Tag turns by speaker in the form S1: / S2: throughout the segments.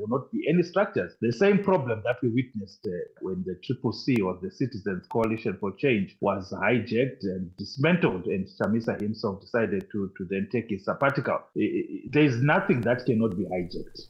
S1: not be any structures. The same problem that we witnessed when the Triple C or the Citizens Coalition for Change was hijacked and dismantled, and Chamisa himself decided to then take his sabbatical. There is nothing that cannot be hijacked.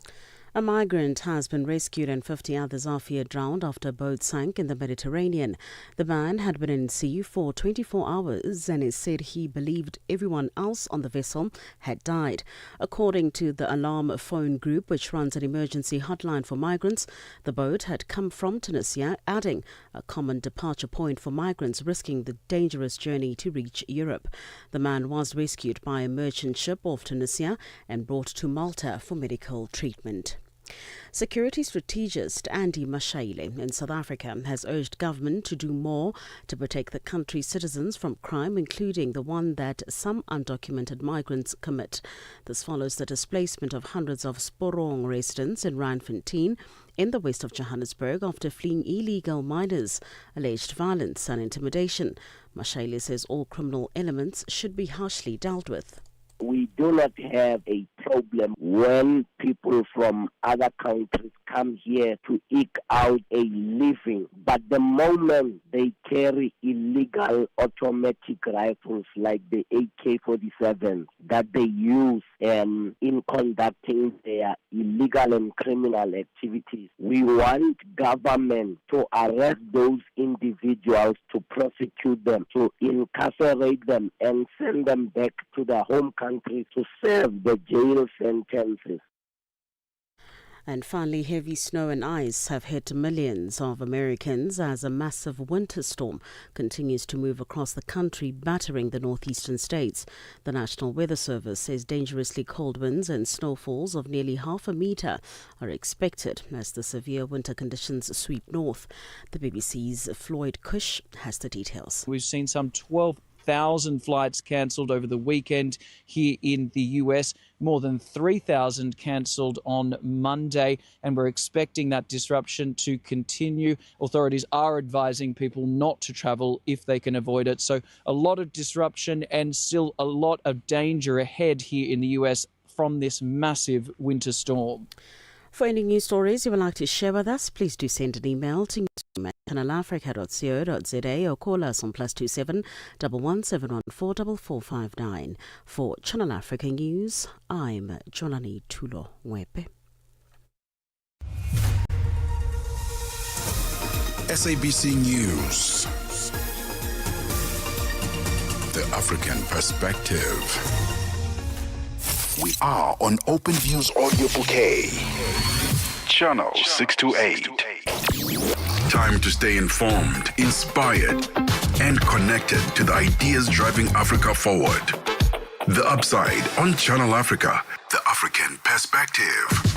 S2: A migrant has been rescued and 50 others are feared drowned after a boat sank in the Mediterranean. The man had been in sea for 24 hours and is said he believed everyone else on the vessel had died. According to the Alarm Phone Group, which runs an emergency hotline for migrants, the boat had come from Tunisia, adding a common departure point for migrants risking the dangerous journey to reach Europe. The man was rescued by a merchant ship off Tunisia and brought to Malta for medical treatment. Security strategist Andy Mashayile in South Africa has urged government to do more to protect the country's citizens from crime, including the one that some undocumented migrants commit. This follows the displacement of hundreds of Sporong residents in Randfontein in the west of Johannesburg after fleeing illegal miners' alleged violence and intimidation. Mashayile says all criminal elements should be harshly dealt with.
S3: We do not have a problem when people from other countries come here to eke out a living. But the moment they carry illegal automatic rifles like the AK-47 that they use in conducting their illegal and criminal activities, we want government to arrest those individuals, to prosecute them, to incarcerate them and send them back to their home country to serve the jail sentences.
S2: And finally, heavy snow and ice have hit millions of Americans as a massive winter storm continues to move across the country, battering the northeastern states. The National Weather Service says dangerously cold winds and snowfalls of nearly 0.5 meter are expected as the severe winter conditions sweep north. The BBC's Floyd Cush has the details.
S4: We've seen some 12,000 flights cancelled over the weekend here in the US, more than 3,000 cancelled on Monday, and we're expecting that disruption to continue. Authorities are advising people not to travel if they can avoid it. So a lot of disruption and still a lot of danger ahead here in the US from this massive winter storm.
S2: For any news stories you would like to share with us, please do send an email to channelafrica.co.za or call us on +27 11 714 For Channel Africa News, I'm Jonani Tulo Wepe.
S5: SABC News. The African Perspective. We are on Open Views Audio Bouquet. Channel 628. Time to stay informed, inspired, and connected to the ideas driving Africa forward. The Upside on Channel Africa, the African Perspective.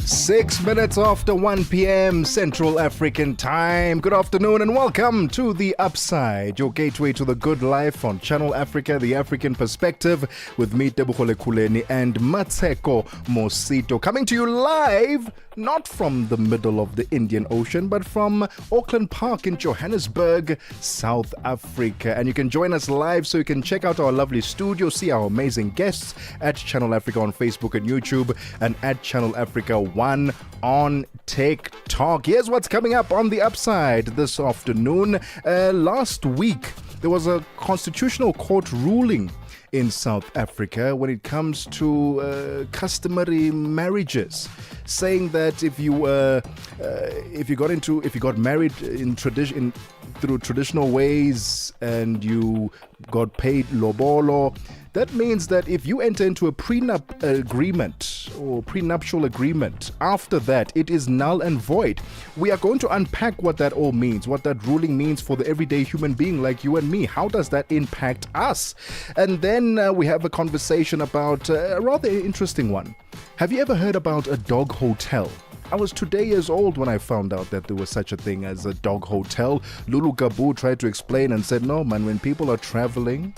S6: Six minutes after 1 p.m. Central African Time. Good afternoon and welcome to The Upside, your gateway to the good life on Channel Africa, the African Perspective, with me, Tebogo Lekhuleni and Mmatsheko Mosito. Coming to you live, not from the middle of the Indian Ocean, but from Auckland Park in Johannesburg, South Africa. And you can join us live so you can check out our lovely studio, see our amazing guests at Channel Africa on Facebook and YouTube, and at Channel Africa 1 on TikTok. Here's what's coming up on The Upside this afternoon. Last week, there was a constitutional court ruling in South Africa when it comes to customary marriages, saying that if you got married through traditional ways and you got paid lobolo, That means that if you enter into a prenup agreement or prenuptial agreement, after that, it is null and void. We are going to unpack what that all means, what that ruling means for the everyday human being like you and me. How does that impact us? And then we have a conversation about a rather interesting one. Have you ever heard about a dog hotel? I was 2 years old when I found out that there was such a thing as a dog hotel. Lulu Gabu tried to explain and said, no, man, when people are traveling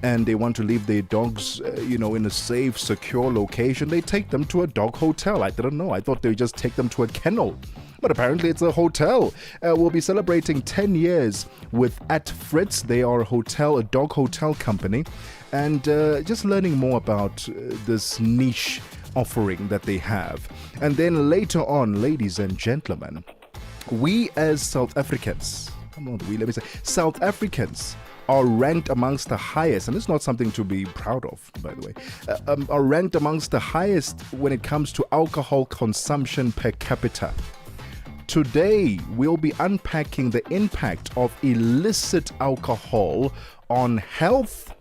S6: and they want to leave their dogs, in a safe, secure location, they take them to a dog hotel. I didn't know. I thought they would just take them to a kennel. But apparently it's a hotel. We'll be celebrating 10 years with At Fritz. They are a dog hotel company. And just learning more about this niche offering that they have. And then later on, ladies and gentlemen, we as South Africans, South Africans are ranked amongst the highest, and it's not something to be proud of, by the way, are ranked amongst the highest when it comes to alcohol consumption per capita. Today, we'll be unpacking the impact of illicit alcohol on health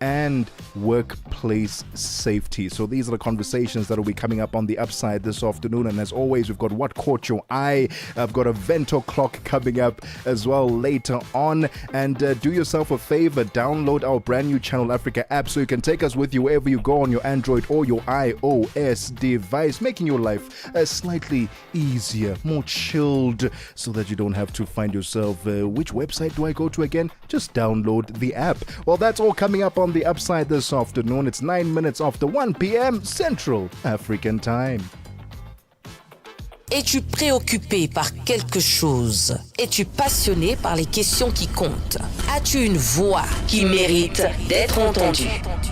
S6: and workplace safety. So these are the conversations that will be coming up on the Upside this afternoon. And as always, we've got What Caught Your Eye. I've got a Vento Clock coming up as well later on. And do yourself a favor, download our brand new Channel Africa app so you can take us with you wherever you go on your Android or your iOS device, making your life slightly easier, more chilled, so that you don't have to find yourself, which website do I go to again? Just download the app. Well, that's all coming up on the Upside this afternoon. It's 9 minutes after 1 p.m. Central African Time.
S7: Es-tu préoccupé par quelque chose? Es-tu passionné par les questions qui comptent? As-tu une voix qui mérite d'être entendue?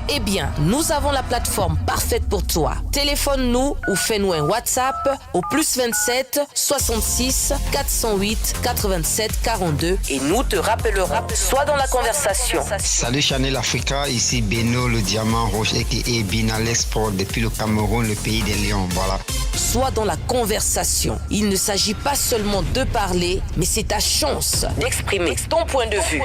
S7: Eh bien, nous avons la plateforme parfaite pour toi. Téléphone-nous ou fais-nous un WhatsApp au +27 66 408 87 42 et nous te rappellerons. Sois dans la conversation.
S8: Salut Channel Africa, ici Beno le diamant rouge et Binal Export depuis le Cameroun, le pays des lions. Voilà.
S7: Sois dans la conversation. Il ne s'agit pas seulement de parler, mais c'est ta chance d'exprimer ton point de vue,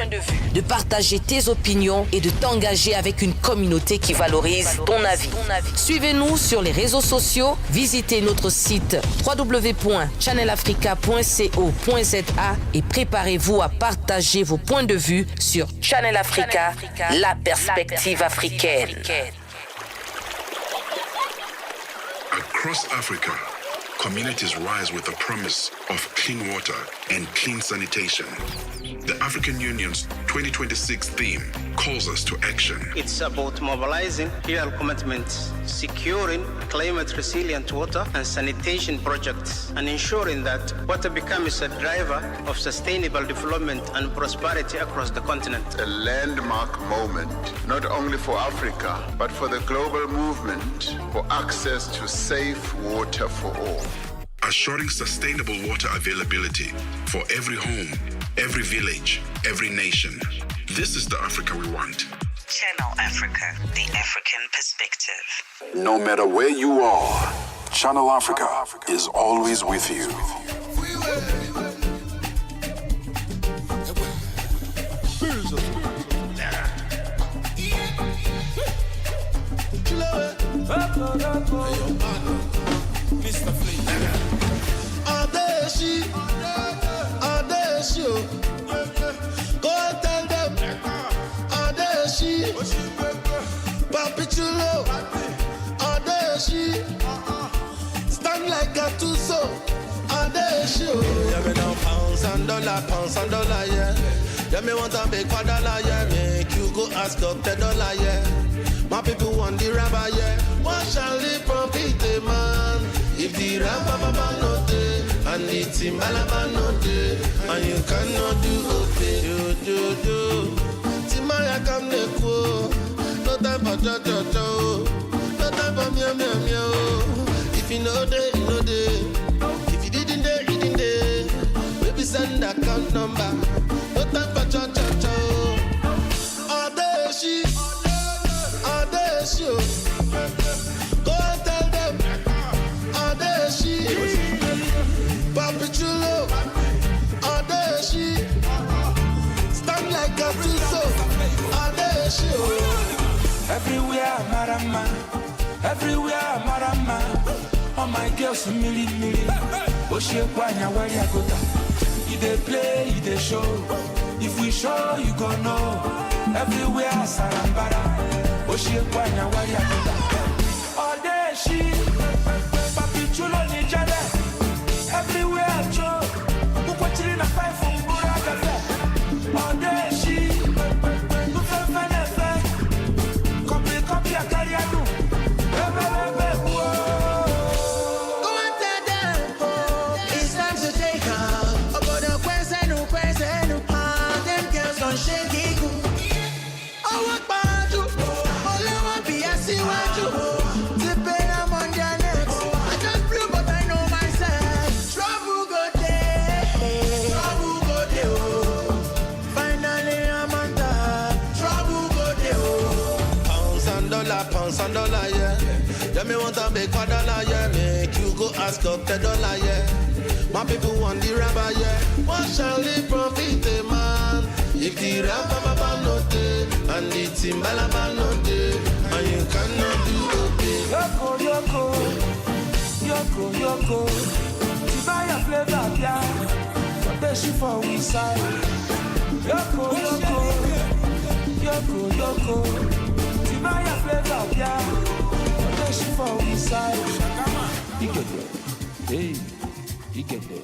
S7: de partager tes opinions et de t'engager avec une communauté qui valorise ton avis. Suivez-nous sur les réseaux sociaux, visitez notre site www.channelafrica.co.za et préparez-vous à partager vos points de vue sur Channel Africa, la perspective africaine.
S5: Across Africa, communities rise with the promise of clean water and clean sanitation. The African Union's 2026 theme calls us to action.
S9: It's about mobilizing real commitments, securing climate-resilient water and sanitation projects, and ensuring that water becomes a driver of sustainable development and prosperity across the continent.
S10: A landmark moment, not only for Africa, but for the global movement for access to safe water for all.
S5: Assuring sustainable water availability for every home, every village, every nation. This is the Africa we want.
S11: Channel Africa, the African perspective.
S5: No matter where you are, Channel Africa is always with you.
S12: Mr. Flea. Go and tell them. Adeshi. Papi Chulo. Adeshi. Stand like a tuso. Adeshi. Yeah, me now pounds and dollar, yeah. Yeah, me want a big $1, yeah. Make you go ask up $10, yeah. My people want the rubber, yeah. What shall they profit, man? If the rubber no day, and the timbalaba no day, and you cannot do okay. Do. Timaya come neko, no time for cho. No time for meow. If you know day, you know day. If you didn't day, you didn't day. Baby send account number. No time for cho. Adeshi. Go and tell them. Adeshi. Papi Chulo. Adeshi. Stand like a tuso. Adeshi. Everywhere marama. Everywhere marama. All my girls milli. Oshe kwanya where ya go ta. You dey play, you dey show. If we show, you gon' know. Everywhere sarambara. Oshe kwanya where ya go ta. All day she, papi chulo ni jale. Everywhere Joe, who watching a fight from Buraga. All day she, who copy a carrier. It's time to take off. About the question, them girls gon' shake it. Oh, what about you? All I want be a see what you. Tipping I'm on their necks. I just flew, but I know myself. Trouble go there. Oh. Finally I'm on top. Trouble go there. Oh. Pounds and dollar, yeah. Yeah, me want to make $1, yeah. Make you go ask up $10, yeah. My people want the rubber, yeah. What shall they profit, man? If the rubber no day and the timbala no day, and you cannot do okay. Yoko. To buy a flavor, yeah. But they shoot for we side. Yoko. To buy a flavor, yeah. But they shoot for we side. You get there. Hey, you get there.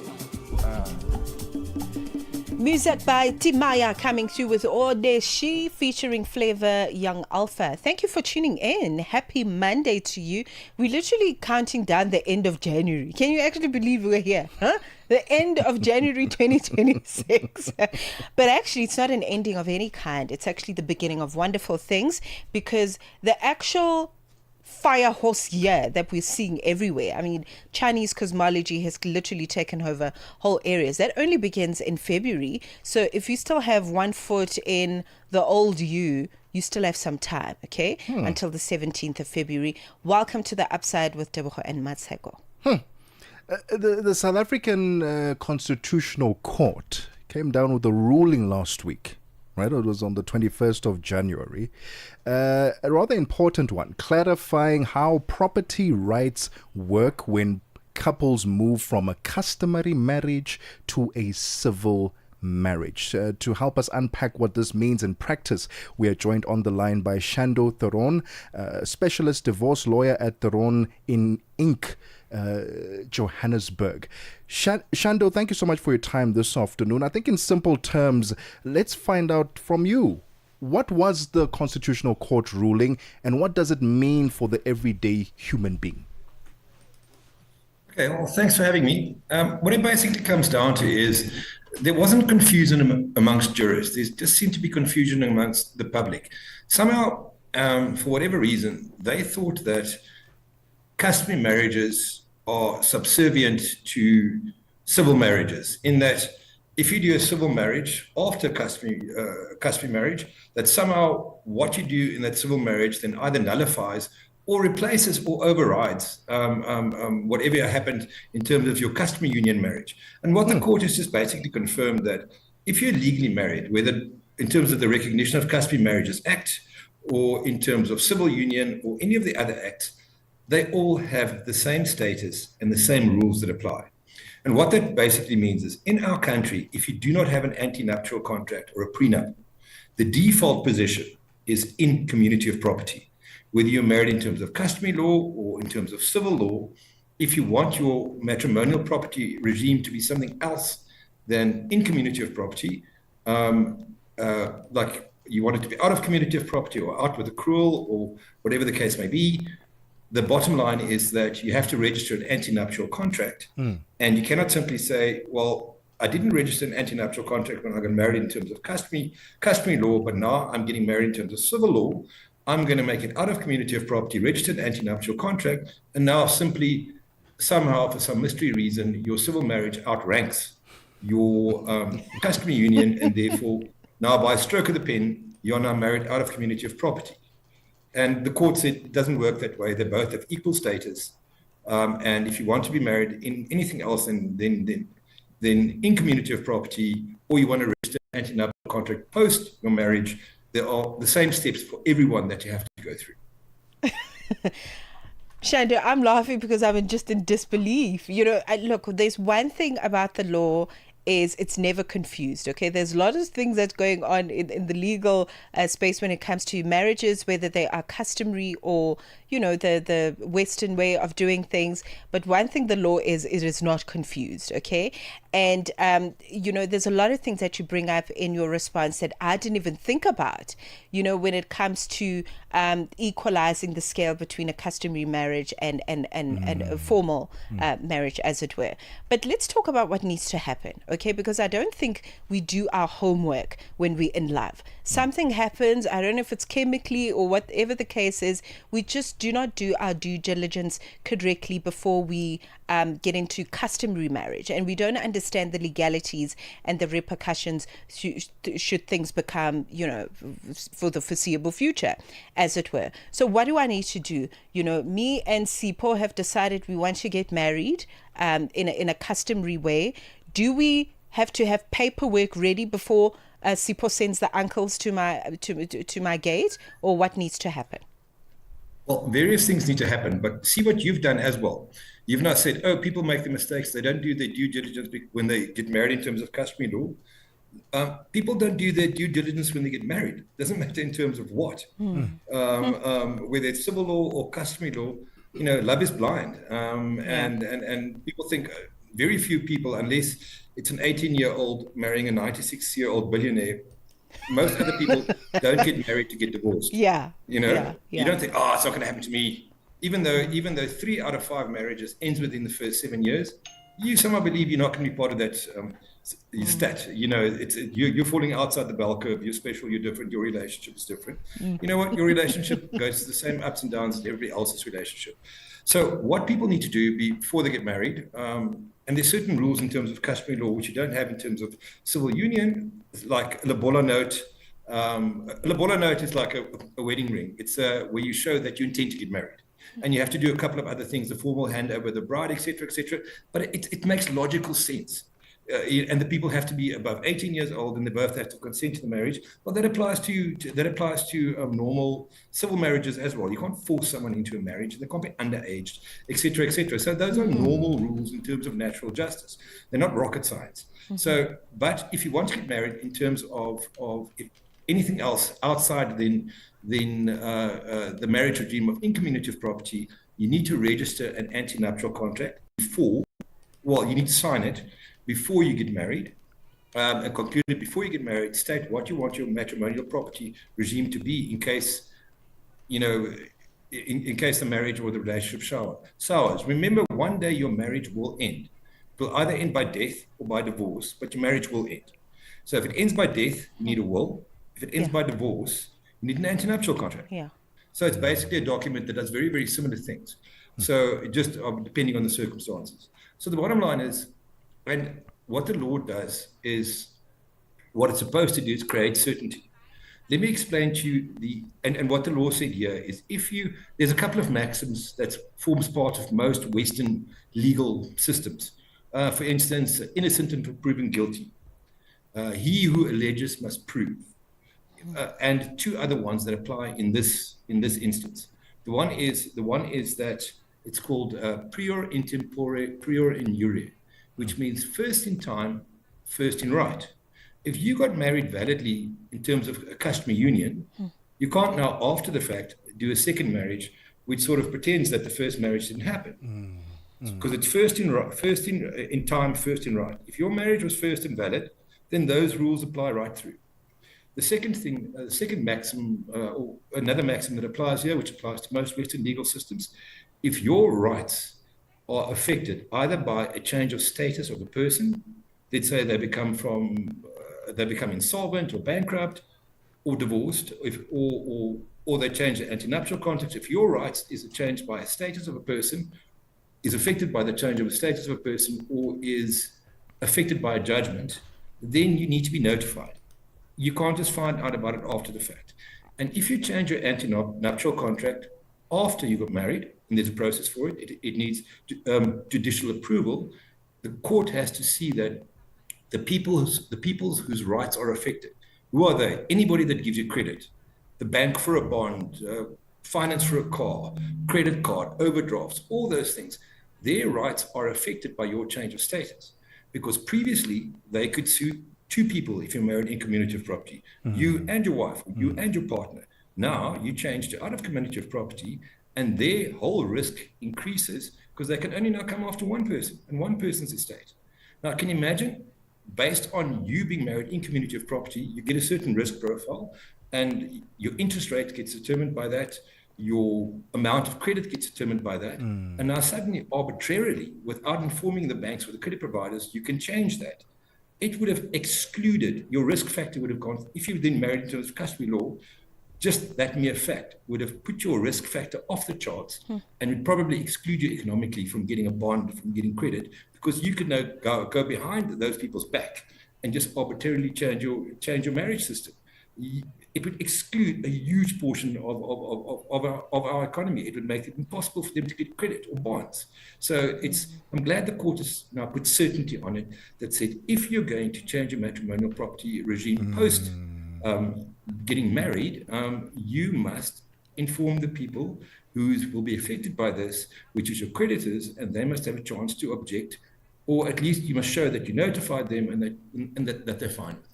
S13: Music by Timaya coming through with Ode She featuring Flavor Young Alpha. Thank you for tuning in. Happy Monday to you. We're literally counting down the end of January. Can you actually believe we're here? Huh? The end of January 2026. But actually, it's not an ending of any kind. It's actually the beginning of wonderful things, because the actual fire horse year that we're seeing everywhere. I mean, Chinese cosmology has literally taken over whole areas. That only begins in February. So if you still have 1 foot in the old you still have some time, okay? Until the 17th of February. Welcome to the Upside with Tebogo and Mmatsheko.
S6: The South African Constitutional Court came down with a ruling last week. Right, it was on the 21st of January. A rather important one, clarifying how property rights work when couples move from a customary marriage to a civil marriage. To help us unpack what this means in practice, we are joined on the line by Shando Theron, specialist divorce lawyer at Theron in Inc., Johannesburg. Shando, thank you so much for your time this afternoon. I think in simple terms, let's find out from you, what was the Constitutional Court ruling and what does it mean for the everyday human being?
S14: Okay, well, thanks for having me. What it basically comes down to is there wasn't confusion amongst jurists. There just seemed to be confusion amongst the public. Somehow, for whatever reason, they thought that customary marriages are subservient to civil marriages, in that if you do a civil marriage after customary marriage, that somehow what you do in that civil marriage then either nullifies or replaces or overrides whatever happened in terms of your customary union marriage. And what the court has just basically confirmed, that if you're legally married, whether in terms of the Recognition of Customary Marriages Act or in terms of civil union or any of the other acts, they all have the same status and the same rules that apply. And what that basically means is, in our country, if you do not have an antenuptial contract or a prenup, the default position is in community of property. Whether you're married in terms of customary law or in terms of civil law, if you want your matrimonial property regime to be something else than in community of property, like you want it to be out of community of property or out with accrual or whatever the case may be, the bottom line is that you have to register an antenuptial contract. And you cannot simply say, well, I didn't register an antenuptial contract when I got married in terms of customary law, but now I'm getting married in terms of civil law. I'm going to make it out of community of property, registered antenuptial contract, and now simply somehow, for some mystery reason, your civil marriage outranks your customary union, and therefore now by a stroke of the pen, you're now married out of community of property. And the court said it doesn't work that way. They both have equal status. And if you want to be married in anything else than in community of property, or you want to register an antenuptial contract post your marriage, there are the same steps for everyone that you have to go through.
S13: Shanda, I'm laughing because I'm just in disbelief. Look, there's one thing about the law is it's never confused. Okay, there's a lot of things that's going on in the legal space when it comes to marriages, whether they are customary or the Western way of doing things. But one thing the law is, it is not confused. Okay, and there's a lot of things that you bring up in your response that I didn't even think about. When it comes to equalizing the scale between a customary marriage and a formal marriage, as it were. But let's talk about what needs to happen. Okay, because I don't think we do our homework when we're in love. Something happens, I don't know if it's chemically or whatever the case is, we just do not do our due diligence correctly before we get into customary marriage, and we don't understand the legalities and the repercussions should things become, for the foreseeable future, as it were. So what do I need to do? Me and Sipho have decided we want to get married in a customary way. Do we have to have paperwork ready before Sipho sends the uncles to my gate, or what needs to happen?
S14: Well, various things need to happen, but see what you've done as well. You've not said, oh, people make the mistakes. They don't do their due diligence when they get married in terms of customary law. People don't do their due diligence when they get married. Doesn't matter in terms of what. Whether it's civil law or customary law, love is blind. And people think very few people, unless it's an 18-year-old marrying a 96-year-old billionaire, most other people don't get married to get divorced. You don't think, oh, it's not going to happen to me. Even though 3 out of 5 marriages ends within the first 7 years, you somehow believe you're not going to be part of that stat. You're falling outside the bell curve. You're special. You're different. Your relationship is different. You know what? Your relationship goes through the same ups and downs as everybody else's relationship. So what people need to do before they get married, and there's certain rules in terms of customary law which you don't have in terms of civil union, like a lobola note. A lobola note is like a wedding ring. It's where you show that you intend to get married. And you have to do a couple of other things, the formal handover of the bride, etc., etc. But it makes logical sense. And the people have to be above 18 years old, and they both have to consent to the marriage. Well, that applies to normal civil marriages as well. You can't force someone into a marriage; they can't be underaged, etc., etc. So those are normal rules in terms of natural justice. They're not rocket science. So, but if you want to get married, in terms of if anything else outside then the marriage regime of incommunicative property, you need to register an anti-nuptial contract before. Well, you need to sign it before you get married, and conclude it before you get married. State what you want your matrimonial property regime to be in case, in case the marriage or the relationship sours. Remember, one day your marriage will end. It will either end by death or by divorce, but your marriage will end. So if it ends by death, you need a will. If it ends by divorce, you need an anti-nuptial contract. So it's basically a document that does very, very similar things. So just depending on the circumstances. So the bottom line is, and what the law does is, what it's supposed to do is create certainty. Let me explain to you and what the law said here is, there's a couple of maxims that forms part of most Western legal systems. For instance, innocent until proven guilty. He who alleges must prove. And 2 other ones that apply in this instance. The one is that it's called prior in tempore, prior in jure, which means first in time, first in right. If you got married validly in terms of a customary union, you can't now, after the fact, do a second marriage, which sort of pretends that the first marriage didn't happen. Because it's first in time, first in right. If your marriage was first and valid, then those rules apply right through. The second thing, the second maxim, or another maxim that applies here, which applies to most Western legal systems, if your rights are affected either by a change of status of the person, let's say they become insolvent or bankrupt or divorced, or they change the anti-nuptial contract, if your rights is changed by a status of a person, is affected by the change of the status of a person, or is affected by a judgment, then you need to be notified. You can't just find out about it after the fact. And if you change your anti-nuptial contract after you got married, and there's a process for it, it needs judicial approval, the court has to see that the peoples whose rights are affected, who are they? Anybody that gives you credit, the bank for a bond, finance for a car, credit card, overdrafts, all those things, their rights are affected by your change of status. Because previously, they could sue two people if you're married in community of property, you and your wife, you and your partner. Now you change to out of community of property, and their whole risk increases because they can only now come after one person and one person's estate. Now, can you imagine, based on you being married in community of property, you get a certain risk profile, and your interest rate gets determined by that, your amount of credit gets determined by that, and now suddenly, arbitrarily, without informing the banks or the credit providers, you can change that. It would have excluded, your risk factor would have gone, if you've been married in terms of customary law, just that mere fact would have put your risk factor off the charts and would probably exclude you economically from getting a bond, from getting credit, because you could now go behind those people's back and just arbitrarily change your marriage system. It would exclude a huge portion of our economy. It would make it impossible for them to get credit or bonds. So I'm glad the court has now put certainty on it that said, if you're going to change your matrimonial property regime post getting married, you must inform the people who will be affected by this, which is your creditors, and they must have a chance to object, or at least you must show that you notified them and that they're fine with it.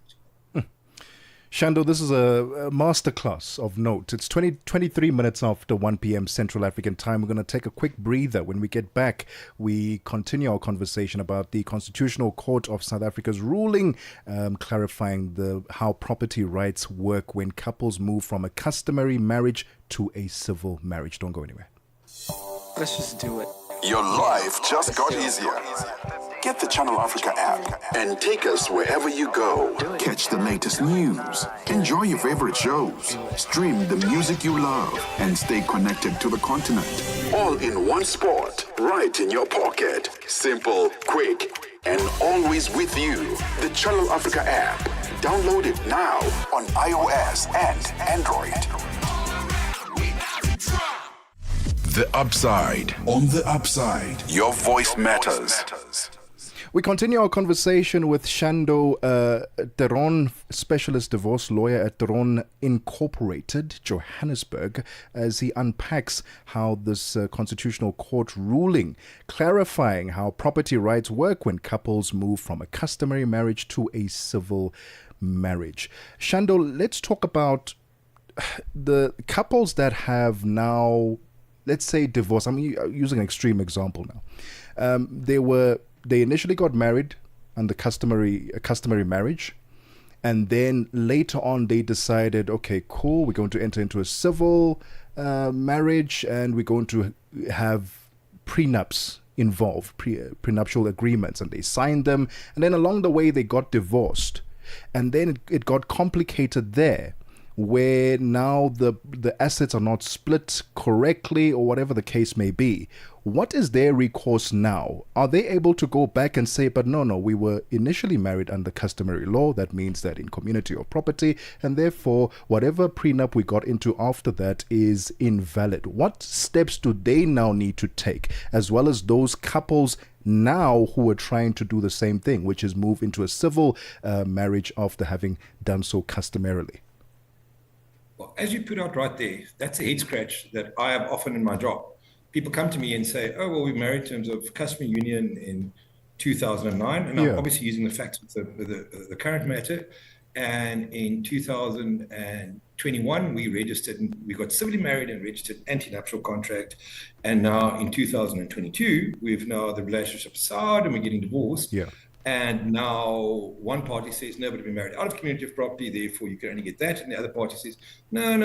S6: Shando, this is a masterclass of note. It's 23 minutes after 1 p.m. Central African time. We're going to take a quick breather. When we get back, we continue our conversation about the Constitutional Court of South Africa's ruling, clarifying how property rights work when couples move from a customary marriage to a civil marriage. Don't go anywhere.
S15: Let's just do it.
S5: Your life just got easier. Get the Channel Africa app and take us wherever you go. Catch the latest news, enjoy your favorite shows, stream the music you love, and stay connected to the continent. All in one spot, right in your pocket. Simple, quick, and always with you. The Channel Africa app. Download it now on iOS and Android. The Upside. On the Upside, your voice matters.
S6: We continue our conversation with Shando Theron, specialist divorce lawyer at Theron Incorporated, Johannesburg, as he unpacks how this Constitutional Court ruling, clarifying how property rights work when couples move from a customary marriage to a civil marriage. Shando, let's talk about the couples that have now, let's say, divorced. I'm using an extreme example now. They initially got married under customary marriage, and then later on they decided, okay, cool, we're going to enter into a civil marriage, and we're going to have prenups involved, prenuptial agreements, and they signed them, and then along the way they got divorced, and then it got complicated there, where now the assets are not split correctly or whatever the case may be. What is their recourse now? Are they able to go back and say, but no, we were initially married under customary law. That means that in community or property, and therefore whatever prenup we got into after that is invalid. What steps do they now need to take, as well as those couples now who are trying to do the same thing, which is move into a civil marriage after having done so customarily?
S14: Well, as you put out right there, that's a head scratch that I have often in my job. People come to me and say, oh, well, we married in terms of customary union in 2009. And I'm obviously using the facts with the current matter. And in 2021, we registered, and we got civilly married and registered anti-nuptial contract. And now in 2022, we've now the relationship soured and we're getting divorced.
S6: Yeah.
S14: And now one party says, no, but we married out of community of property, therefore you can only get that. And the other party says, no,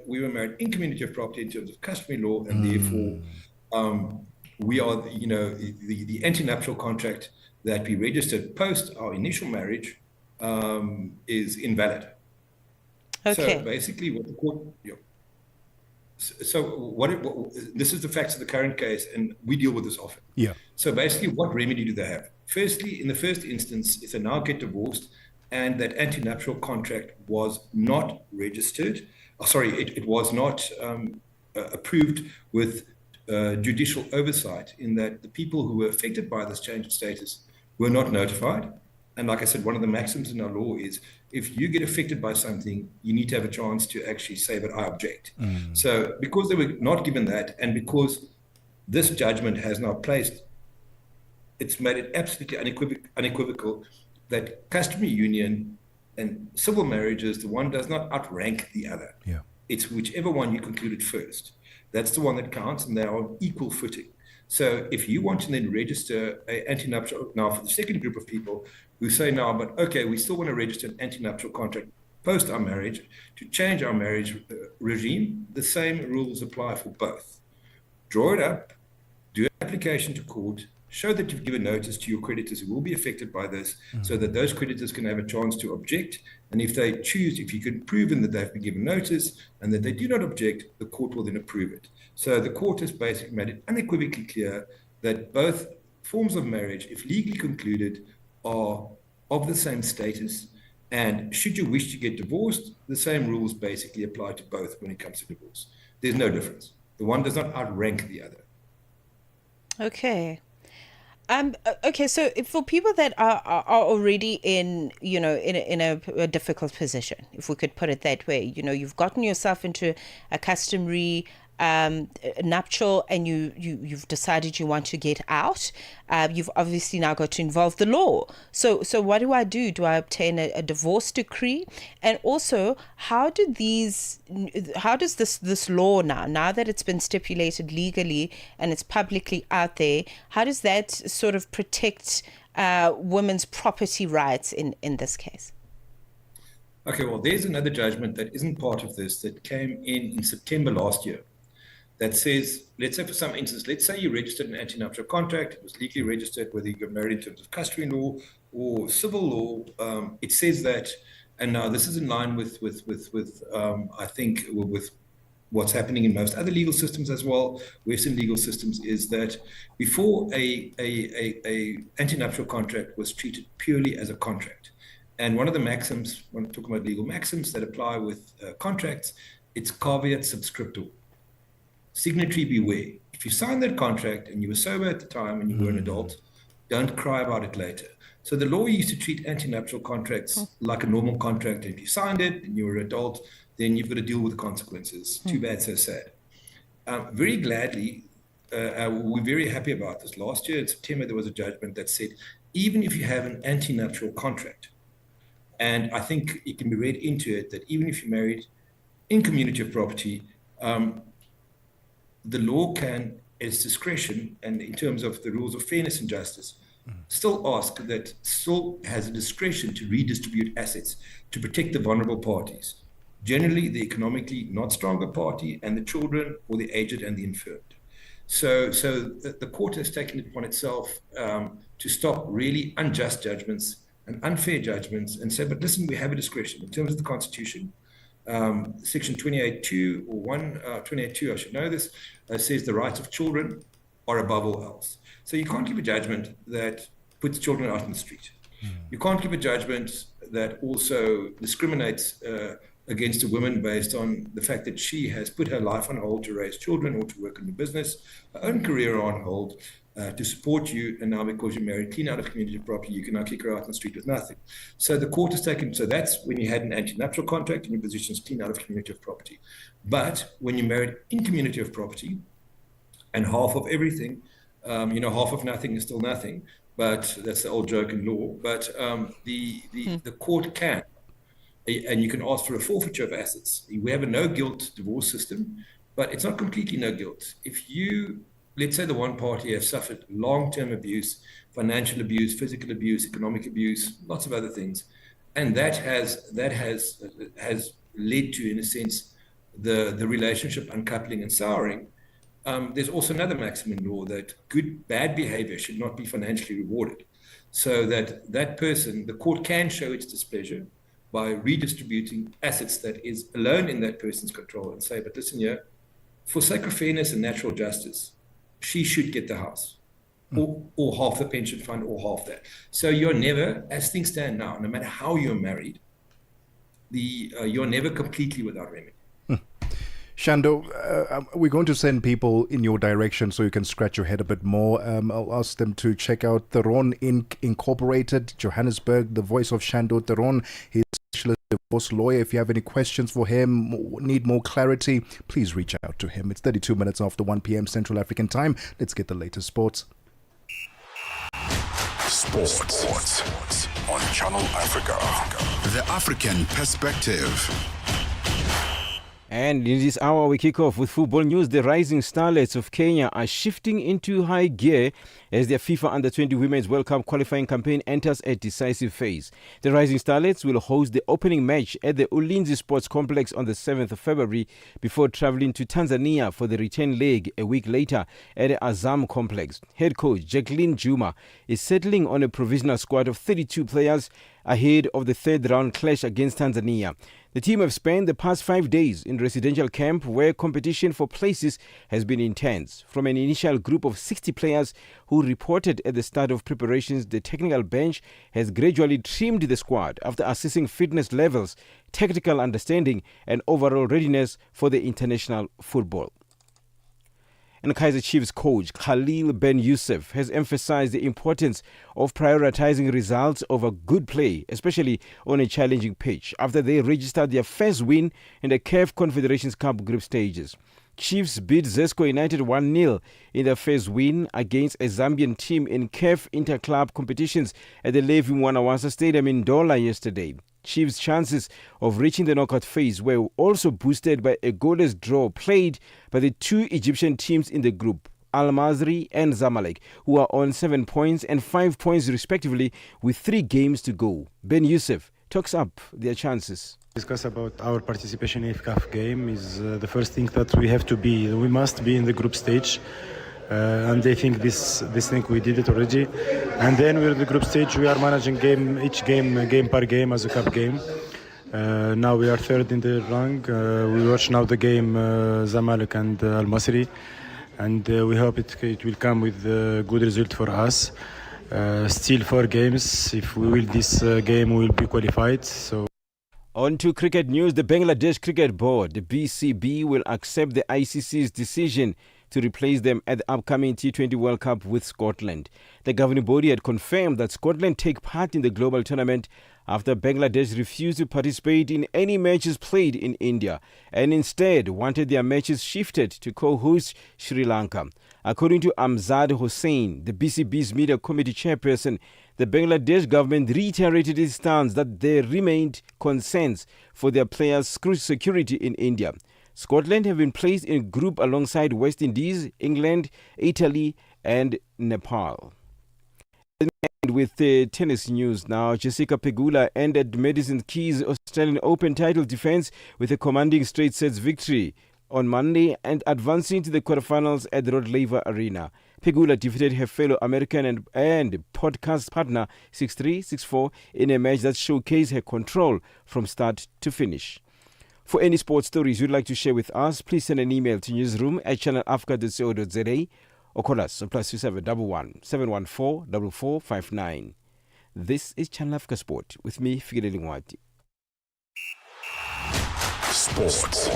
S14: we were married in community of property in terms of customary law, and therefore we are, the anti-nuptial contract that we registered post our initial marriage is invalid.
S13: Okay.
S14: So basically what the court, this is the facts of the current case, and we deal with this often.
S6: Yeah.
S14: So basically, what remedy do they have? Firstly, in the first instance, if they now get divorced and that anti-nuptial contract was not registered, it was not approved with judicial oversight, in that the people who were affected by this change of status were not notified. And like I said, one of the maxims in our law is if you get affected by something, you need to have a chance to actually say, but I object. So because they were not given that, and because this judgment has now placed, it's made it absolutely unequivocal that customary union and civil marriages, the one does not outrank the other.
S6: Yeah.
S14: It's whichever one you concluded first. That's the one that counts, and they are on equal footing. So if you want to then register an anti-nuptial, now for the second group of people who say now, but okay, we still want to register an anti-nuptial contract post our marriage to change our marriage regime, the same rules apply for both. Draw it up, do an application to court, show that you've given notice to your creditors who will be affected by this, so that those creditors can have a chance to object. And if they choose, if you can prove them that they've been given notice and that they do not object, the court will then approve it. So the court has basically made it unequivocally clear that both forms of marriage, if legally concluded, are of the same status. And should you wish to get divorced, the same rules basically apply to both when it comes to divorce. There's no difference. The one does not outrank the other.
S13: Okay. Okay, so for people that are already in, in a difficult position, if we could put it that way, you've gotten yourself into a customary nuptial, and you've decided you want to get out. You've obviously now got to involve the law. So what do I do? Do I obtain a divorce decree? And also, how does this law now that it's been stipulated legally and it's publicly out there, how does that sort of protect women's property rights in this case?
S14: Okay, well, there's another judgment that isn't part of this that came in September last year. That says, let's say for some instance, let's say you registered an anti-nuptial contract, it was legally registered, whether you got married in terms of customary law or civil law. It says that, and now this is in line with I think with what's happening in most other legal systems as well, Western legal systems, is that before a anti-nuptial contract was treated purely as a contract. And one of the maxims, when I'm talking about legal maxims that apply with contracts, it's caveat subscriptum. Signatory beware. If you signed that contract and you were sober at the time and you were an adult, don't cry about it later. So the law used to treat anti-nuptial contracts like a normal contract. If you signed it and you were an adult, then you've got to deal with the consequences. Too bad, so sad. Very gladly, we're very happy about this. Last year in September, there was a judgment that said, even if you have an anti-nuptial contract, and I think it can be read into it that even if you're married in community of property, the law can, at its discretion, and in terms of the rules of fairness and justice, still ask that still has a discretion to redistribute assets to protect the vulnerable parties, generally the economically not stronger party and the children or the aged and the infirmed. So the court has taken it upon itself to stop really unjust judgments and unfair judgments and say, but listen, we have a discretion in terms of the Constitution. Section 28.2 or 28.2, I should know this, says the rights of children are above all else. So you can't give a judgment that puts children out in the street. You can't give a judgment that also discriminates against a woman based on the fact that she has put her life on hold to raise children or to work in the business, her own career on hold, to support you, and now because you're married clean out of community property, you can now kick her out on the street with nothing. So the court has taken, so that's when you had an anti-nuptial contract and your position is clean out of community of property. But when you're married in community of property, and half of everything, half of nothing is still nothing, but that's the old joke in law. But the court can, and you can ask for a forfeiture of assets. We have a no-guilt divorce system, but it's not completely no guilt. If you, let's say the one party has suffered long-term abuse, financial abuse, physical abuse, economic abuse, lots of other things, and that has led to, in a sense, the relationship uncoupling and souring. There's also another maxim in law that bad behavior should not be financially rewarded. So that person, the court can show its displeasure by redistributing assets that is alone in that person's control and say, but listen here, for sake of fairness and natural justice, she should get the house or half the pension fund or half that. So you're never, as things stand now, no matter how you're married, you're never completely without remedy.
S6: Shando, we're going to send people in your direction so you can scratch your head a bit more. I'll ask them to check out Theron Incorporated, Johannesburg, the voice of Shando Theron. He's a specialist divorce lawyer. If you have any questions for him, need more clarity, please reach out to him. It's 32 minutes after 1 p.m. Central African time. Let's get the latest sports.
S5: Sports on Channel Africa. The African perspective.
S16: And in this hour, we kick off with football news. The rising starlets of Kenya are shifting into high gear as their FIFA Under-20 Women's World Cup qualifying campaign enters a decisive phase. The rising starlets will host the opening match at the Ulinzi Sports Complex on the 7th of February before traveling to Tanzania for the return leg a week later at the Azam Complex. Head coach Jacqueline Juma is settling on a provisional squad of 32 players ahead of the third round clash against Tanzania. The team have spent the past 5 days in residential camp where competition for places has been intense. From an initial group of 60 players who reported at the start of preparations, the technical bench has gradually trimmed the squad after assessing fitness levels, tactical understanding and overall readiness for the international football. And Kaizer Chiefs coach Khalil Ben Youssef has emphasized the importance of prioritizing results over good play, especially on a challenging pitch, after they registered their first win in the CAF Confederations Cup group stages. Chiefs beat Zesco United 1-0 in their first win against a Zambian team in CAF inter-club competitions at the Levi Mwanawasa Stadium in Dola yesterday. Chiefs' chances of reaching the knockout phase were also boosted by a goalless draw played by the two Egyptian teams in the group, Al Masry and Zamalek, who are on 7 points and 5 points respectively with 3 games to go. Ben Youssef talks up their chances.
S17: Discuss about our participation in CAF game is the first thing that we have to be. We must be in the group stage. And I think this thing we did it already. And then we're in the group stage. We are managing each game per game as a cup game. Now we are third in the rank. We watch now the game Zamalek and Al Masry, and we hope it will come with a good result for us. Still 4 games. If we win this game, we will be qualified. So.
S16: On to cricket news. The Bangladesh Cricket Board, the BCB, will accept the ICC's decision to replace them at the upcoming T20 World Cup with Scotland. The governing body had confirmed that Scotland take part in the global tournament after Bangladesh refused to participate in any matches played in India and instead wanted their matches shifted to co-host Sri Lanka. According to Amzad Hossain, the BCB's media committee chairperson, the Bangladesh government reiterated its stance that there remained concerns for their players' security in India. Scotland have been placed in a group alongside West Indies, England, Italy and Nepal. And with tennis news now, Jessica Pegula ended Madison Keys' Australian Open title defense with a commanding straight sets victory on Monday and advancing to the quarterfinals at the Rod Laver Arena. Pegula defeated her fellow American and podcast partner 6-3, 6-4 in a match that showcased her control from start to finish. For any sports stories you'd like to share with us, please send an email to newsroom@channelafrica.co.za or call us on +2711 714 4459. This is Channel Africa Sport with me, Fikile Lingwati.
S5: Sports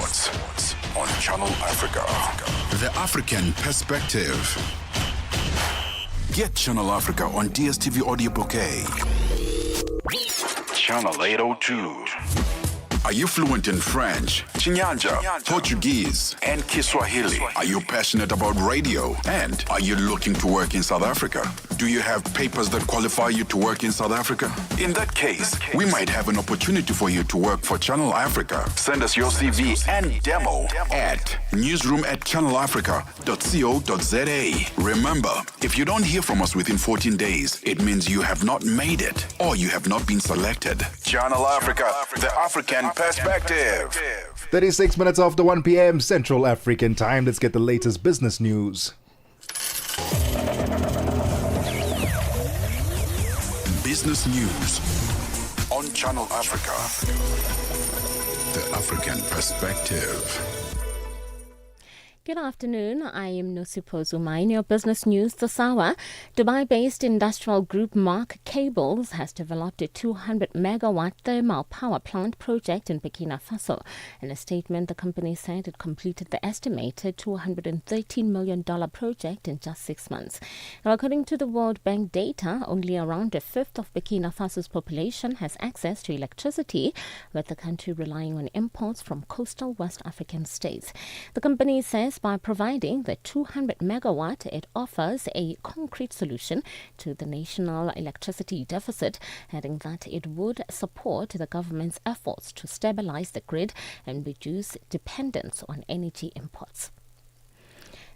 S5: on Channel Africa. The African perspective. Get Channel Africa on DSTV Audio Bouquet. Channel 802. Are you fluent in French, Chinyanja, Portuguese, and Kiswahili? Are you passionate about radio? And are you looking to work in South Africa? Do you have papers that qualify you to work in South Africa? In that case, we might have an opportunity for you to work for Channel Africa. Send us your CV and demo at newsroom@channelafrica.co.za. Remember, if you don't hear from us within 14 days, it means you have not made it or you have not been selected. Channel Africa, the African perspective.
S6: 36 minutes after 1 p.m. Central African time. Let's get the latest business news.
S5: Business news on Channel Africa. The African perspective.
S18: Good afternoon. I am Nosipo Zuma. In your business news this hour, Dubai-based industrial group Mark Cables has developed a 200-megawatt thermal power plant project in Burkina Faso. In a statement, the company said it completed the estimated $213 million project in just 6 months. Now, according to the World Bank data, only around a fifth of Burkina Faso's population has access to electricity, with the country relying on imports from coastal West African states. The company says by providing the 200 megawatt, it offers a concrete solution to the national electricity deficit, adding that it would support the government's efforts to stabilize the grid and reduce dependence on energy imports.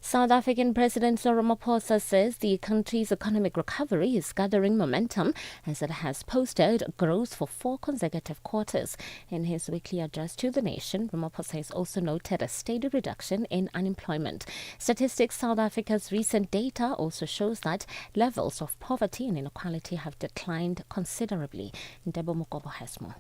S18: South African President Cyril Ramaphosa says the country's economic recovery is gathering momentum as it has posted growth for 4 consecutive quarters. In his weekly address to the nation, Ramaphosa has also noted a steady reduction in unemployment. Statistics South Africa's recent data also shows that levels of poverty and inequality have declined considerably. Ndebo Mukobo has more.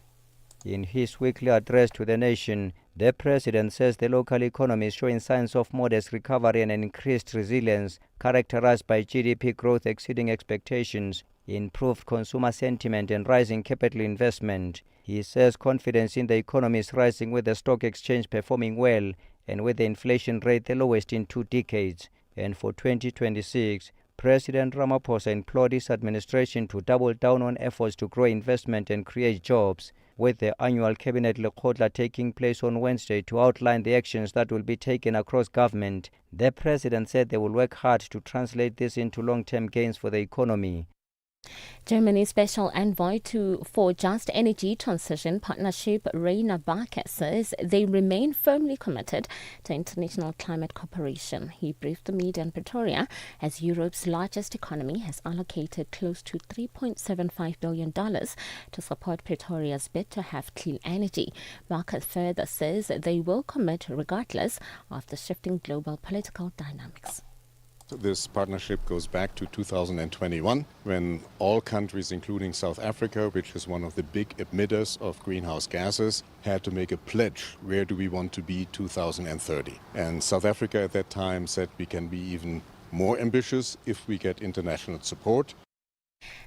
S19: In his weekly address to the nation, the president says the local economy is showing signs of modest recovery and increased resilience, characterized by GDP growth exceeding expectations, improved consumer sentiment and rising capital investment. He says confidence in the economy is rising, with the stock exchange performing well and with the inflation rate the lowest in 2 decades. And for 2026, President Ramaphosa implored his administration to double down on efforts to grow investment and create jobs, with the annual Cabinet Lekgotla taking place on Wednesday to outline the actions that will be taken across government. The president said they will work hard to translate this into long-term gains for the economy.
S18: Germany's Special Envoy for Just Energy Transition Partnership, Rainer Barker, says they remain firmly committed to international climate cooperation. He briefed the media in Pretoria as Europe's largest economy has allocated close to $3.75 billion to support Pretoria's bid to have clean energy. Barker further says they will commit regardless of the shifting global political dynamics.
S20: This partnership goes back to 2021, when all countries, including South Africa, which is one of the big emitters of greenhouse gases, had to make a pledge. Where do we want to be 2030? And South Africa at that time said we can be even more ambitious if we get international support.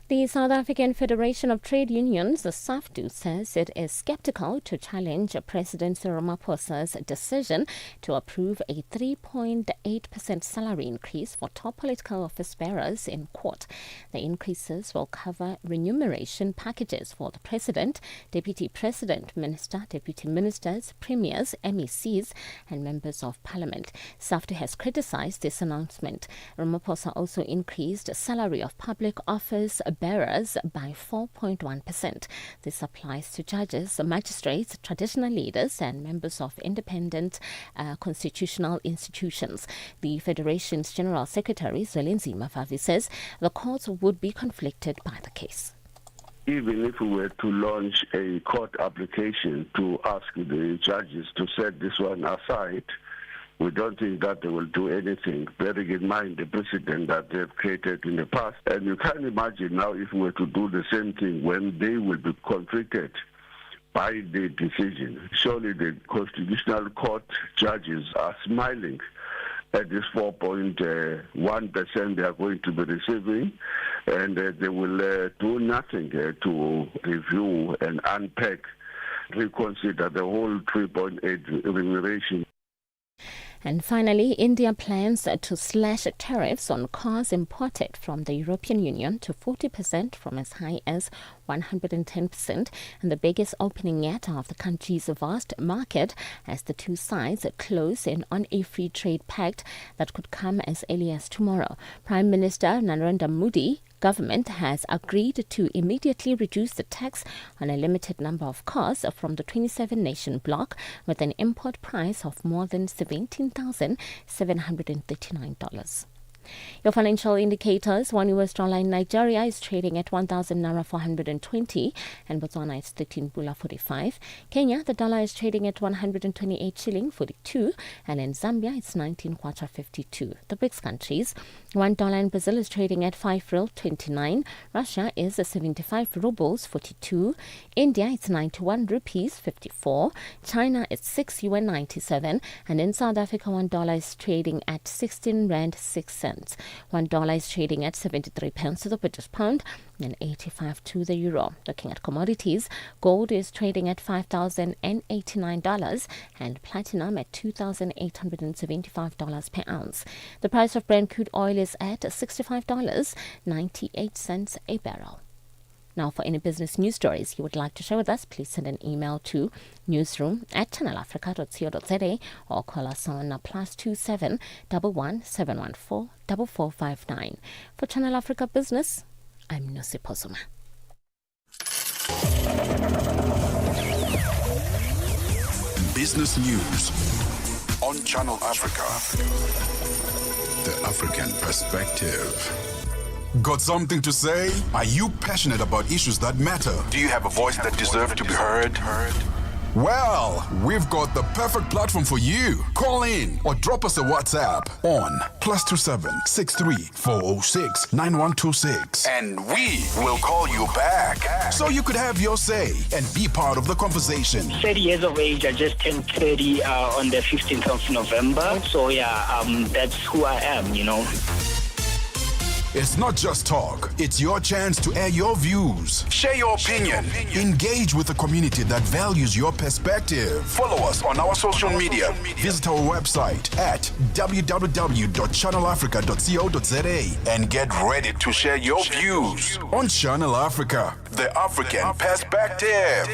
S18: The South African Federation of Trade Unions, the SAFTU, says it is skeptical to challenge President Cyril Ramaphosa's decision to approve a 3.8% salary increase for top political office bearers in court. The increases will cover remuneration packages for the President, Deputy President, Minister, Deputy Ministers, Premiers, MECs and Members of Parliament. SAFTU has criticized this announcement. Ramaphosa also increased salary of public office bearers by 4.1%. This applies to judges, magistrates, traditional leaders and members of independent constitutional institutions. The Federation's General Secretary, Zwelinzima Mafavi, says the courts would be conflicted by the case.
S21: Even if we were to launch a court application to ask the judges to set this one aside, we don't think that they will do anything, bearing in mind the precedent that they've created in the past. And you can imagine now if we were to do the same thing when they will be conflicted by the decision. Surely the Constitutional Court judges are smiling at this 4.1% they are going to be receiving, and they will do nothing to review and unpack, reconsider the whole 3.8 remuneration.
S18: And finally, India plans to slash tariffs on cars imported from the European Union to 40% from as high as 110%, and the biggest opening yet of the country's vast market as the two sides close in on a free trade pact that could come as early as tomorrow. Prime Minister Narendra Modi government has agreed to immediately reduce the tax on a limited number of cars from the 27-nation bloc, with an import price of more than $17,739. Your financial indicators: one US dollar in Nigeria is trading at 1,000 naira 420, and Botswana is 13 pula 45. Kenya, the dollar is trading at 128 shilling 42, and in Zambia it's 19 kwacha 52. The BRICS countries: $1 in Brazil is trading at 5 ril 29. Russia is 75 rubles 42. India it's 91 rupees 54. China is 6 yuan 97, and in South Africa $1 is trading at 16 rand 6 cents. $1 is trading at 73 pence to the British pound and 85 to the euro. Looking at commodities, gold is trading at $5,089 and platinum at $2,875 per ounce. The price of Brent crude oil is at $65.98 a barrel. Now, for any business news stories you would like to share with us, please send an email to newsroom@channelafrica.co.za or call us on +27 11 714 4459. For Channel Africa Business, I'm Mmatsheko Mosito.
S5: Business news on Channel Africa. The African perspective. Got something to say? Are you passionate about issues that matter? Do you have a voice that deserves to be heard? Well, we've got the perfect platform for you. Call in or drop us a WhatsApp on +27 63 406 9126, and we will call you back so you could have your say and be part of the conversation.
S1: 30 years of age. I just turned 30 on the 15th of November. So that's who I am, you know.
S5: It's not just talk, it's your chance to air your views, share your opinion, engage with a community that values your perspective. Follow us on our social media. Visit our website at www.channelafrica.co.za and get ready to share your views on Channel Africa, the African perspective.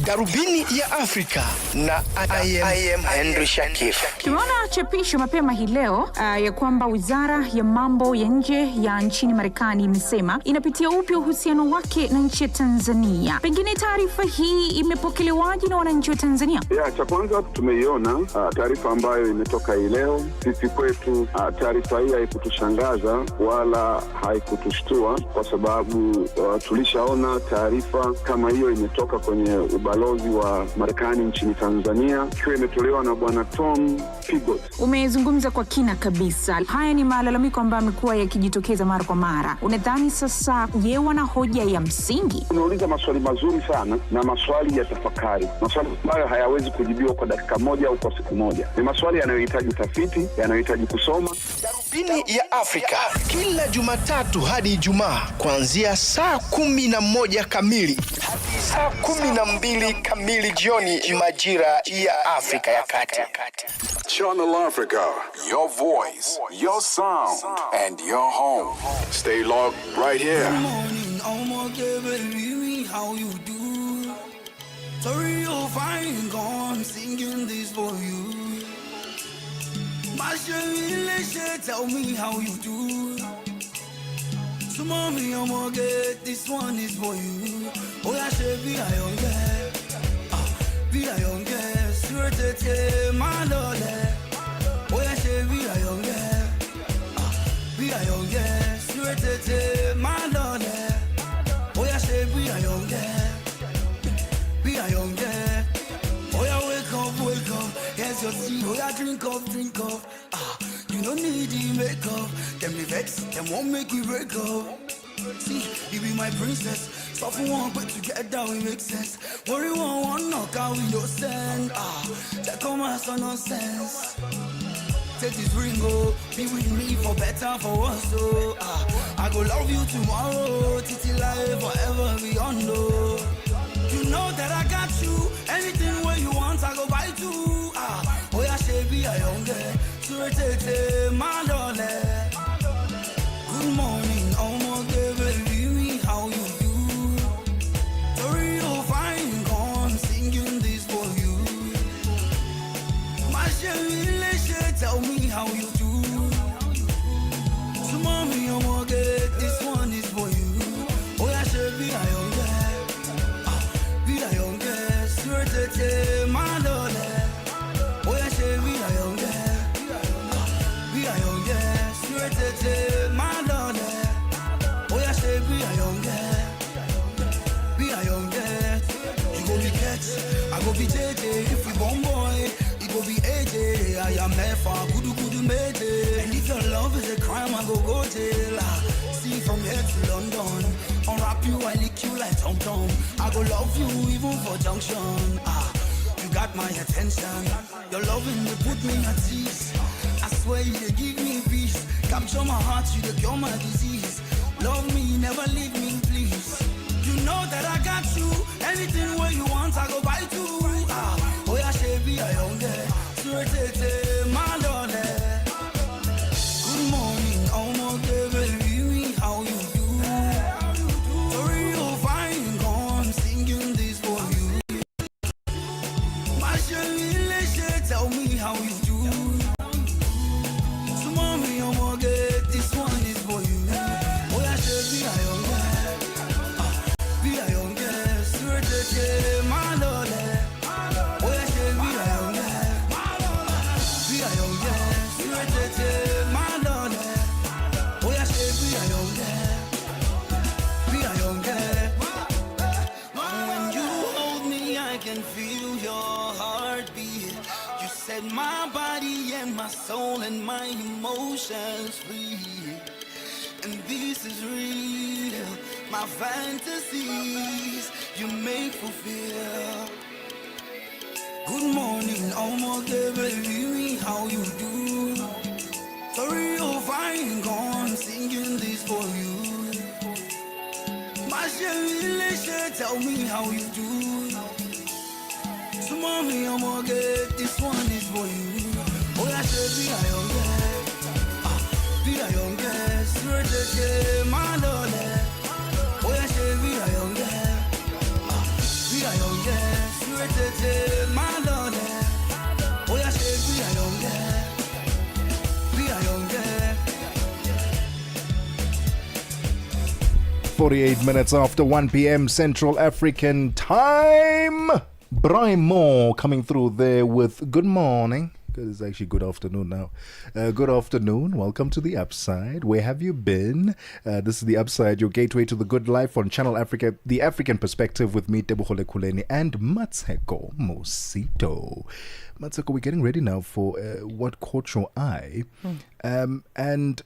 S22: Darubini ya Afrika na I am Henry Shakif.
S23: Tumeona chapisho mapema hii leo ya kwamba Wizara ya Mambo ya Nje ya nchini Marekani imesema inapitia upya uhusiano wake na nchi ya Tanzania. Pengine taarifa hii imepokelewaje na wananchi wa Tanzania?
S21: Cha kwanza tumeiona taarifa ambayo imetoka hii leo. Sisi kwetu taarifa hii haikutushangaza wala haikutushtua kwa sababu tulishaona taarifa kama hiyo imetoka kwenye ubalozi wa Marekani nchini Tanzania, ikiwa imetolewa na bwana Tom Pigot.
S23: Umezungumza kwa kina kabisa. Haya ni malalamiko ambayo yamekuwa yakijitokeza mara kwa mara. Unadhani sasa je, wana hoja ya msingi?
S21: Unauliza maswali mazuri sana na maswali ya tafakari. Maswali ambayo hayawezi kujibiwa kwa dakika moja au kwa siku moja. Ni maswali yanayohitaji tafiti, yanayohitaji kusoma.
S22: Darubini ya Afrika kila Jumatatu hadi Ijumaa kuanzia saa 11 kamili hadi saa 12 kamili jioni majira ya Afrika ya Kati.
S5: Channel Africa, your voice, your sound, and your home. Stay logged right here.
S12: Good morning, baby, how you do? Sorry you're fine, gone singing this for you. Mmatsheko, tell me how you do. So mommy, this one is for you. Oh yeah, be a young girl, be a young girl, sweet my lord. Oh yeah, be a young girl, be a young girl, sweet my lord. Oh yeah, be a young girl, be a young girl. Oh yeah, wake up, here's your tea. Oh yeah, drink up. You don't need the makeup. Them me vex, them won't make me break up. See, you be my princess. Suffer one, but together we make sense. Worry one knock out we no send. Check on my son nonsense. Take this ring, be with me for better, for worse. So I go love you tomorrow, titi life forever beyond. You know that I got you. Anything where you want, I go buy too. Oh yeah, she be a young girl. My darling. Good morning, baby, how you do? Sorry you're fine, gone singing this for you. Mmatsheko, tell me how you do. So mommy, this one is for you. Oh yeah, she be a young girl, be a young girl, sweet my darling. Oh yeah, she be a young girl. Be a young girl. my lord. Oh, yeah, say, be a young girl. Be a young girl. You go be catch, I go be JJ. If we born boy, it go be AJ. I am Mefa, kudu made. And if your love is a crime, I go jail. See from here to London. Unwrap you, I lick you like Tom Tom. I go love you even for junction. You got my attention. Your loving you put me at ease. I swear you they give me peace. Capture my heart, you they cure my disease. Love me, never leave me, please. You know that I got you. Anything where you want, I go buy too. Oh yeah, she be a young girl. Sweet, my darling. Good morning, oh my baby, how you do? Sorry, you're fine, come singing this for you. My Shelly, tell me how you do. So mommy, oh my God, this one is for you. Oh yeah, she be a young girl. Be a young girl, sweet, my darling. Oh yeah, she be a young girl. Be a young girl, sweet, my darling. Oh yeah, she be a young girl. Be a young girl. When you hold me, I can feel your heartbeat. You set my body and my soul and my emotions free. And this is real. My fantasies you make fulfill. Good morning, oh my baby, how you do? Sorry, you're fine, gone singing this for you. My Shelly, tell me how you do. So mommy, I'm gonna get this one is for you. Oh yeah, say be a young girl. Be a young girl, sweet, my darling. Oh yeah, say be a young girl. Be a young girl, sweet, my darling. Oh yeah, say be a young girl. Be a young girl.
S6: 48 minutes after 1 p.m. Central African Time. Brian Moore coming through there with good morning. It's actually good afternoon now. Good afternoon. Welcome to The Upside. Where have you been? This is The Upside, your gateway to the good life on Channel Africa, The African Perspective with me, Tebogo Lekhuleni and Mmatsheko Mosito. Mmatsheko, we're getting ready now for What Caught Your Eye. And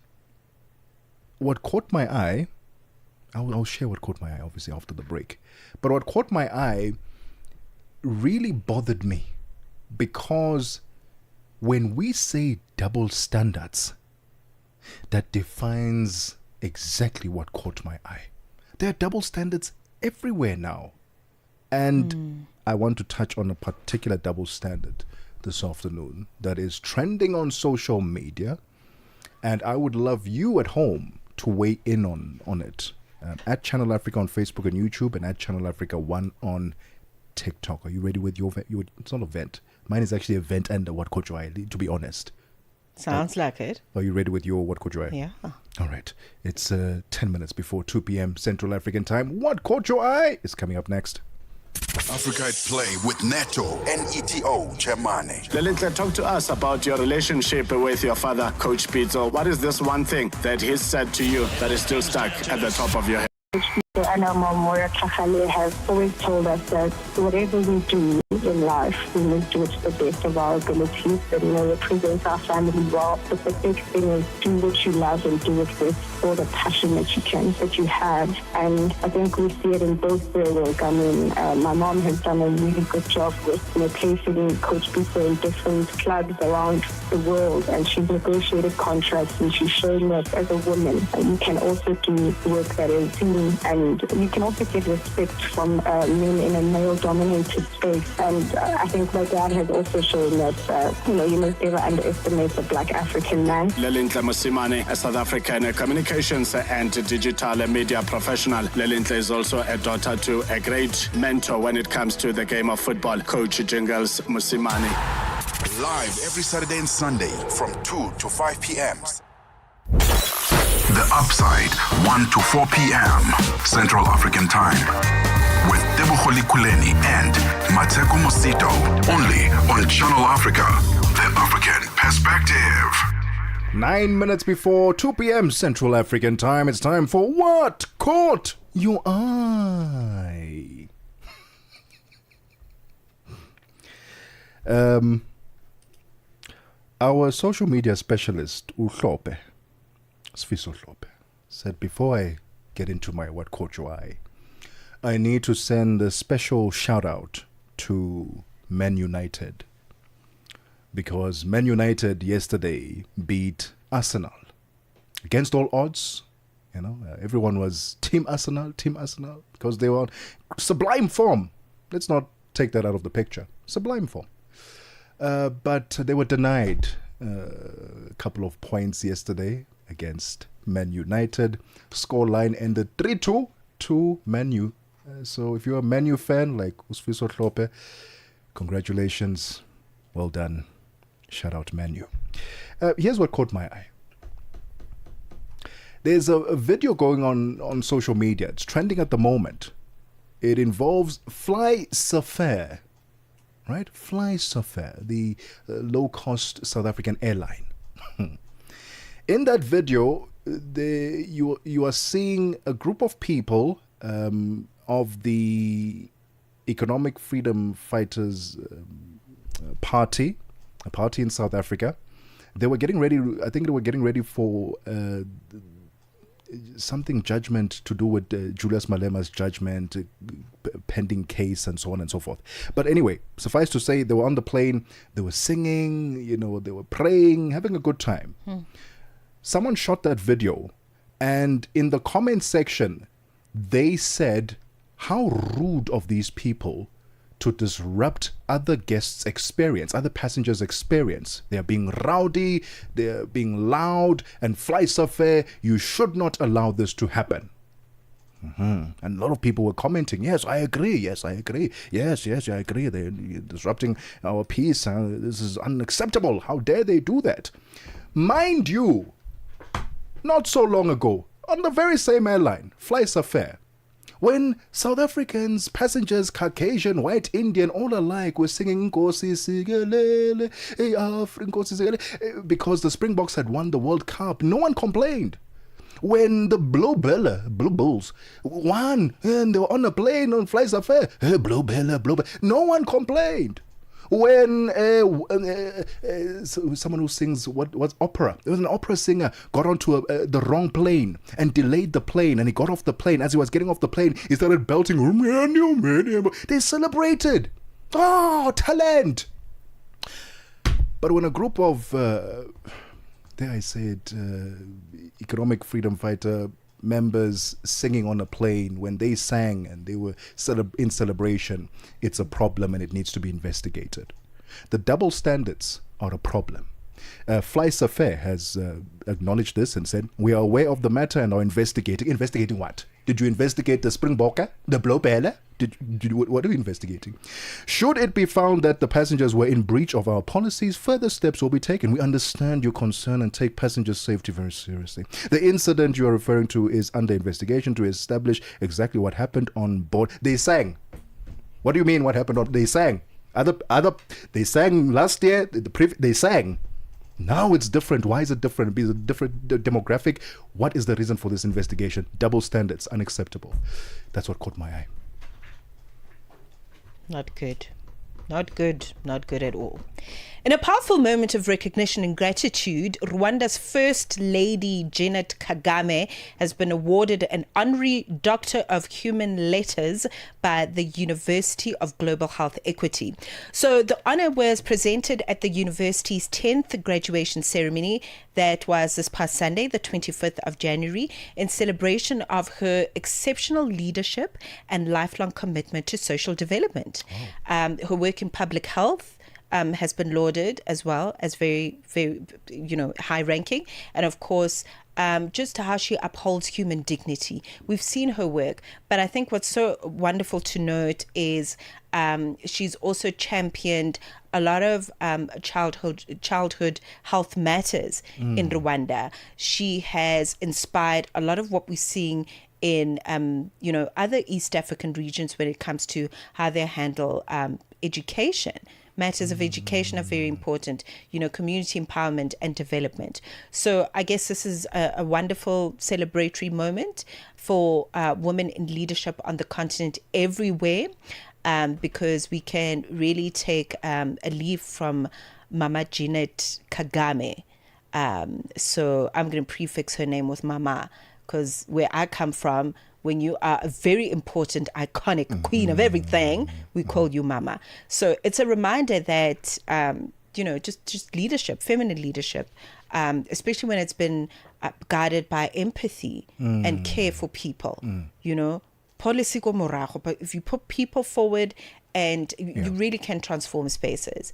S6: what caught my eye, I'll share what caught my eye, obviously, after the break. But what caught my eye really bothered me because when we say double standards, that defines exactly what caught my eye. There are double standards everywhere now. And I want to touch on a particular double standard this afternoon that is trending on social media. And I would love you at home to weigh in on it. At Channel Africa on Facebook and YouTube, and at Channel Africa 1 on TikTok. Are you ready with your it's not a vent. Mine is actually a vent and a what caught your eye, to be honest.
S13: Sounds like it.
S6: Are you ready with your what caught your eye?
S13: Yeah.
S6: All right. It's 10 minutes before 2 p.m. Central African Time. What caught your eye is coming up next.
S5: Africa at Play with Neto and ETO Chemane.
S2: Lelintle, talk to us about your relationship with your father, Coach Pitso. What is this one thing that he said to you that is still stuck at the top of your head?
S3: And our mom, Moira Tlhagale, has always told us that whatever we do in life, we must do it to the best of our abilities and, represent our family well. But the big thing is do what you love and do it with all the passion that you have. And I think we see it in both their work. I mean, my mom has done a really good job with placing Coach Pitso in different clubs around the world, and she's negotiated contracts, and she's showing that as a woman, you can also do work that is seen, and you can also get respect from men in a male-dominated space. And I think my dad has also shown that, you must never underestimate the Black African man.
S2: Lelintle Mosimane, a South African communications and digital media professional. Lelintle is also a daughter to a great mentor when it comes to the game of football, Coach Jingles Mosimane.
S5: Live every Saturday and Sunday from 2 to 5 p.m. The Upside, 1 to 4 p.m. Central African Time. With Tebogo Lekhuleni and Mmatsheko Mosito. Only on Channel Africa, the African Perspective.
S6: 9 minutes before 2 p.m. Central African Time. It's time for What Caught Your Eye? Our social media specialist, Sfiso Hlope, said, before I get into my What Caught Your Eye, I need to send a special shout out to Man United. Because Man United yesterday beat Arsenal. Against all odds, everyone was Team Arsenal, because they were on sublime form. Let's not take that out of the picture. Sublime form. But they were denied a couple of points yesterday against Man United. Scoreline ended 3-2 to Man U. So if you're a Man U fan like Sfiso Hlope, congratulations. Well done. Shout out Man U. Here's what caught my eye. There's a video going on social media. It's trending at the moment. It involves Fly Safair, right? Fly Safair, the low-cost South African airline. In that video, you are seeing a group of people of the Economic Freedom Fighters Party, a party in South Africa. They were getting ready, I think they were getting ready for something judgment to do with Julius Malema's judgment, pending case and so on and so forth. But anyway, suffice to say, they were on the plane, they were singing, they were praying, having a good time. Someone shot that video, and in the comment section, they said, how rude of these people to disrupt other guests' experience, other passengers' experience. They are being rowdy, they are being loud, and Fly Safair, you should not allow this to happen. And a lot of people were commenting, yes, I agree, yes, I agree, yes, I agree, they're disrupting our peace, this is unacceptable, how dare they do that? Mind you, not so long ago, on the very same airline, Fly Safair, when South Africans, passengers, Caucasian, white, Indian, all alike were singing Nkosi Sikelele, Nkosi Sikelele, because the Springboks had won the World Cup, no one complained. When the Blue Bulls won and they were on a plane on Fly Safair, Blue Bella, no one complained. When someone who sings what's opera, there was an opera singer got onto the wrong plane and delayed the plane, and he got off the plane. As he was getting off the plane, he started belting. They celebrated. Oh, talent! But when a group of economic freedom fighter members singing on a plane, when they sang and they were in celebration, it's a problem and it needs to be investigated. The double standards are a problem. Fly Safair has acknowledged this and said, we are aware of the matter and are investigating. Investigating what? Did you investigate the Springbokker? The Blobella? What are you investigating? Should it be found that the passengers were in breach of our policies, further steps will be taken. We understand your concern and take passenger safety very seriously. The incident you are referring to is under investigation to establish exactly what happened on board. They sang. What do you mean what happened they sang? They sang last year, they sang. Now it's different. Why is it different? Is it a different demographic? What is the reason for this investigation? Double standards, unacceptable. That's what caught my eye.
S13: Not good. Not good. Not good at all. In a powerful moment of recognition and gratitude, Rwanda's First Lady Janet Kagame has been awarded an honorary Doctor of Human Letters by the University of Global Health Equity. So the honor was presented at the university's 10th graduation ceremony that was this past Sunday, the 25th of January, in celebration of her exceptional leadership and lifelong commitment to social development. Her work in public health has been lauded as well as very, very, high ranking. And of course, just how she upholds human dignity. We've seen her work, but I think what's so wonderful to note is she's also championed a lot of childhood health matters in Rwanda. She has inspired a lot of what we're seeing in other East African regions when it comes to how they handle education. matters of education are very important, community empowerment and development. So I guess this is a wonderful celebratory moment for women in leadership on the continent everywhere, because we can really take a leaf from Mama Jeanette Kagame. So I'm going to prefix her name with Mama, because where I come from, when you are a very important, iconic queen of everything, we call you Mama. So it's a reminder that, just leadership, feminine leadership, especially when it's been guided by empathy and care for people, policy ko morago, but if you put people forward, and you really can transform spaces.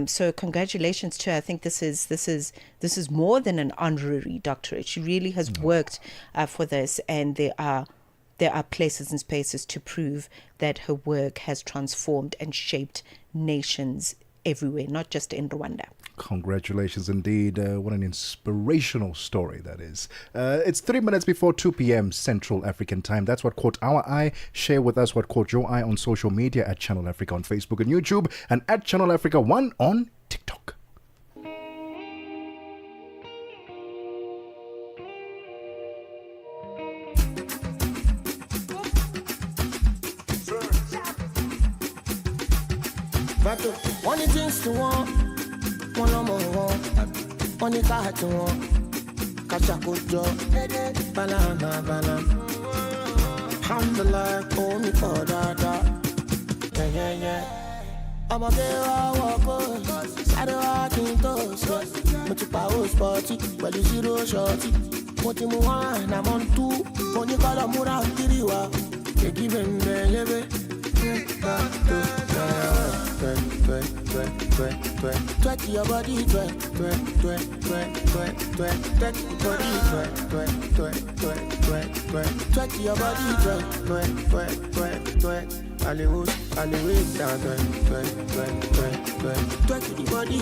S13: So congratulations to her. I think this is more than an honorary doctorate. She really has worked for this, and there are places and spaces to prove that her work has transformed and shaped nations everywhere, not just in Rwanda.
S6: Congratulations indeed. What an inspirational story that is. It's 3 minutes before 2 p.m. Central African time. That's what caught our eye. Share with us what caught your eye on social media at Channel Africa on Facebook and YouTube, and at Channel Africa 1 on TikTok.
S12: One things to one more, one car to one, Kachakujo, Banana, Alhamdulillah, call me for that. Yeah. I'm a girl, walk, Saturday, Mutupa, sporty, but you zero shorty. Motimuan, I'm on 2, when you call a Mura, Kiriwa, you're giving me twerk your body, twerk your body, twerk. Hollywood, down, twerk the body,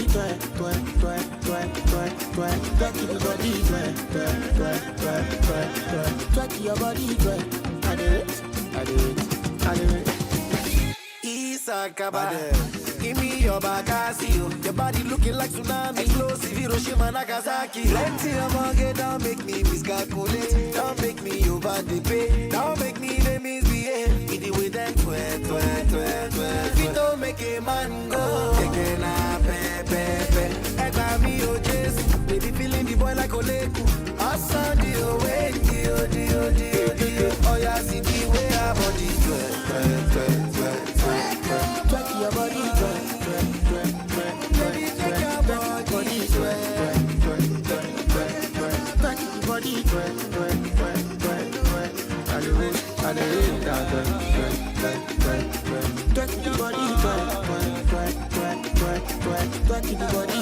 S12: twerk your body, I do it. Isakaba, give me your bagazio. Your body looking like tsunami, explosive Hiroshima, Nagasaki. Plenty of money, don't make me miscalculate. Don't make me over the pay. Don't make me the misbehave. With the way them twerk. If you don't make a man go, take a pepe. Egba mi o Jesu, baby feeling the boy like Oleku. Asa dio, oh yeah, see the way our body twerk. Twerk your body, baby, take your body, twerk your body, I live that twerk your body, twerk your body,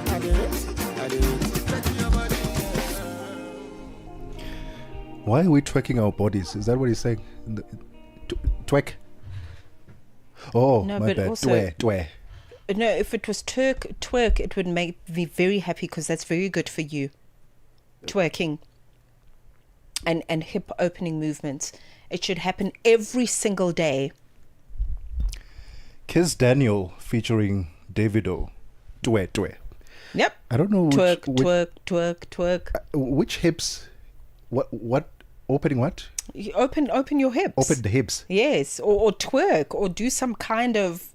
S12: I live.
S6: Why are we twerking our bodies? Is that what he's saying? Twerk? Oh,
S13: no,
S6: my
S13: but
S6: bad.
S13: Also,
S6: Twerk.
S13: No, if it was twerk, it would make me very happy, because that's very good for you. Twerking and hip opening movements. It should happen every single day.
S6: Kiss Daniel featuring Davido. Twerk.
S13: Yep.
S6: I don't know
S13: Twerk.
S6: Which hips? What? Opening what?
S13: You open your hips.
S6: Open the hips.
S13: Yes, or twerk, or do some kind of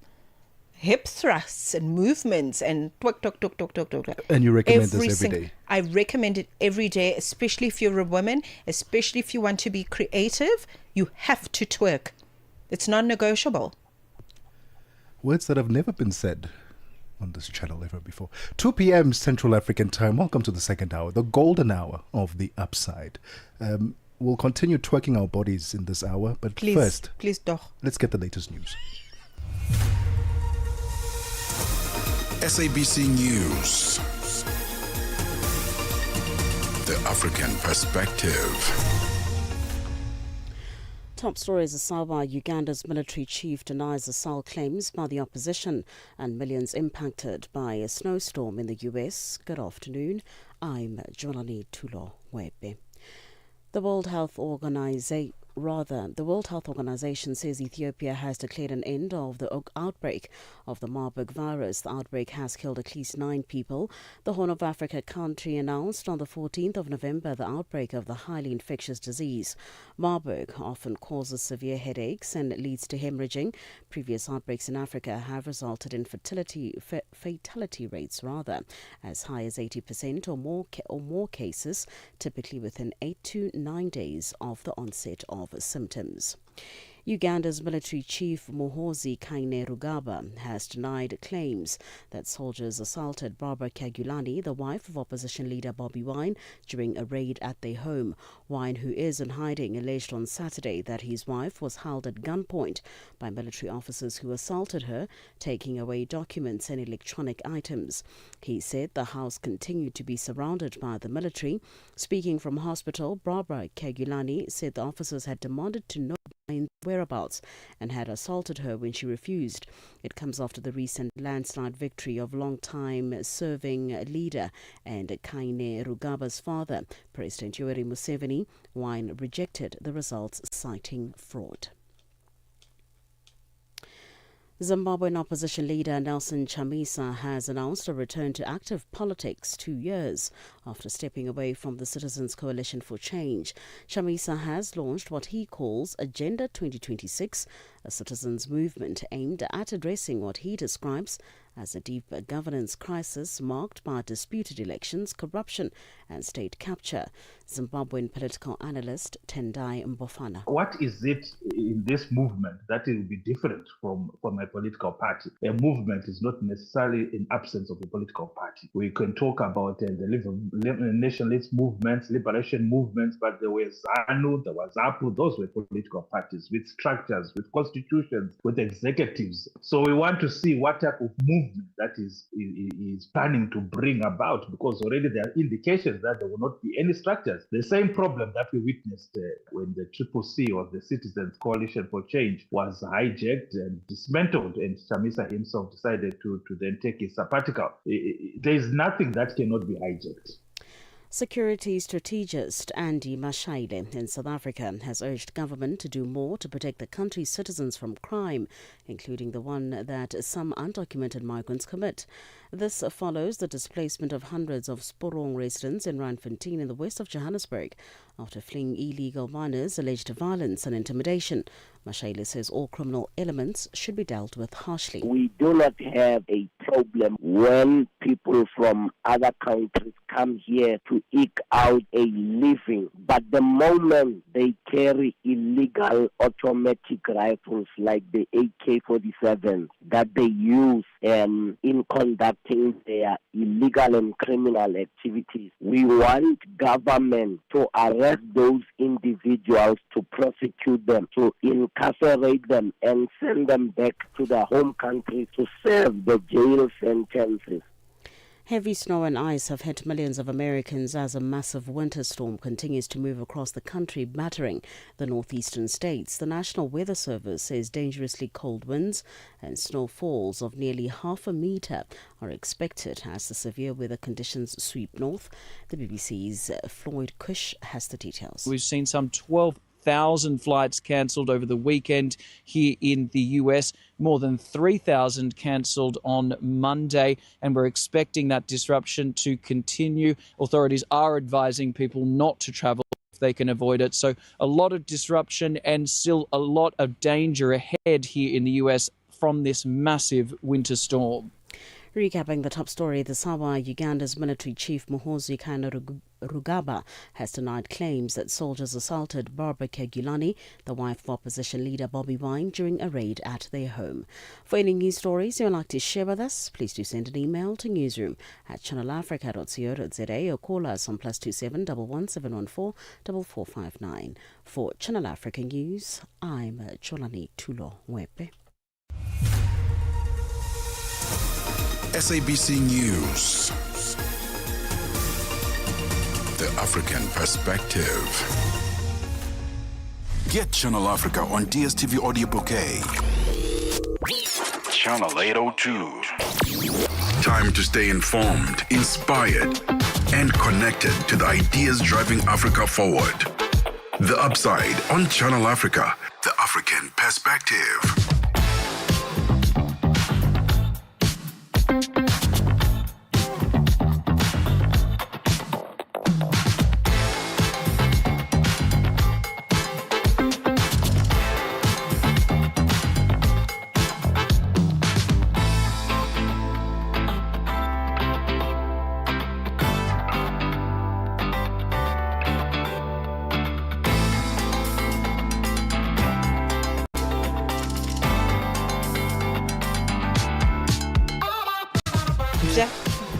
S13: hip thrusts and movements and twerk.
S6: And you recommend this every day?
S13: I recommend it every day, especially if you're a woman, especially if you want to be creative. You have to twerk. It's non-negotiable.
S6: Words that have never been said on this channel ever before. 2 p.m. Central African time. Welcome to the second hour, the golden hour of the upside. We'll continue twerking our bodies in this hour, but first,
S13: doch.
S6: Let's get the latest news.
S5: SABC News. The African Perspective.
S4: Top stories: Asaba, Uganda's military chief denies assault claims by the opposition, and millions impacted by a snowstorm in the US. Good afternoon. I'm Jonani Tulo Webe. The World Health Organization rather. The World Health Organization says Ethiopia has declared an end of the outbreak of the Marburg virus. The outbreak has killed at least 9 people. The Horn of Africa country announced on the 14th of November the outbreak of the highly infectious disease. Marburg often causes severe headaches and leads to hemorrhaging. Previous outbreaks in Africa have resulted in fatality rates as high as 80% or more cases, typically within 8 to 9 days of the onset of symptoms. Uganda's military chief Muhoozi Kainerugaba has denied claims that soldiers assaulted Barbara Kyagulanyi, the wife of opposition leader Bobi Wine, during a raid at their home. Wine, who is in hiding, alleged on Saturday that his wife was held at gunpoint by military officers who assaulted her, taking away documents and electronic items. He said the house continued to be surrounded by the military. Speaking from hospital, Barbara Kyagulanyi said the officers had demanded to know Wine's whereabouts and had assaulted her when she refused. It comes after the recent landslide victory of long-time serving leader and Kainerugaba's father, President Yoweri Museveni. Wine rejected the results, citing fraud. Zimbabwean opposition leader Nelson Chamisa has announced a return to active politics 2 years after stepping away from the Citizens Coalition for Change. Chamisa has launched what he calls Agenda 2026, a citizens' movement aimed at addressing what he describes as a deep governance crisis marked by disputed elections, corruption and state capture. Zimbabwean political analyst Tendai Mbofana.
S7: What is it in this movement that will be different from a political party? A movement is not necessarily an absence of a political party. We can talk about the nationalist movements, liberation movements, but there were ZANU, there was APU, those were political parties with structures, with constitutions, with executives. So we want to see what type of movement that is planning to bring about, because already there are indications that there will not be any structures. The same problem that we witnessed when the CCC or the Citizens Coalition for Change was hijacked and dismantled, and Chamisa himself decided to then take a sabbatical. There is nothing that cannot be hijacked.
S4: Security strategist Andy Mashaile in South Africa has urged government to do more to protect the country's citizens from crime, including the one that some undocumented migrants commit. This follows the displacement of hundreds of Sporong residents in Randfontein in the west of Johannesburg after fleeing illegal miners' alleged violence and intimidation. Mashaile says all criminal elements should be dealt with harshly.
S8: We do not have a problem when people from other countries come here to eke out a living, but the moment they carry illegal automatic rifles like the AK-47 that they use in conducting their illegal and criminal activities, we want government to arrest those individuals, to prosecute them, to incarcerate them and send them back to their home countries to serve the jail sentences.
S4: Heavy snow and ice have hit millions of Americans as a massive winter storm continues to move across the country, battering the northeastern states. The National Weather Service says dangerously cold winds and snowfalls of nearly 0.5 meter are expected as the severe weather conditions sweep north. The BBC's Floyd Cush has the details.
S9: We've seen some 12,000 flights cancelled over the weekend here in the US, more than 3,000 cancelled on Monday, and we're expecting that disruption to continue. Authorities are advising people not to travel if they can avoid it. So a lot of disruption and still a lot of danger ahead here in the US from this massive winter storm.
S4: Recapping the top story this hour, Uganda's military chief Muhoozi Kainerugaba has denied claims that soldiers assaulted Barbara Kyagulanyi, the wife of opposition leader Bobi Wine, during a raid at their home. For any news stories you'd like to share with us, please do send an email to newsroom@channelafrica.co.za or call us on +27 11 714 4459. For Channel Africa News, I'm Cholani Tulo Mwepe.
S5: SABC News. The African Perspective. Get Channel Africa on DSTV Audio Bouquet. Channel 802. Time to stay informed, inspired, and connected to the ideas driving Africa forward. The Upside on Channel Africa, the African perspective.
S13: Yeah.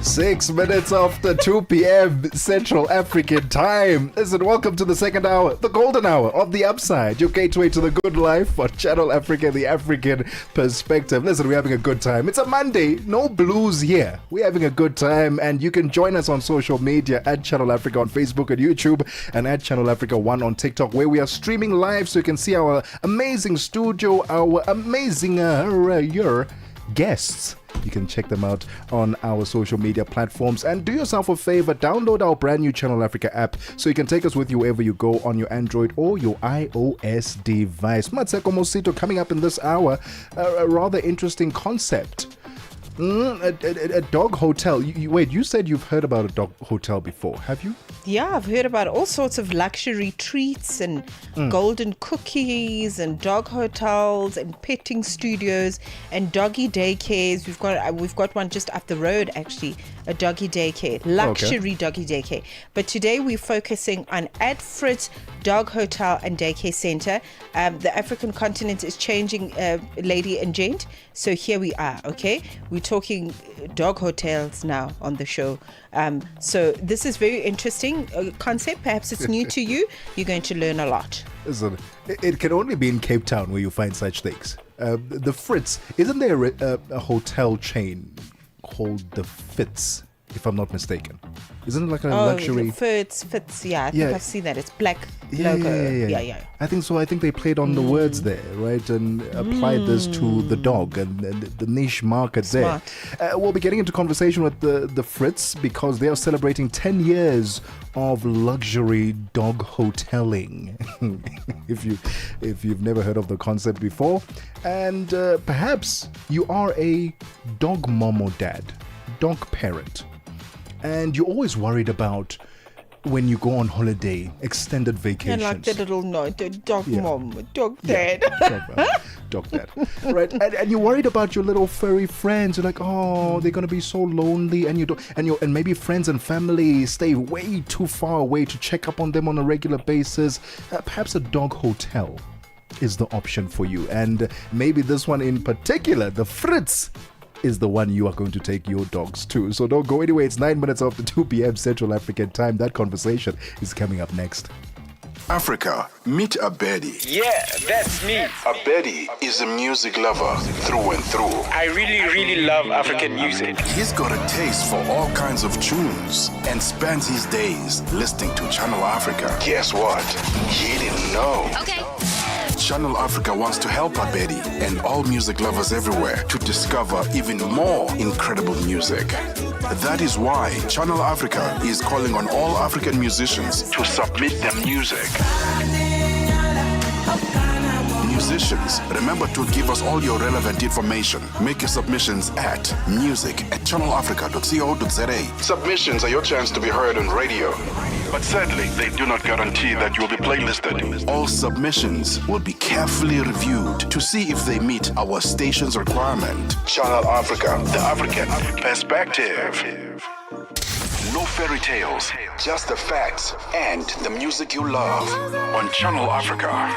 S6: 6 minutes after 2 p.m. Central African Time. Listen, welcome to the second hour, the golden hour of The Upside, your gateway to the good life on Channel Africa, the African perspective. Listen, we're having a good time. It's a Monday, no blues here. We're having a good time, and you can join us on social media at Channel Africa on Facebook and YouTube, and at Channel Africa 1 on TikTok, where we are streaming live so you can see our amazing studio, our amazing guests. You can check them out on our social media platforms. And do yourself a favor, download our brand new Channel Africa app so you can take us with you wherever you go on your Android or your iOS device. Mmatsheko Mosito coming up in this hour, a rather interesting concept. A dog hotel. Wait, you said you've heard about a dog hotel before, have you?
S13: Yeah, I've heard about all sorts of luxury treats and golden cookies and dog hotels and petting studios and doggy daycares. We've got one just up the road, actually, a doggy daycare, luxury doggy daycare. But today we're focusing on Adfrit Dog Hotel and Daycare Center. The African continent is changing, lady and gent. So here we are, okay? We're talking dog hotels now on the show. So this is very interesting concept. Perhaps it's new to you. You're going to learn a lot.
S6: Listen, it can only be in Cape Town where you find such things. The Fritz, isn't there a hotel chain called the Fitz, if I'm not mistaken? Isn't it like a luxury?
S13: Fitz, yeah. I think I've seen that. It's black logo. Yeah.
S6: I think so. I think they played on the words there, right? And applied this to the dog and the niche market there. We'll be getting into conversation with the Fritz because they are celebrating 10 years of luxury dog hoteling. if you've never heard of the concept before. And perhaps you are a dog mom or dad, dog parent. And you're always worried about when you go on holiday, extended vacations.
S13: Yeah, like the little note, dog mom, dog dad.
S6: Dog dad. Right. And you're worried about your little furry friends. You're like, oh, they're gonna be so lonely, and maybe friends and family stay way too far away to check up on them on a regular basis. Perhaps a dog hotel is the option for you. And maybe this one in particular, the Fritz, is the one you are going to take your dogs to. So don't go anywhere. It's 9 minutes after 2 p.m. Central African Time. That conversation is coming up next.
S5: Africa, meet Abedi.
S10: Yeah, that's me.
S5: Abedi is a music lover through and through.
S10: I really love African music.
S5: He's got a taste for all kinds of tunes and spends his days listening to Channel Africa. Guess what? He didn't know.
S10: Okay.
S5: Channel Africa wants to help Abedi and all music lovers everywhere to discover even more incredible music. That is why Channel Africa is calling on all African musicians to submit their music. Musicians, remember to give us all your relevant information. Make your submissions at music@channelafrica.co.za. Submissions are your chance to be heard on radio. But sadly, they do not guarantee that you will be playlisted. All submissions will be carefully reviewed to see if they meet our station's requirement. Channel Africa, the African perspective. No fairy tales, just the facts and the music you love on Channel Africa.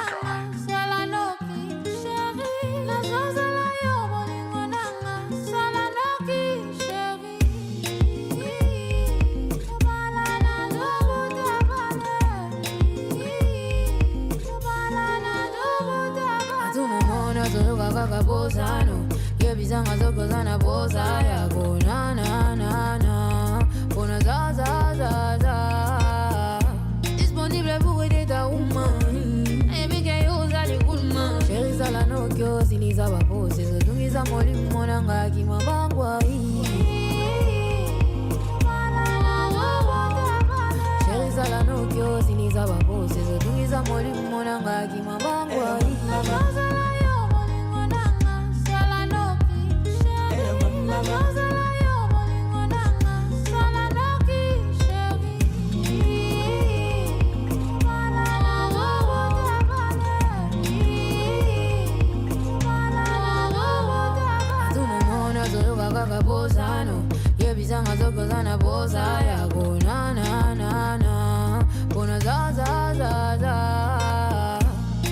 S11: Isanga zokozana boza yako na na na na. Bona za za za za.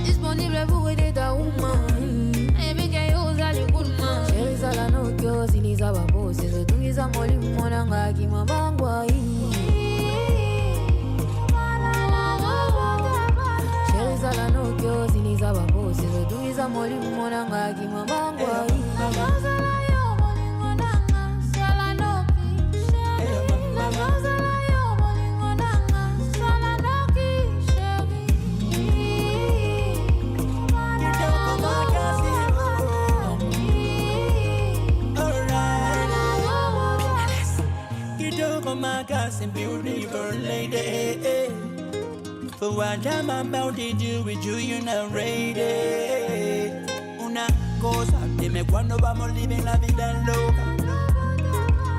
S11: Disponible pour aider ta woman. Every guy who's a good man. Chérie sala no kyo siliza babo. Sezo tungiza moli mwana ngaki mabangwa hii. Chérie sala no kyo siliza babo. Sezo tungiza moli mwana ngaki mabangwa hii.
S14: And beautiful lady, for what I'm about to do with you, you're not ready. Una cosa, dime cuándo vamos living la vida loca.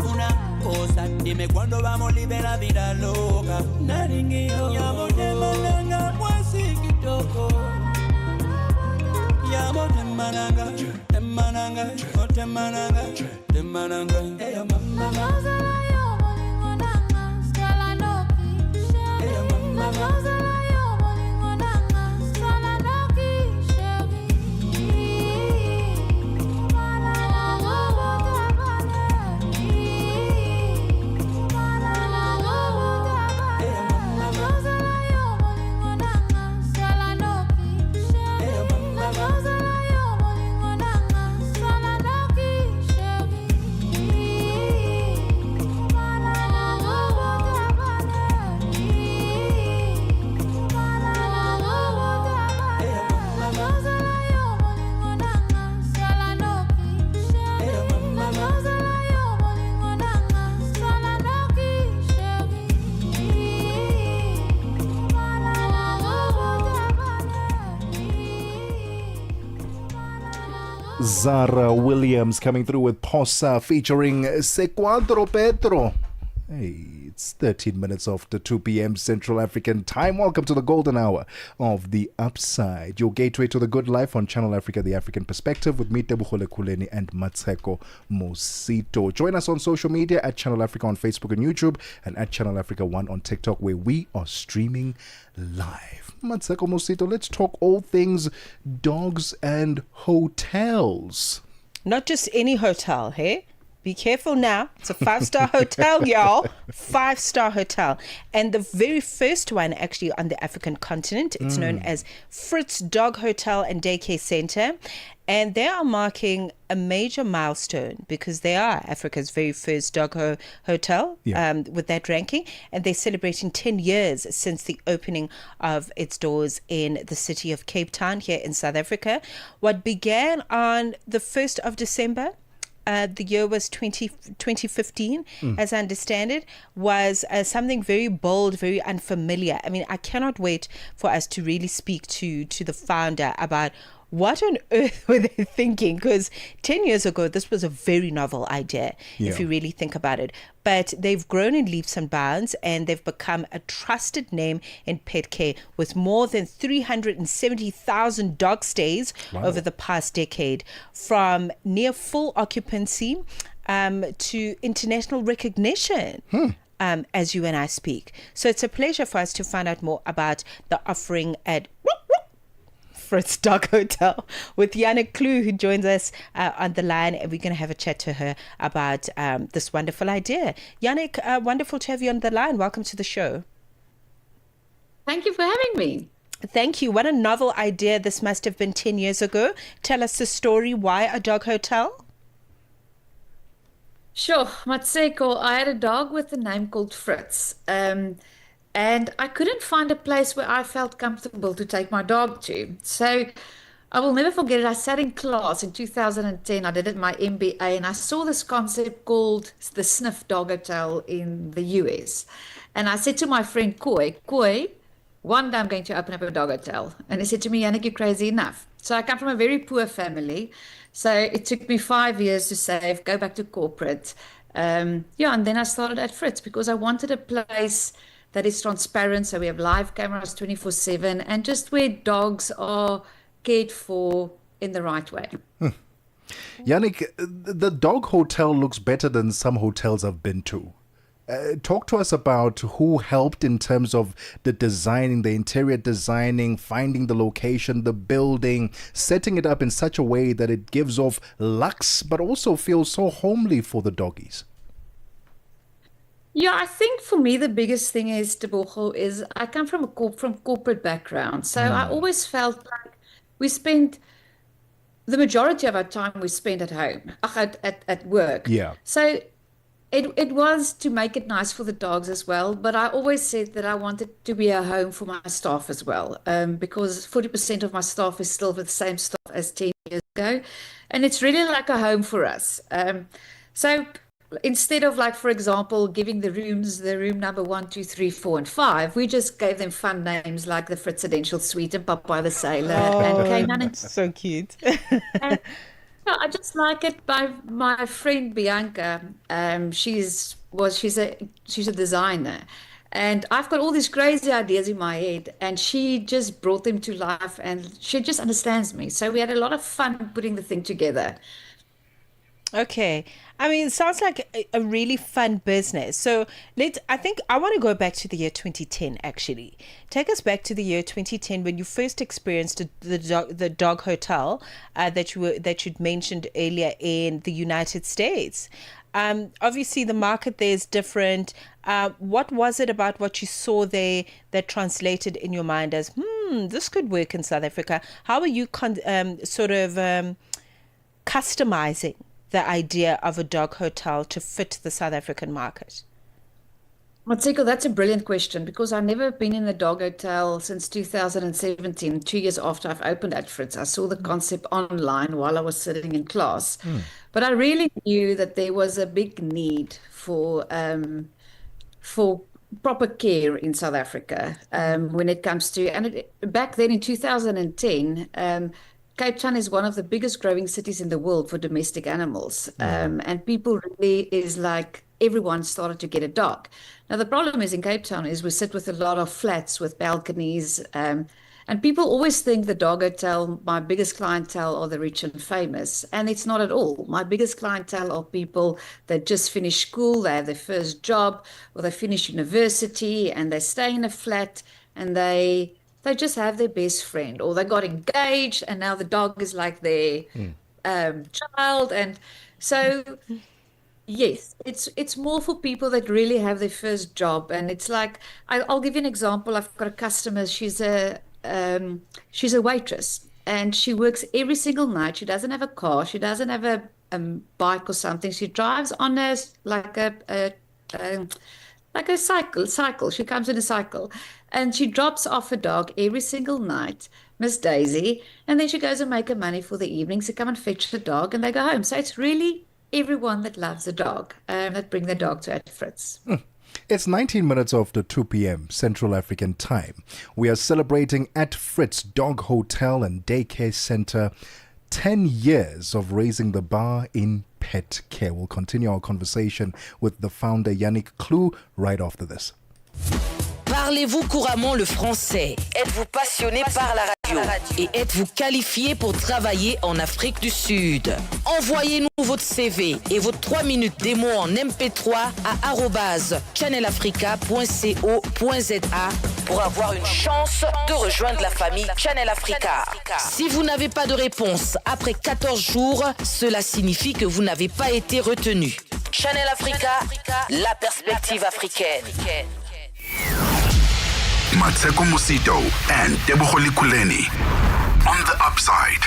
S14: Una cosa, dime cuándo vamos living la vida loca. Naringio, llamo de mananga, wasi kitoko. Llamo de mananga, de mananga, oh de mananga, de mananga. Hey, mama.
S6: Zara Williams coming through with Posa featuring Sequadro Petro. Hey, it's 13 minutes after 2 p.m. Central African time. Welcome to the golden hour of The Upside, your gateway to the good life on Channel Africa, the African perspective, with me, Tebogo Lekhuleni and Mmatsheko Mosito. Join us on social media at Channel Africa on Facebook and YouTube, and at Channel Africa 1 on TikTok, where we are streaming live. Mmatsheko Mosito, let's talk all things dogs and hotels.
S13: Not just any hotel, hey? Be careful now. It's a 5-star hotel, y'all. 5-star hotel. And the very first one actually on the African continent. It's known as Fritz Dog Hotel and Daycare Center. And they are marking a major milestone because they are Africa's very first dog hotel with that ranking. And they're celebrating 10 years since the opening of its doors in the city of Cape Town here in South Africa. What began on the 1st of December, the year was 2015, as I understand it, was something very bold, very unfamiliar. I mean, I cannot wait for us to really speak to the founder about what on earth were they thinking? Because 10 years ago, this was a very novel idea, if you really think about it. But they've grown in leaps and bounds, and they've become a trusted name in pet care with more than 370,000 dog stays over the past decade, from near full occupancy to international recognition. As you and I speak. So it's a pleasure for us to find out more about the offering at Fritz Dog Hotel with Yannick Kloo, who joins us on the line, and we're going to have a chat to her about this wonderful idea. Yannick, wonderful to have you on the line. Welcome to the show.
S15: Thank you for having me.
S13: Thank you. What a novel idea this must have been 10 years ago. Tell us the story. Why a dog hotel?
S15: Sure. Mmatsheko, I had a dog with a name called Fritz. And I couldn't find a place where I felt comfortable to take my dog to. So I will never forget it. I sat in class in 2010. I did my MBA, and I saw this concept called the Sniff Dog Hotel in the US. And I said to my friend Koi, one day I'm going to open up a dog hotel. And he said to me, Yannick, you're crazy enough. So I come from a very poor family. So it took me 5 years to save, go back to corporate. And then I started at Fritz because I wanted a place that is transparent, so we have live cameras 24/7, and just where dogs are cared for in the right way.
S6: Yannick, the dog hotel looks better than some hotels I've been to. Talk to us about who helped in terms of the designing, the interior designing, finding the location, the building, setting it up in such a way that it gives off luxe, but also feels so homely for the doggies.
S15: Yeah, I think for me the biggest thing is Tebogo is I come from from corporate background, so I always felt like we spent the majority of our time we spent at home, at work.
S6: Yeah.
S15: So it was to make it nice for the dogs as well, but I always said that I wanted to be a home for my staff as well, because 40% of my staff is still with the same staff as 10 years ago, and it's really like a home for us. So instead of like, for example, giving the rooms the room number 1, 2, 3, 4, and 5, we just gave them fun names like the Presidential Suite and Popeye the Sailor and Cayman and
S13: so cute.
S15: and yeah, I just like it. By my friend Bianca, she's a designer, and I've got all these crazy ideas in my head, and she just brought them to life, and she just understands me. So we had a lot of fun putting the thing together.
S13: Okay. I mean, it sounds like a really fun business. So I think I want to go back to the year 2010, actually. Take us back to the year 2010 when you first experienced the dog hotel that you'd mentioned earlier in the United States. Obviously, the market there is different. What was it about what you saw there that translated in your mind as, this could work in South Africa? How are you customizing the idea of a dog hotel to fit the South African market?
S15: Mmatsheko, that's a brilliant question because I've never been in a dog hotel since 2017, 2 years after I've opened at Fritz. I saw the concept online while I was sitting in class. But I really knew that there was a big need for proper care in South Africa when it comes to, back then in 2010, Cape Town is one of the biggest growing cities in the world for domestic animals. And people really is like, everyone started to get a dog. Now, the problem is in Cape Town is we sit with a lot of flats with balconies. And people always think the dog hotel, my biggest clientele are the rich and famous. And it's not at all. My biggest clientele are people that just finish school, they have their first job, or they finish university and they stay in a flat and they just have their best friend, or they got engaged and now the dog is like their child. And so, yes, it's more for people that really have their first job. And it's like, I'll give you an example. I've got a customer, she's a waitress and she works every single night. She doesn't have a car. She doesn't have a bike or something. She drives on a cycle. She comes in a cycle and she drops off a dog every single night, Miss Daisy, and then she goes and make her money for the evening. So come and fetch the dog and they go home. So it's really everyone that loves a dog that bring the dog to at Fritz.
S6: It's 19 minutes after 2 p.m. Central African time. We are celebrating at Fritz Dog Hotel and Daycare Center 10 years of raising the bar in pet care. We'll continue our conversation with the founder Yannick Clou right after this.
S16: Parlez-vous couramment le français? Êtes-vous passionné par la radio? Et êtes-vous qualifié pour travailler en Afrique du Sud? Envoyez-nous votre CV et vos 3 minutes démo en MP3 à @channelafrica.co.za pour avoir une chance de rejoindre la famille Channel Africa. Si vous n'avez pas de réponse après 14 jours, cela signifie que vous n'avez pas été retenu. Channel Africa, la perspective africaine.
S5: Mmatsheko Mosito and Tebogo Lekhuleni on the upside.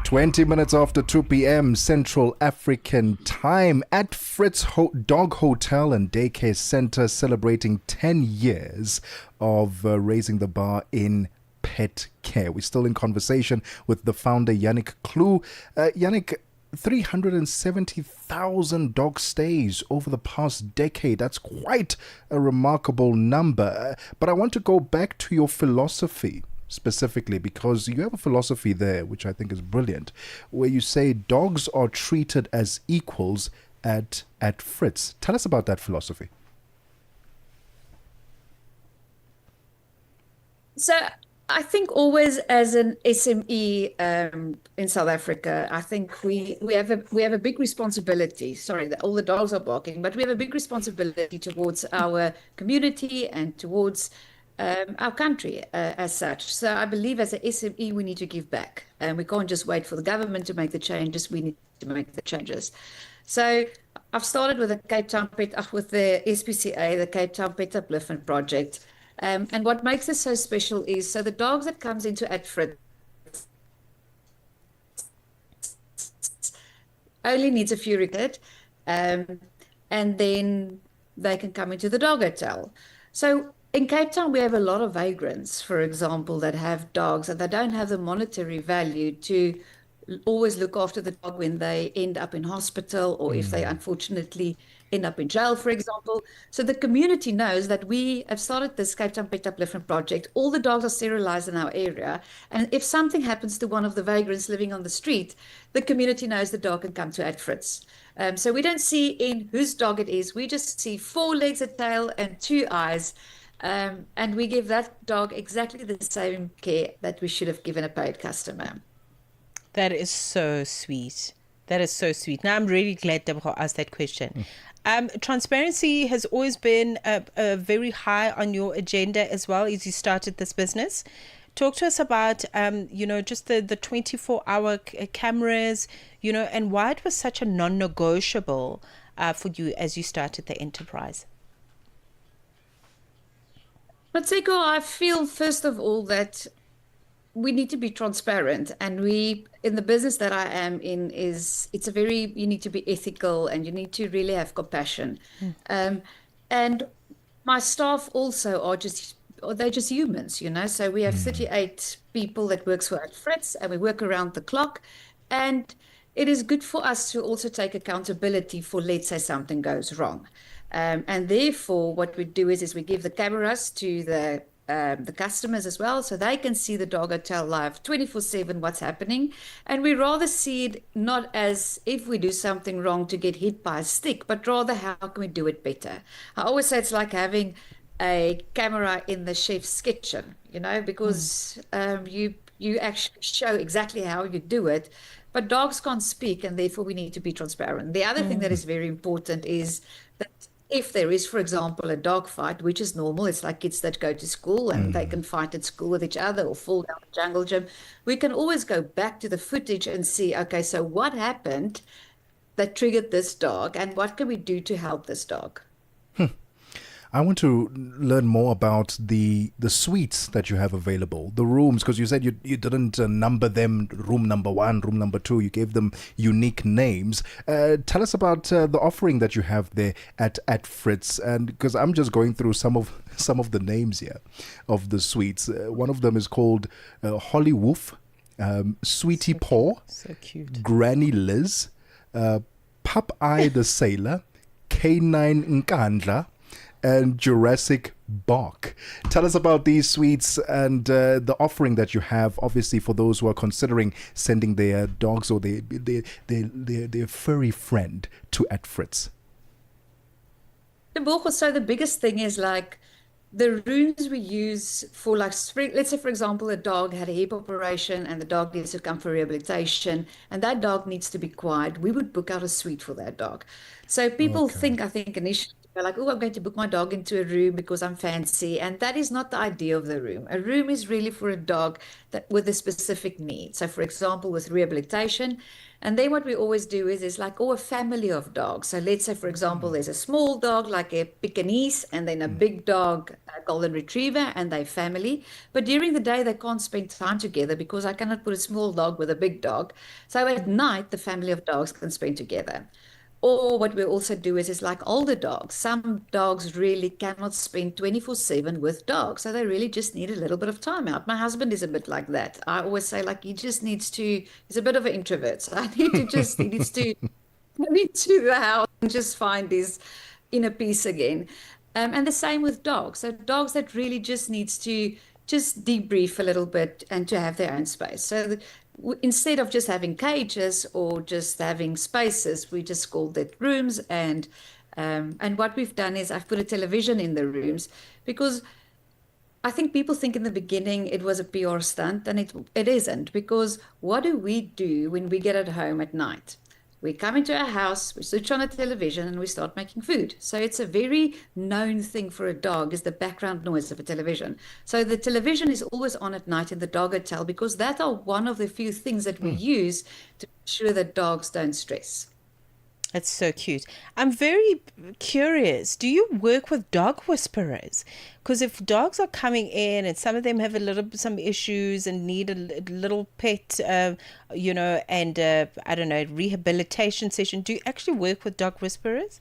S6: 20 minutes after 2 p.m. Central African time at Fritz Dog Hotel and Daycare Center, celebrating 10 years of raising the bar in pet care. We're still in conversation with the founder Yannick Clou. Yannick, 370,000 dog stays over the past decade. That's quite a remarkable number. But I want to go back to your philosophy specifically, because you have a philosophy there which I think is brilliant, where you say dogs are treated as equals at Fritz. Tell us about that philosophy.
S15: So
S17: I think always as an SME in South Africa, I think we have a big responsibility. Sorry, that all the dogs are barking, but we have a big responsibility towards our community and towards our country as such. So I believe as an SME we need to give back, and we can't just wait for the government to make the changes. We need to make the changes. So I've started with the with the SPCA, the Cape Town Pet Upliftment Project. And what makes this so special is, so the dogs that comes into Adfrit only needs a few record, and then they can come into the dog hotel. So in Cape Town, we have a lot of vagrants, for example, that have dogs and they don't have the monetary value to always look after the dog when they end up in hospital or if they unfortunately end up in jail, for example. So the community knows that we have started this Cape Town Pet Upliftment Project. All the dogs are sterilized in our area. And if something happens to one of the vagrants living on the street, the community knows the dog can come to Adfrit's. So we don't see in whose dog it is. We just see 4 legs, a tail, and 2 eyes. And we give that dog exactly the same care that we should have given a paid customer.
S13: That is so sweet. That is so sweet. Now, I'm really glad Tebogo asked that question. Transparency has always been a very high on your agenda as well as you started this business. Talk to us about, just the 24-hour cameras, and why it was such a non-negotiable for you as you started the enterprise.
S17: Mmatsheko, I feel, first of all, that we need to be transparent, and in the business that I am in you need to be ethical and you need to really have compassion. And my staff also they're just humans, so we have 38 people that works for Fritz and we work around the clock, and it is good for us to also take accountability for, let's say, something goes wrong. And therefore what we do is we give the cameras to the customers as well, so they can see the dog hotel live 24/7 what's happening. And we rather see it not as if we do something wrong to get hit by a stick, but rather how can we do it better. I always say it's like having a camera in the chef's kitchen, because you actually show exactly how you do it, but dogs can't speak, and therefore we need to be transparent. The other thing that is very important is that if there is, for example, a dog fight, which is normal, it's like kids that go to school and they can fight at school with each other or fall down the jungle gym, we can always go back to the footage and see, okay, so what happened that triggered this dog and what can we do to help this dog?
S6: I want to learn more about the suites that you have available, the rooms, because you said you didn't number them, room number 1, room number 2. You gave them unique names. Tell us about the offering that you have there at Fritz, and because I'm just going through some of the names here of the suites. One of them is called Holly Wolf, Sweetie Paw,
S13: so cute,
S6: Granny Liz, Popeye the Sailor, K9 Nkandla, and Jurassic Bark. Tell us about these suites and the offering that you have, obviously, for those who are considering sending their dogs or their furry friend to Fritz.
S17: So the biggest thing is like the rooms we use for, like, let's say, for example, a dog had a hip operation and the dog needs to come for rehabilitation and that dog needs to be quiet. We would book out a suite for that dog. So people I think initially, they're like, oh, I'm going to book my dog into a room because I'm fancy. And that is not the idea of the room. A room is really for a dog with a specific need. So, for example, with rehabilitation. And then what we always do is like, a family of dogs. So let's say, for example, there's a small dog like a Pekingese and then a big dog, a golden retriever, and their family. But during the day, they can't spend time together because I cannot put a small dog with a big dog. So at night, the family of dogs can spend together. Or what we also do is like older dogs. Some dogs really cannot spend 24/7 with dogs. So they really just need a little bit of time out. My husband is a bit like that. I always say, like, he's a bit of an introvert. So he needs to go into the house and just find his inner peace again. And the same with dogs. So dogs that really just needs to just debrief a little bit and to have their own space. So instead of just having cages or just having spaces, we just called it rooms. And what we've done is I've put a television in the rooms because I think people think in the beginning it was a PR stunt, and it isn't, because what do we do when we get at home at night? We come into our house, we switch on a television, and we start making food. So it's a very known thing for a dog, is the background noise of a television. So the television is always on at night in the dog hotel, because that are one of the few things that we use to ensure that dogs don't stress.
S13: That's so cute. I'm very curious. Do you work with dog whisperers? Because if dogs are coming in and some of them have some issues and need a little pet, and I don't know, rehabilitation session, do you actually work with dog whisperers?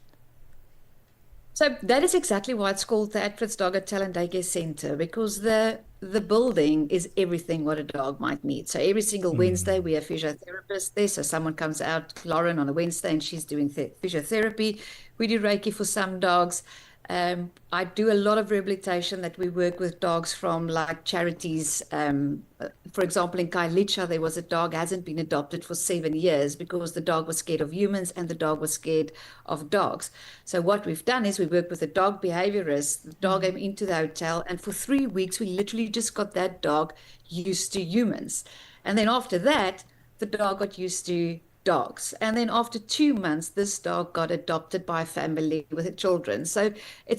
S17: So that is exactly why it's called the Adfrit's Dog Hotel and Daycare Center, because the building is everything what a dog might need. So every single Wednesday we have physiotherapists there. So someone comes out, Lauren, on a Wednesday, and she's doing physiotherapy. We do Reiki for some dogs. I do a lot of rehabilitation that we work with dogs from like charities. For example, in Kailicha, there was a dog hasn't been adopted for 7 years because the dog was scared of humans and the dog was scared of dogs. So what we've done is we worked with a dog behaviorist. The dog came into the hotel, and for 3 weeks, we literally just got that dog used to humans. And then after that, the dog got used to dogs. And then after 2 months, this dog got adopted by a family with children. So I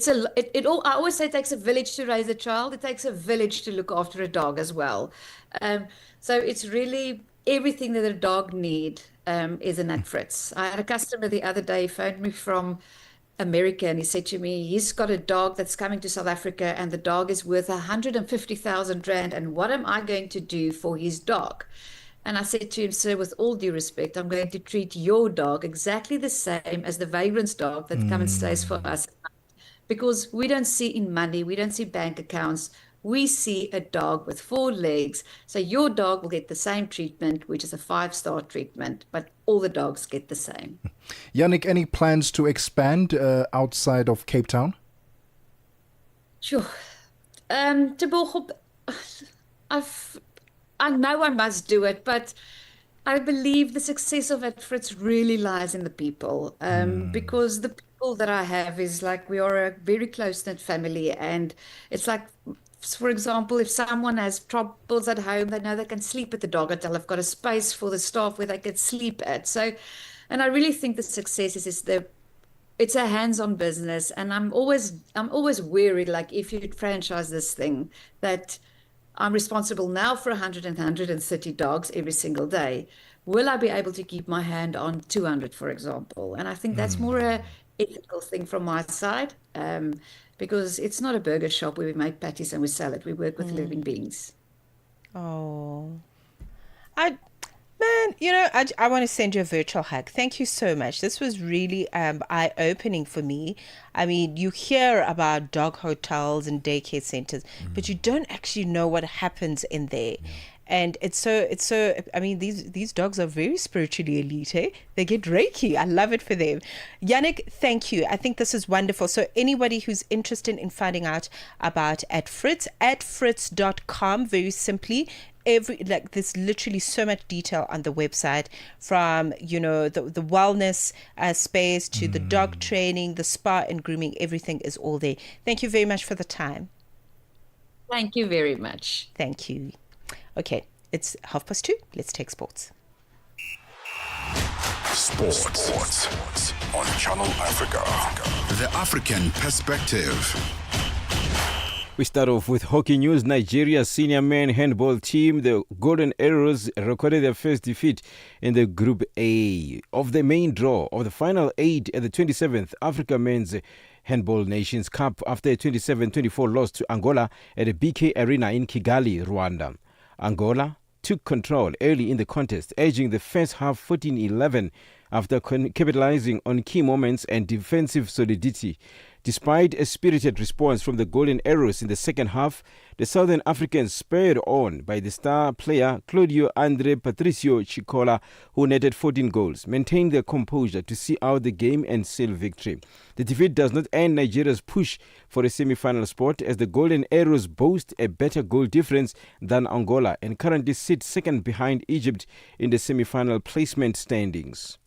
S17: always say it takes a village to raise a child. It takes a village to look after a dog as well. So it's really everything that a dog need is an Fritz. I had a customer the other day phoned me from America, and he said to me, he's got a dog that's coming to South Africa, and the dog is worth 150,000 Rand. And what am I going to do for his dog? And I said to him, sir, with all due respect, I'm going to treat your dog exactly the same as the vagrant's dog that come and stays for us. Because we don't see in money, we don't see bank accounts. We see a dog with 4 legs. So your dog will get the same treatment, which is a 5-star treatment, but all the dogs get the same.
S6: Yannick, any plans to expand outside of Cape Town?
S17: Sure. Tebogo, I know I must do it, but I believe the success of Fritz really lies in the people, because the people that I have is like, we are a very close-knit family, and it's like, for example, if someone has troubles at home, they know they can sleep at the dog hotel. I've got a space for the staff where they can sleep at. So, and I really think the success is it's a hands-on business, and I'm always worried, like if you franchise this thing, that I'm responsible now for 130 dogs every single day. Will I be able to keep my hand on 200, for example? And I think that's more a ethical thing from my side, because it's not a burger shop where we make patties and we sell it. We work with living beings.
S13: Oh, I want to send you a virtual hug. Thank you so much. This was really eye-opening for me. I mean, you hear about dog hotels and daycare centers, but you don't actually know what happens in there. And it's so, I mean, these dogs are very spiritually elite, eh? They get Reiki. I love it for them. Yannick, thank you. I think this is wonderful. So anybody who's interested in finding out about @fritz.com, very simply, there's literally so much detail on the website, from the wellness space to the dog training, the spa and grooming. Everything is all there. Thank you very much for the time.
S17: Thank you very much.
S13: Thank you. Okay, it's 2:30. Let's take sports.
S5: Sports on Channel Africa. The African perspective.
S18: We start off with hockey news. Nigeria's senior men handball team, the Golden Arrows, recorded their first defeat in the Group A of the main draw of the final 8 at the 27th Africa Men's Handball Nations Cup after a 27-24 loss to Angola at the BK Arena in Kigali, Rwanda. Angola took control early in the contest, edging the first half 14-11 after capitalizing on key moments and defensive solidity. Despite a spirited response from the Golden Arrows in the second half, the Southern Africans, spurred on by the star player Claudio Andre Patricio Chikola, who netted 14 goals, maintained their composure to see out the game and seal victory. The defeat does not end Nigeria's push for a semi-final spot, as the Golden Arrows boast a better goal difference than Angola and currently sit second behind Egypt in the semi-final placement standings.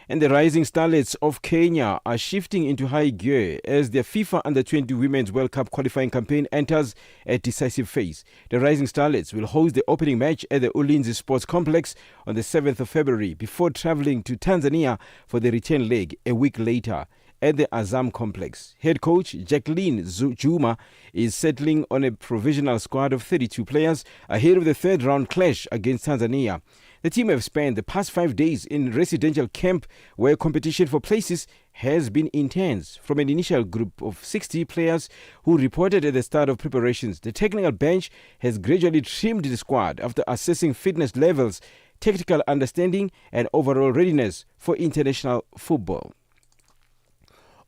S18: And the Rising Starlets of Kenya are shifting into high gear as their FIFA Under-20 Women's World Cup qualifying campaign enters a decisive phase. The Rising Starlets will host the opening match at the Ulinzi Sports Complex on the 7th of February before traveling to Tanzania for the return leg a week later at the Azam Complex. Head coach Jacqueline Juma is settling on a provisional squad of 32 players ahead of the third-round clash against Tanzania. The team have spent the past 5 days in residential camp where competition for places has been intense. From an initial group of 60 players who reported at the start of preparations, the technical bench has gradually trimmed the squad after assessing fitness levels, tactical understanding and overall readiness for international football.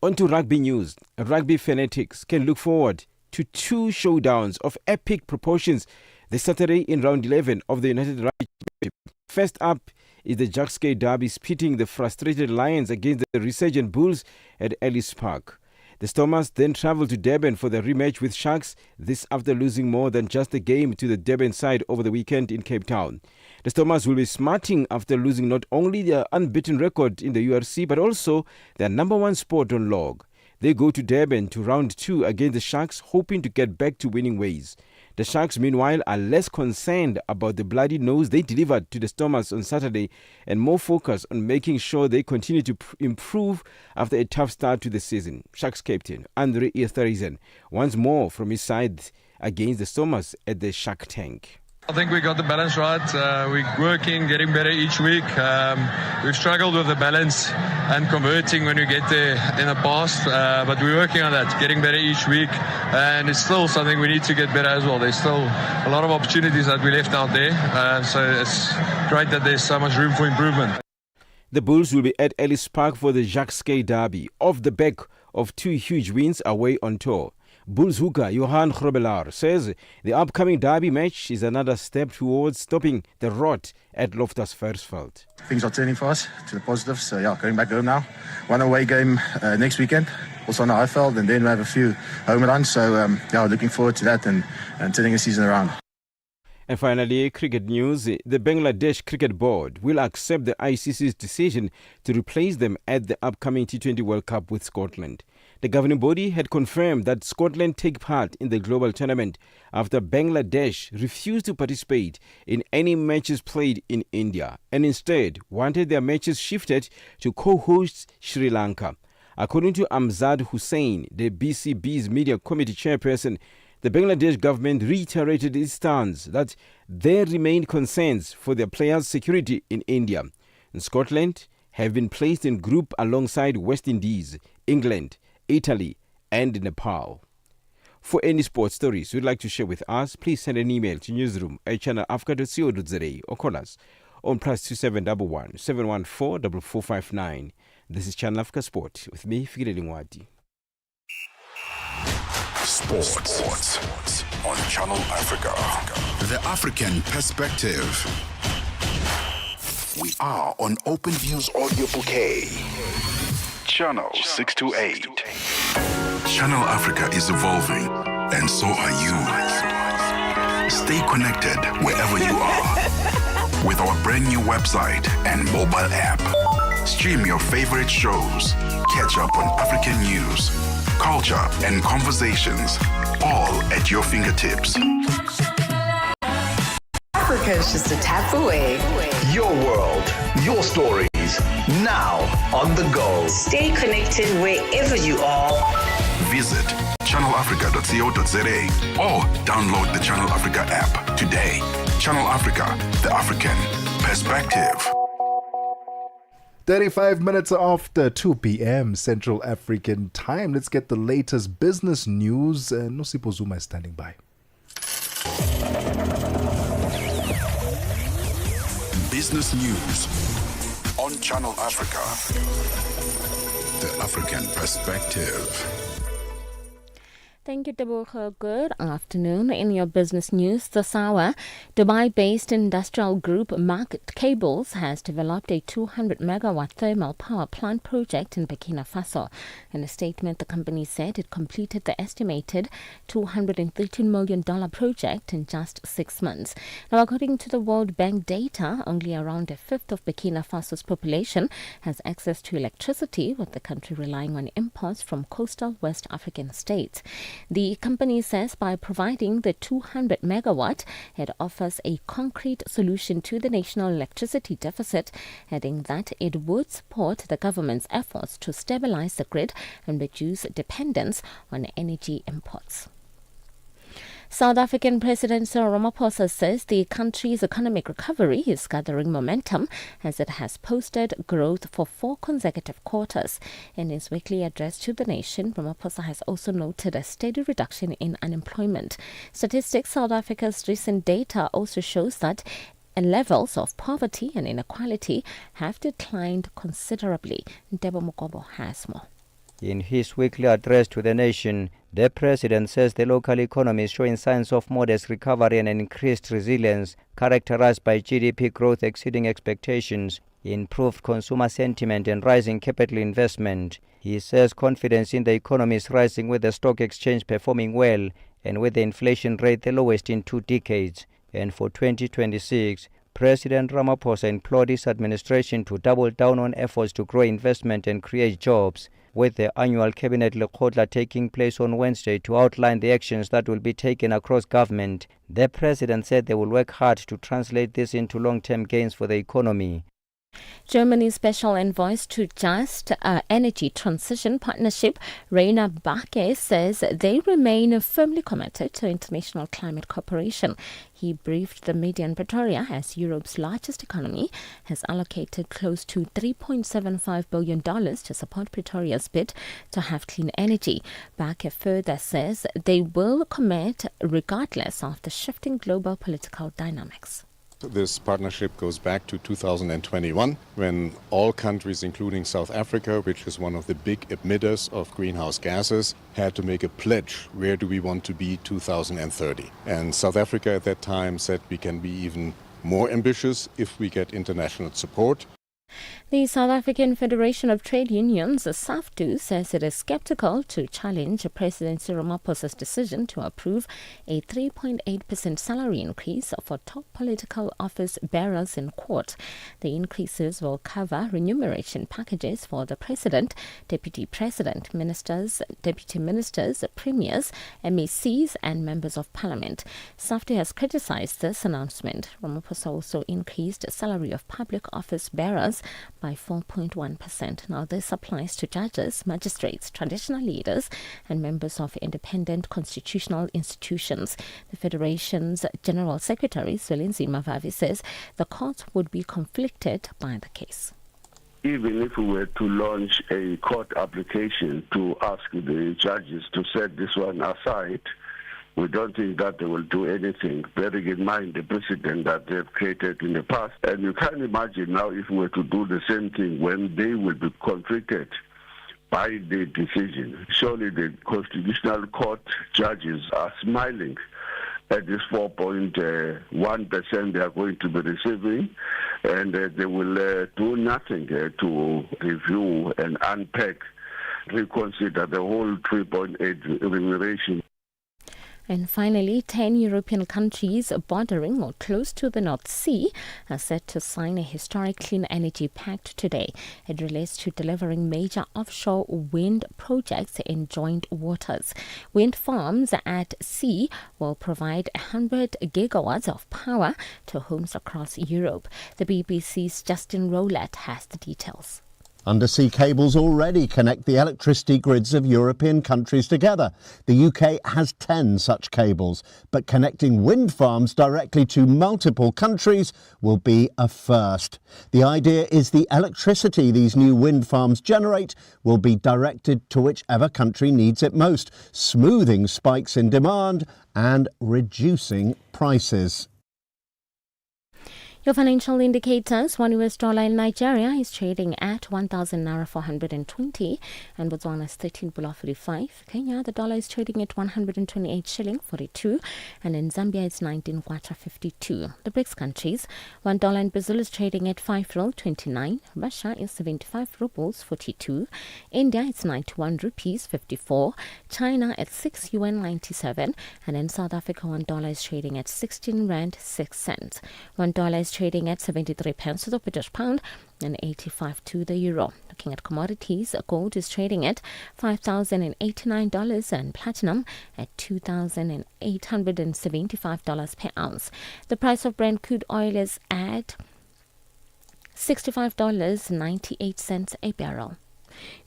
S18: On to rugby news. Rugby fanatics can look forward to 2 showdowns of epic proportions this Saturday in round 11 of the United Rugby Championship. First up is the Jacques Skay Derby pitting the frustrated Lions against the resurgent Bulls at Ellis Park. The Stormers then travel to Durban for the rematch with Sharks, this after losing more than just a game to the Durban side over the weekend in Cape Town. The Stormers will be smarting after losing not only their unbeaten record in the URC but also their number 1 spot on log. They go to Durban to round 2 against the Sharks, hoping to get back to winning ways. The Sharks, meanwhile, are less concerned about the bloody nose they delivered to the Stormers on Saturday and more focused on making sure they continue to improve after a tough start to the season. Sharks captain Andre Etherezen once more from his side against the Stormers at the Shark Tank.
S1: I think we got the balance right. We're working, getting better each week. We've struggled with the balance and converting when we get there in the past, but we're working on that, getting better each week, and it's still something we need to get better as well. There's still a lot of opportunities that we left out there, so it's great that there's so much room for improvement.
S18: The Bulls will be at Ellis Park for the Jacques Skay Derby, off the back of 2 huge wins away on tour. Bulls hooker Johan Grobbelaar says the upcoming derby match is another step towards stopping the rot at Loftus Versfeld.
S19: Things are turning for us to the positive, so going back home now. 1 away game next weekend, also on the Highveld, and then we have a few home runs, so looking forward to that and turning the season around.
S18: And finally, cricket news. The Bangladesh Cricket Board will accept the ICC's decision to replace them at the upcoming T20 World Cup with Scotland. The governing body had confirmed that Scotland take part in the global tournament after Bangladesh refused to participate in any matches played in India and instead wanted their matches shifted to co-hosts Sri Lanka. According to Amzad Hussain, the BCB's media committee chairperson, the Bangladesh government reiterated its stance that there remain concerns for their players' security in India. And Scotland have been placed in group alongside West Indies, England, Italy and Nepal. For any sports stories you'd like to share with us, please send an email to newsroom@channelafrica.co.za or call us on +2711 714 4459. This is Channel Africa Sport with me, Fikile Lingwati.
S5: Sports on Channel Africa. The African perspective. We are on Open Views Audio Bouquet. Channel 628. Channel Africa is evolving, and so are you. Stay connected wherever you are with our brand new website and mobile app. Stream your favorite shows, catch up on African news, culture, and conversations, all at your fingertips.
S20: Africa is just a tap away.
S24: Your world, your stories, now on the go.
S20: Stay connected wherever you are.
S5: Visit channelafrica.co.za or download the Channel Africa app today. Channel Africa, the African perspective.
S6: 35 minutes after 2 p.m. Central African time. Let's get the latest business news. Nosipo Zuma is standing by.
S5: Business news on Channel Africa. The African perspective.
S3: Thank you, Tebogo. Good afternoon. In your business news this hour, Dubai-based industrial group Market Cables has developed a 200-megawatt thermal power plant project in Burkina Faso. In a statement, the company said it completed the estimated $213 million project in just 6 months. Now, according to the World Bank data, only around a fifth of Burkina Faso's population has access to electricity, with the country relying on imports from coastal West African states. The company says by providing the 200 megawatt, it offers a concrete solution to the national electricity deficit, adding that it would support the government's efforts to stabilize the grid and reduce dependence on energy imports. South African President Cyril Ramaphosa says the country's economic recovery is gathering momentum as it has posted growth for 4 consecutive quarters. In his weekly address to the nation, Ramaphosa has also noted a steady reduction in unemployment. Statistics South Africa's recent data also shows that levels of poverty and inequality have declined considerably. Debo Mukobo has more.
S21: In his weekly address to the nation, the president says the local economy is showing signs of modest recovery and increased resilience, characterized by GDP growth exceeding expectations, improved consumer sentiment and rising capital investment. He says confidence in the economy is rising, with the stock exchange performing well and with the inflation rate the lowest in 2 decades. And for 2026, President Ramaphosa implored his administration to double down on efforts to grow investment and create jobs, with the annual Cabinet Lekgotla taking place on Wednesday to outline the actions that will be taken across government. The president said they will work hard to translate this into long-term gains for the economy.
S3: Germany's special envoy to Just Energy Transition Partnership, Rainer Backe, says they remain firmly committed to international climate cooperation. He briefed the media in Pretoria as Europe's largest economy has allocated close to $3.75 billion to support Pretoria's bid to have clean energy. Backe further says they will commit regardless of the shifting global political dynamics.
S22: This partnership goes back to 2021, when all countries, including South Africa, which is one of the big emitters of greenhouse gases, had to make a pledge. Where do we want to be 2030? And South Africa at that time said we can be even more ambitious if we get international support.
S3: The South African Federation of Trade Unions, SAFTU, says it is skeptical to challenge President Cyril Ramaphosa's decision to approve a 3.8% salary increase for top political office bearers in court. The increases will cover remuneration packages for the president, deputy president, ministers, deputy ministers, premiers, MECs and members of parliament. SAFTU has criticized this announcement. Ramaphosa also increased the salary of public office bearers by 4.1%. Now, this applies to judges, magistrates, traditional leaders, and members of independent constitutional institutions. The Federation's General Secretary, Zwelinzima Mavavi, says the court would be conflicted by the case.
S23: Even if we were to launch a court application to ask the judges to set this one aside, we don't think that they will do anything, bearing in mind the precedent that they've created in the past. And you can imagine now if we were to do the same thing when they will be conflicted by the decision. Surely the Constitutional Court judges are smiling at this 4.1% they are going to be receiving, and they will do nothing to review and unpack, reconsider the whole 3.8 remuneration.
S3: And finally, 10 European countries bordering or close to the North Sea are set to sign a historic clean energy pact today. It relates to delivering major offshore wind projects in joint waters. Wind farms at sea will provide 100 gigawatts of power to homes across Europe. The BBC's Justin Rowlett has the details.
S25: Undersea cables already connect the electricity grids of European countries together. The UK has 10 such cables, but connecting wind farms directly to multiple countries will be a first. The idea is the electricity these new wind farms generate will be directed to whichever country needs it most, smoothing spikes in demand and reducing prices.
S3: Your financial indicators: one US dollar in Nigeria is trading at 1,000 naira 420, and Botswana is 13 pula 45. Kenya, the dollar is trading at 128 shilling 42, and in Zambia it's 19 kwacha 52. The BRICS countries: $1 in Brazil is trading at 5 rand 29, Russia is 75 rubles 42, India it's 91 rupees 54, China at 6 yuan 97, and in South Africa $1 is trading at 16 rand 6 cents. $1 is trading at 73 pence to the British pound and 85 to the euro. Looking at commodities, gold is trading at $5,089 and platinum at $2,875 per ounce. The price of Brent crude oil is at $65.98 a barrel.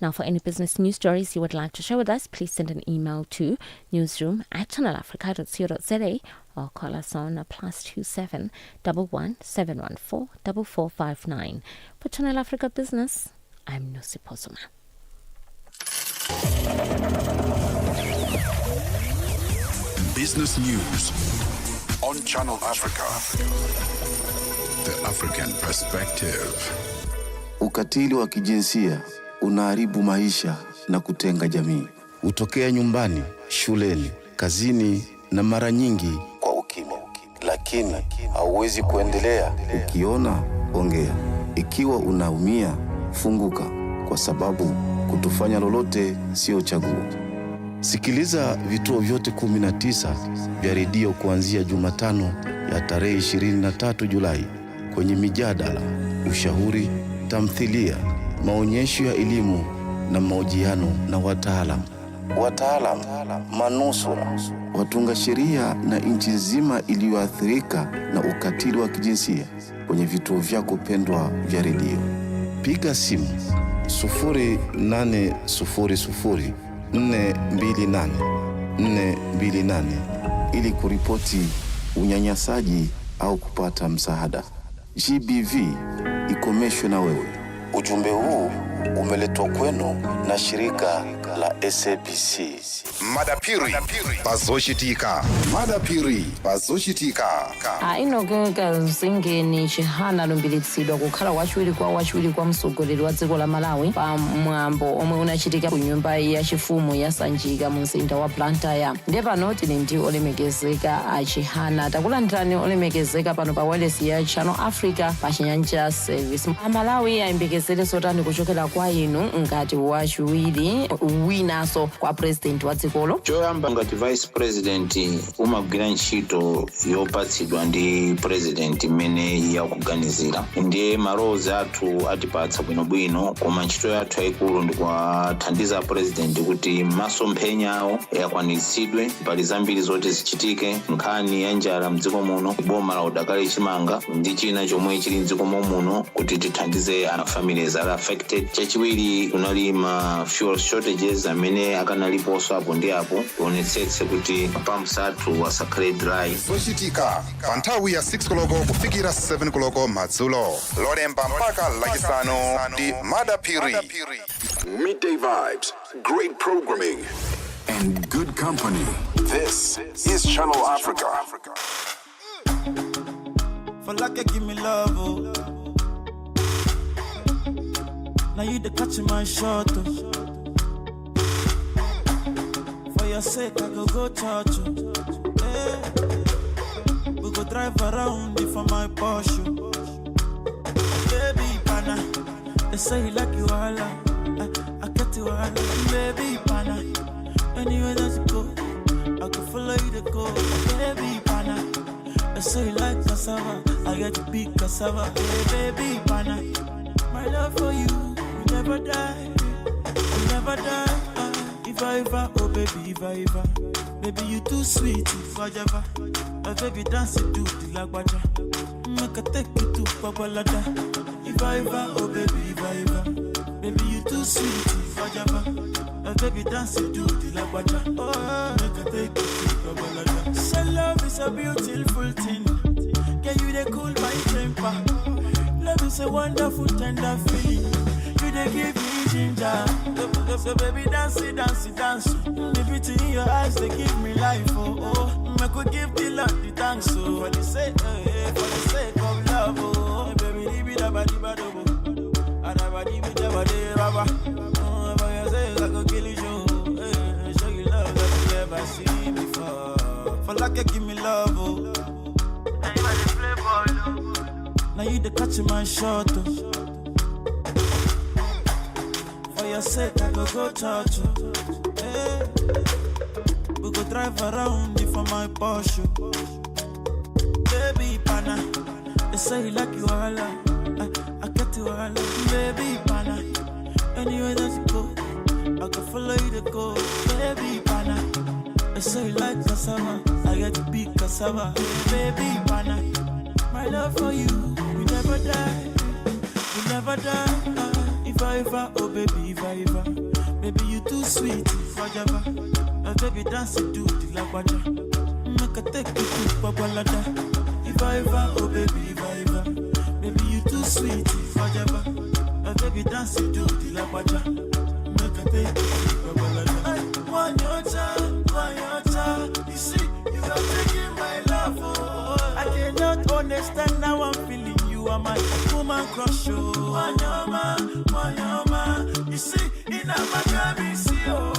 S3: Now, for any business news stories you would like to share with us, please send an email to newsroom@channelafrica.co.za or call us on +27 11 714 4459. For Channel Africa Business, I'm Nosi Pozuma.
S5: Business news on Channel Africa. The African perspective.
S2: Ukatili wa kijinsia unaharibu maisha na kutenga jamii. Hutokea nyumbani, shuleni, kazini na mara nyingi kwa ukimya. Lakini hauwezi kuendelea. Ukiona, ongea. Ikiwa unaumia, funguka, kwa sababu kutofanya lolote sio chaguo. Sikiliza vituo vyote 19 vya redio kuanzia Jumatano ya tarehe 23 Julai kwenye mijadala, ushauri, tamthilia, maonyesho ya elimu na mahojiano na wataalamu, manusura, watunga sheria na nchi nzima iliyoathirika na ukatili wa kijinsia kwenye vituo vyako pendwa vya redio. Piga simu 0800 428 428 ili kuripoti unyanyasaji au kupata msaada. GBV, ikomeshwe na wewe. Ujumbe huu umeletwa kwenu na shirika la SABC.
S5: Madapiri bazoshitika. Madapiri bazoshitika.
S7: Inogeka zingeni chihana lumbilitsidwa kukhala wachiwiri kwa mtsogoleri wa dziko la Malawi pa mwambo omwe unachitika ku nyumba ya chifumu ya Sanjika mu mzinda wa Blantyre. Ndipo pano tili ndi olemekezeka achihana. Takulandirani olemekezeka pano pa wireless ya Channel Africa pa Chinyanja Service. Malawi ayembekezere sotani kuchokera kwa inu ngati wachiwiri winaso kwa president wa dzikolo?
S8: Choyamba ngati vice president umagwira ntchito yopatsidwa ndi president imene yakuganizira. Ndiye malowozi athu atipatsa bwinobwino, koma ntchito yathu yayikulu ndi kuwathandiza president kuti masomphenya awo yakwanitsidwe. Pali zambiri zoti zichitike, nkhani ya njala mdziko muno, boma la udakali chimanga ndi china chomwe chili mdziko muno kuti tithandize ana families are affected. Chachiwiri kunali ma fuel shortages amene akanaliponso apo ndi apo, tionetsetse kuti pumps athu asakhale dry.
S5: Zochitika pa nthawi ya 6 koloko kufikira 7 koloko madzulo. Lolemba mpaka lachisanu ndi Madapiri. Midday vibes, great programming and good company. This is Channel Africa.
S14: For like you give me love, oh. Now you the catch my shot, oh. For your sake I go church, oh. Hey. We go drive around it for my Porsche. Baby pana, they say you like you all, I get you all. Baby pana, anywhere that you go, I can follow you to go. Baby pana, they say you like cassava, I get to big cassava. Hey, baby pana, my love for you will never die, will never die. If I ever, oh baby, if I ever, baby you too sweet, if I ever, my baby dance it to the lagwaja, make a take you to Babalada. If I ever, oh baby, if I ever, baby you too sweet, if I ever, my baby dance it to the lagwaja, oh make a take you to Babalada. So love is a beautiful thing, can you they cool my temper? Love is a wonderful tender feeling, you they give me ginger. So baby dance it, dance it, dance it. The beauty in your eyes they give me life, oh oh. make we give the Lord the thanks, so for the sake of love, oh, baby, leave it about the bad, and about the baba. For your sake, I go kill you, show you love that you never seen before. For like you give me love, oh. Now you the catch my shot, oh. For your sake, I go church, oh. Hey. We go drive around you for my Porsche. Baby pana, they say you like you all, I get you all. Baby pana, anywhere that you go, I can follow you to go. Baby pana, they say you like cassava, I get to be cassava. Baby pana, my love for you, you never die, you never die. If I, oh baby, if I, baby you too sweet, forever. Baby dance it to the lagwaja. Make a take you to Babalada. If I, oh baby, if I, baby you too sweet, forever. Baby dance it to the lagwaja. Make a take you to Babalada. One your child, you see, you are taking my love, oh. I cannot understand how I'm feeling. You are my woman crush, oh. One your man, you see, in a Miami, see, oh.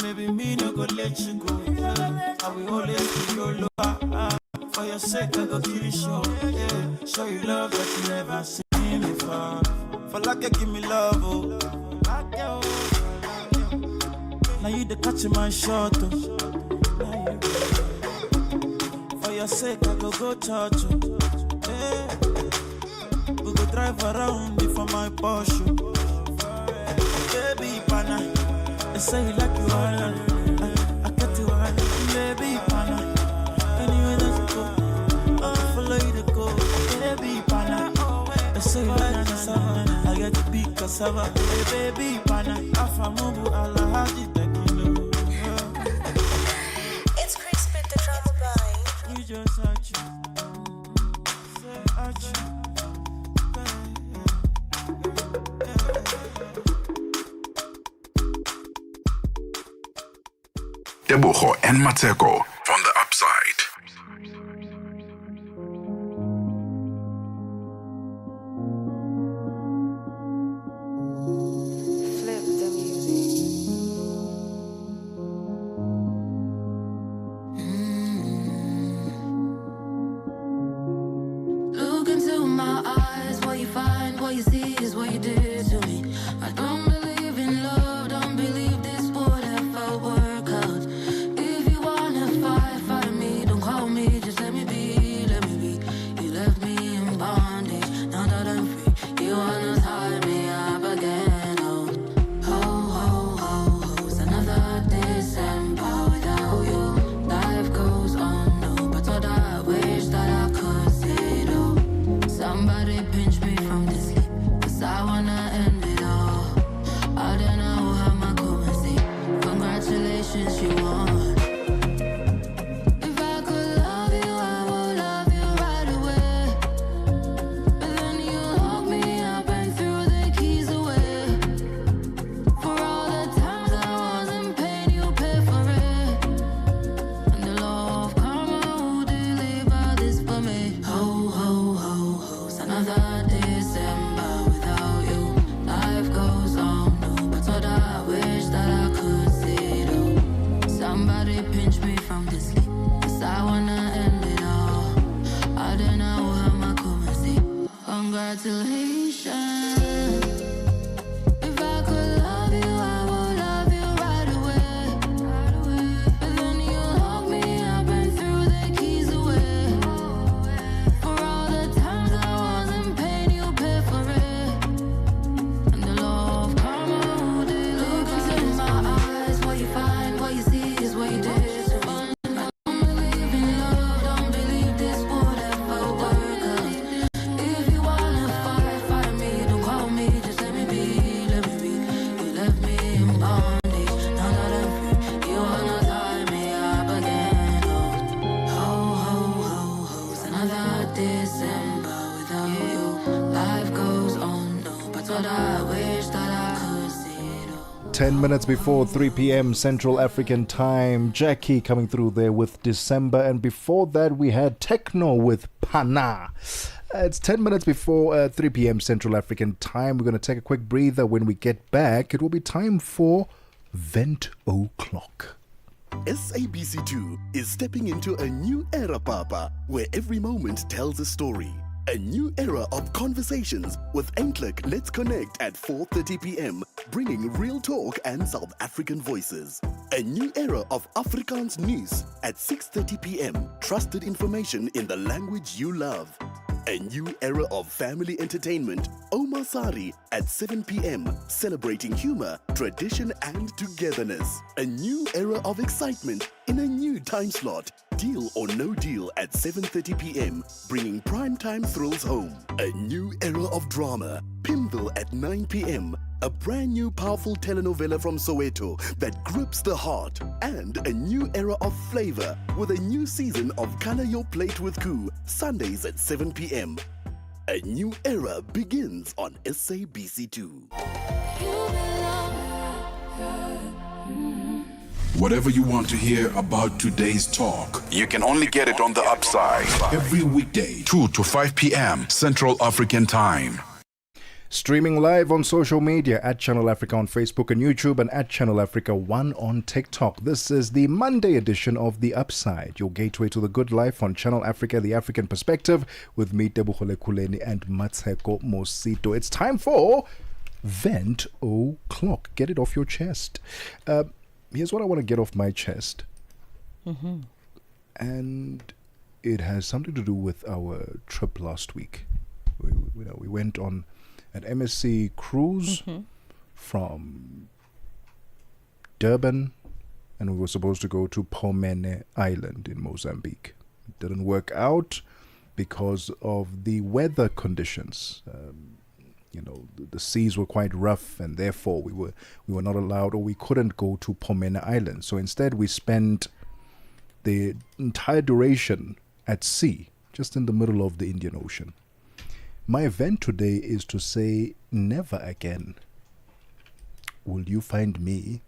S14: Maybe me no go let you go. I will always be your lover. For your sake, I go kill you, show you love that you never seen before. For like you give me love, oh. Now you the catch my shot, oh. For your sake, I go church, oh. We go drive around before my Porsche. Baby pana, they say you like you all, I get you all. Baby pana, anywhere that you go, I follow you to go. Baby pana, they say you like cassava, I get to be cassava. Baby pana, afamubu alahadi tekilo.
S4: It's Crispin the drama by.
S14: You just say archie.
S5: Tebogo and Mmatsheko on the upside.
S4: Flip the music.
S9: Look into my eyes, what you find, what you see is what you did to me. I don't believe in love, don't believe this would ever work out. If you wanna fight me, don't call me, just let me be, let me be. You left me in bondage, now that I'm free, you wanna tie me up again. Oh, it's another December without you. Life goes on, no, but all I wish that I could say though. Somebody pinch me from this sleep, 'cause I wanna end it all. I don't know how my going say. Congratulations, you won. If I could love you, I would love you right away. But then you locked me up and threw the keys away. For all the times I was in pain, you paid for it. And the law of karma will deliver this for me. It's another December without you. Life goes on, no, but what I wish that I could see though. Somebody pinch me from this sleep, 'cause I wanna end it all. I don't know how my going say. Congratulations. If I could love you, I would love you right away. But then you locked me up and threw the keys away. For all the times I was in pain, you paid for it. And the law of karma will deliver. Look into my eyes, what you find, what you see is what you did to me. I don't believe in love, don't believe this would ever work out. If you wanna fight me, don't call me, just let me be, let me be. You left me in bondage, now that I'm free, you wanna tie me up again. It's another December without you. Life goes on, no, but what I wish that I could see though.
S6: 10 minutes before 3 p.m. Central African Time. Jackie coming through there with December. And before that, we had Techno with Pana. It's 10 minutes before 3 p.m. Central African Time. We're going to take a quick breather. When we get back, it will be time for Vent O'Clock.
S10: SABC2 is stepping into a new era, Papa, where every moment tells a story. A new era of conversations with Enklik Let's Connect at 4:30 p.m., bringing real talk and South African voices. A new era of Afrikaans news at 6:30 p.m., trusted information in the language you love. A new era of family entertainment, Omar Sari at 7 p.m., celebrating humor, tradition and togetherness. A new era of excitement in a new time slot, Deal or No Deal at 7:30 p.m., bringing primetime thrills home. A new era of drama, Pimville at 9 p.m., a brand new powerful telenovela from Soweto that grips the heart. And a new era of flavor with a new season of Color Your Plate with Koo, Sundays at 7 p.m. A new era begins on SABC2.
S5: Whatever you want to hear about today's talk, you can only get it on the Upside. Every weekday, 2 to 5 p.m. Central African Time.
S6: Streaming live on social media at Channel Africa on Facebook and YouTube, and at Channel Africa 1 on TikTok. This is the Monday edition of The Upside, your gateway to the good life on Channel Africa, the African perspective, with me, Tebogo Lekhuleni and Mmatsheko Mosito. It's time for Vent O'Clock. Get it off your chest. Here's what I want to get off my chest.
S13: Mm-hmm.
S6: And it has something to do with our trip last week. We went on an MSC cruise from Durban, and we were supposed to go to Pomene Island in Mozambique. It didn't work out because of the weather conditions. The seas were quite rough, and therefore we were not allowed, or we couldn't go to Pomene Island. So instead we spent the entire duration at sea, just in the middle of the Indian Ocean. My event today is to say, never again will you find me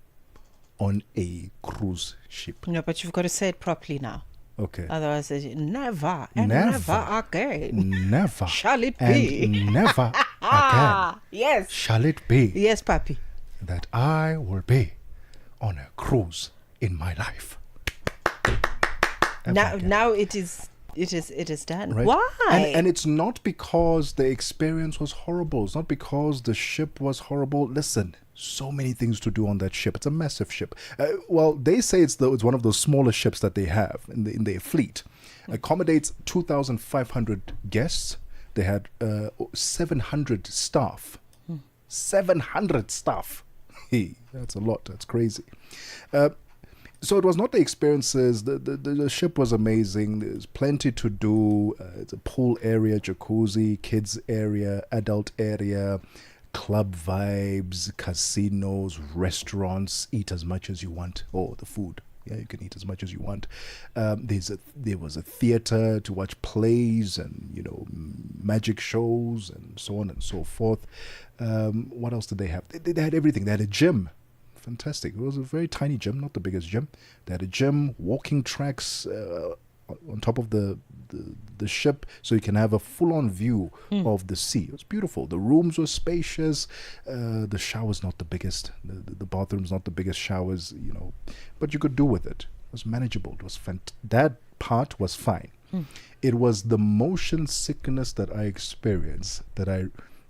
S6: on a cruise ship.
S13: No, but you've got to say it properly now.
S6: Okay.
S13: Otherwise, never and never again.
S6: Never.
S13: Shall it
S6: and
S13: be?
S6: never again.
S13: Yes.
S6: Shall it be?
S13: Yes, Papi.
S6: That I will be on a cruise in my life.
S13: Now it is done.
S6: Right?
S13: Why?
S6: And it's not because the experience was horrible. It's not because the ship was horrible. Listen, so many things to do on that ship. It's a massive ship. Well, they say it's one of those smaller ships that they have in their fleet. Accommodates 2,500 guests. They had 700 staff. 700 staff. Hey, that's a lot. That's crazy. So it was not the experiences. The ship was amazing. There's plenty to do. It's a pool area, jacuzzi, kids area, adult area, club vibes, casinos, restaurants. Eat as much as you want. Oh, the food. Yeah, you can eat as much as you want. There was a theater to watch plays and magic shows and so on and so forth. What else did they have? They had everything. They had a gym. Fantastic. It was a very tiny gym, not the biggest gym. They had a gym, walking tracks on top of the ship, so you can have a full-on view of the sea. It was beautiful. The rooms were spacious. The shower's not the biggest. The bathroom's not the biggest showers, but you could do with it. It was manageable. It was that part was fine. It was the motion sickness that I experienced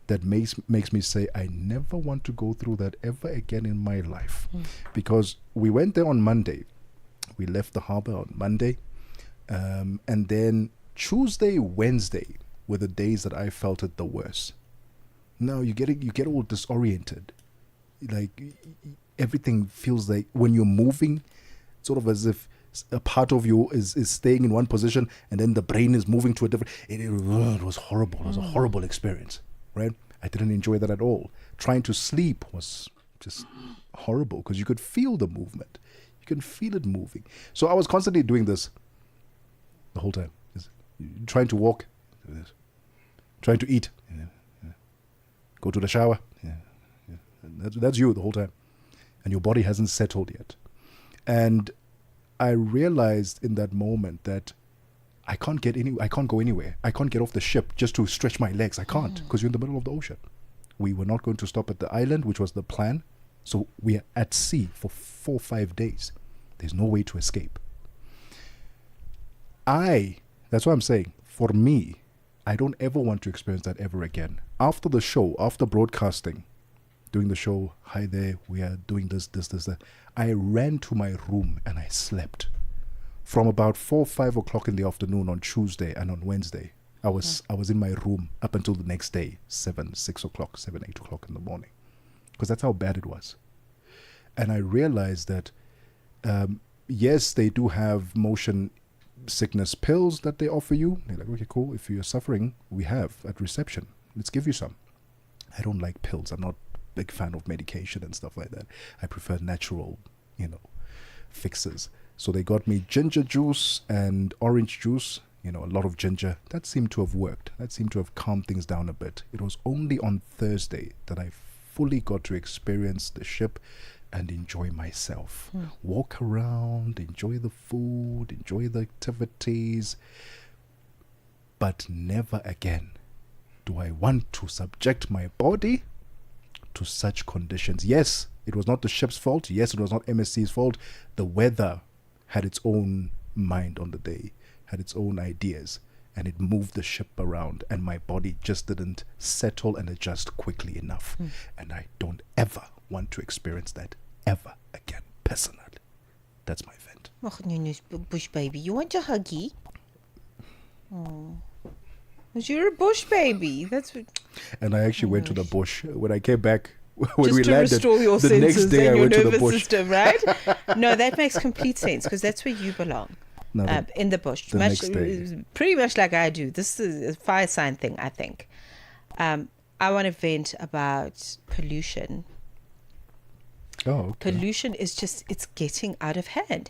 S6: that makes me say I never want to go through that ever again in my life. Because we went there on Monday. We left the harbor on Monday. And then Tuesday, Wednesday were the days that I felt it the worst. Now you get all disoriented. Like everything feels like when you're moving, sort of as if a part of you is staying in one position and then the brain is moving to a different. It was horrible. It was a horrible experience. Right? I didn't enjoy that at all. Trying to sleep was just horrible because you could feel the movement. You can feel it moving. So I was constantly doing this the whole time. Trying to walk, trying to eat, go to the shower. That's you the whole time. and your body hasn't settled yet. And I realized in that moment that I can't go anywhere. I can't get off the ship just to stretch my legs. I can't, because you're in the middle of the ocean. We were not going to stop at the island, which was the plan. So we are at sea for 4 or 5 days. There's no way to escape. That's what I'm saying. For me, I don't ever want to experience that ever again. After the show, after broadcasting, doing the show, hi there, we are doing this, that. I ran to my room and I slept. From about 4 or 5 o'clock in the afternoon on Tuesday and on Wednesday, I was in my room up until the next day, 7, 8 o'clock in the morning. Because that's how bad it was. And I realized that, yes, they do have motion sickness pills that they offer you. They're like, okay, cool. If you're suffering, we have at reception. Let's give you some. I don't like pills. I'm not a big fan of medication and stuff like that. I prefer natural, fixes. So they got me ginger juice and orange juice, a lot of ginger. That seemed to have worked. That seemed to have calmed things down a bit. It was only on Thursday that I fully got to experience the ship and enjoy myself. Walk around, enjoy the food, enjoy the activities. But never again do I want to subject my body to such conditions. Yes, it was not the ship's fault. Yes, it was not MSC's fault. The weather had its own mind on the day, had its own ideas, and it moved the ship around, and my body just didn't settle and adjust quickly enough. And I don't ever want to experience that ever again, personally. That's my vent.
S13: Bush baby, you want your huggy? Oh, you're a bush baby. That's what.
S6: And I actually went to the bush when I came back. When
S13: just
S6: we
S13: to
S6: landed,
S13: restore your
S6: the
S13: senses
S6: next day
S13: and
S6: I
S13: your
S6: went to the
S13: nervous
S6: bush.
S13: system, right? No, that makes complete sense, because that's where you belong.
S6: No,
S13: in the bush.
S6: the next day.
S13: Pretty much like I do. This is a fire sign thing, I think. I want to vent about pollution.
S6: Oh, okay.
S13: Pollution is it's getting out of hand.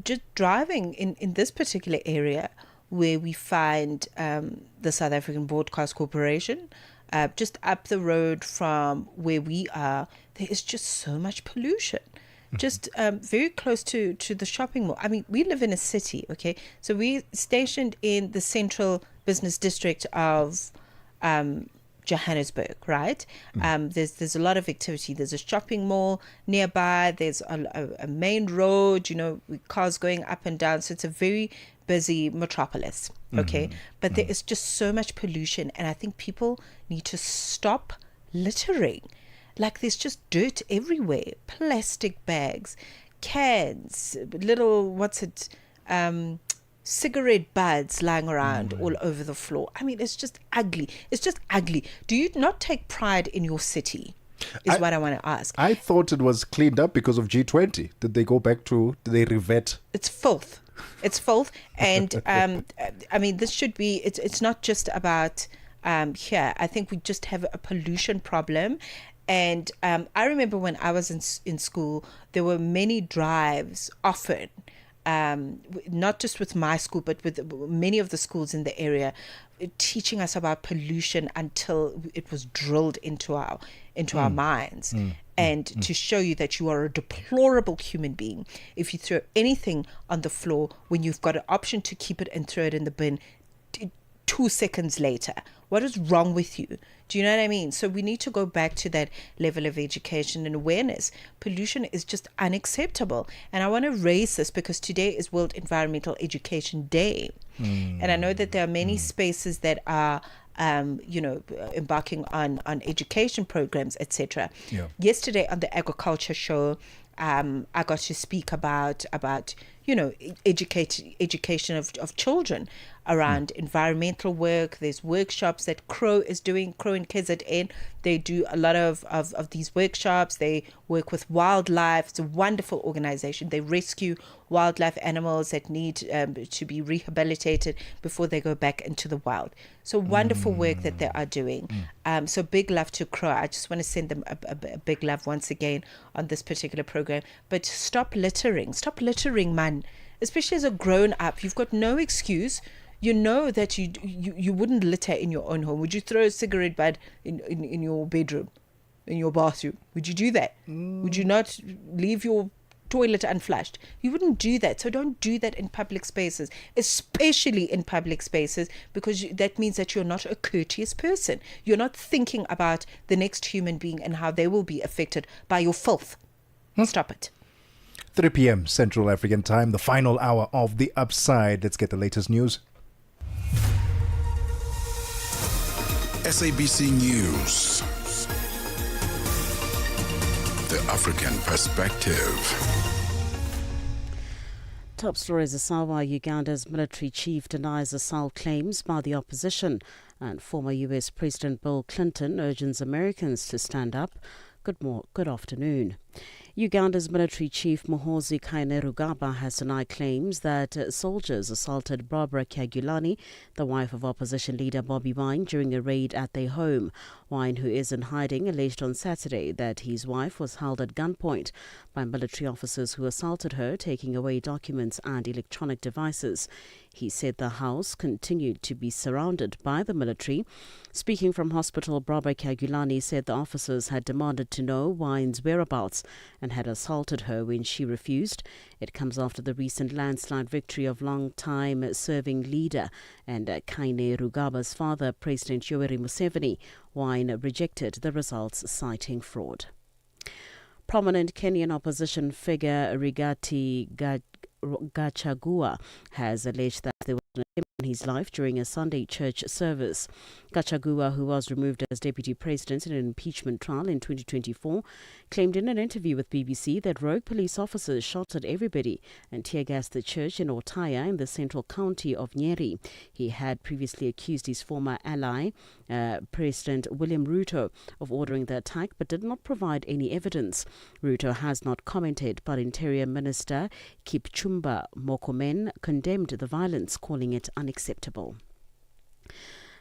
S13: Just driving in this particular area where we find the South African Broadcast Corporation, just up the road from where we are, there is just so much pollution. Just very close to the shopping mall. I mean, we live in a city, okay? So we're stationed in the central business district of Johannesburg, right? There's a lot of activity. There's a shopping mall nearby. There's a main road, with cars going up and down. So it's a very busy metropolis, okay? But there is just so much pollution, and I think people need to stop littering. Like, there's just dirt everywhere, plastic bags, cans, little, cigarette butts lying around all over the floor. I mean, it's just ugly. It's just ugly. Do you not take pride in your city? Is what I want to ask.
S6: I thought it was cleaned up because of G20. Did they revert?
S13: It's filth. It's filth. And I mean, this should be, it's not just about here. I think we just have a pollution problem. And I remember when I was in school, there were many drives often, not just with my school, but with many of the schools in the area, teaching us about pollution until it was drilled into our minds. To show you that you are a deplorable human being if you throw anything on the floor when you've got an option to keep it and throw it in the bin 2 seconds later. What is wrong with you? Do you know what I mean? So we need to go back to that level of education and awareness. Pollution is just unacceptable. And I want to raise this because today is World Environmental Education Day. And I know that there are many spaces that are embarking on education programs, etc. Yesterday on the agriculture show, I got to speak about education of children around environmental work. There's workshops that Crow is doing, Crow and KZN. They do a lot of these workshops. They work with wildlife. It's a wonderful organization. They rescue wildlife animals that need to be rehabilitated before they go back into the wild. So wonderful work that they are doing. So big love to Crow. I just want to send them a big love once again on this particular program. But stop littering, man. Especially as a grown up, you've got no excuse. You know that you wouldn't litter in your own home. Would you throw a cigarette butt in your bedroom? in your bathroom? Would you do that? Would you not leave your toilet unflushed? You wouldn't do that. So don't do that in public spaces, especially in public spaces, because that means that you're not a courteous person. You're not thinking about the next human being and how they will be affected by your filth. Stop it.
S6: 3 p.m. Central African Time, the final hour of The Upside. Let's get the latest news.
S5: SABC News. The African Perspective.
S11: Top stories: Asawa, Uganda's military chief denies assault claims by the opposition, and former US President Bill Clinton urges Americans to stand up. Good afternoon. Uganda's military chief Muhoozi Kainerugaba has denied claims that soldiers assaulted Barbara Kyagulanyi, the wife of opposition leader Bobi Wine, during a raid at their home. Wine, who is in hiding, alleged on Saturday that his wife was held at gunpoint by military officers who assaulted her, taking away documents and electronic devices. He said the house continued to be surrounded by the military. Speaking from hospital, Barbara Kyagulanyi said the officers had demanded to know Wine's whereabouts and had assaulted her when she refused. It comes after the recent landslide victory of long-time serving leader and Kainerugaba's father, President Yoweri Museveni. Wine rejected the results, citing fraud. Prominent Kenyan opposition figure Rigathi Gachagua has alleged that there was an attempt on his life during a Sunday church service. Gachagua, who was removed as deputy president in an impeachment trial in 2024, claimed in an interview with BBC that rogue police officers shot at everybody and tear-gassed the church in Otaya in the central county of Nyeri. He had previously accused his former ally, President William Ruto, of ordering the attack but did not provide any evidence. Ruto has not commented, but Interior Minister Kipchumba Murkomen condemned the violence, calling it unacceptable.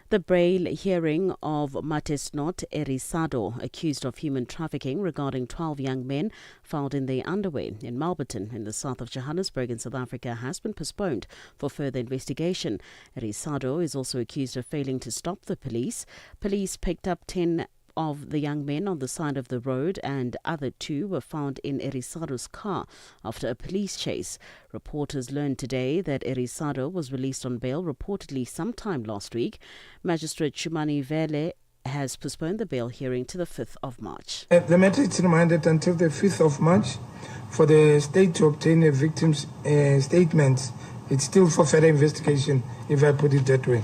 S11: The bail hearing of Matesnot Erisado, accused of human trafficking regarding 12 young men found in their underwear in Malberton in the south of Johannesburg in South Africa, has been postponed for further investigation. Erisado is also accused of failing to stop the police. Police picked up 10 of the young men on the side of the road, and other 2 were found in Erisado's car after a police chase. Reporters learned today that Erisado was released on bail reportedly sometime last week. Magistrate Shumani Vele has postponed the bail hearing to the 5th of March.
S12: The matter is remanded until the 5th of March for the state to obtain a victim's statements. It's still for further investigation, if I put it that way.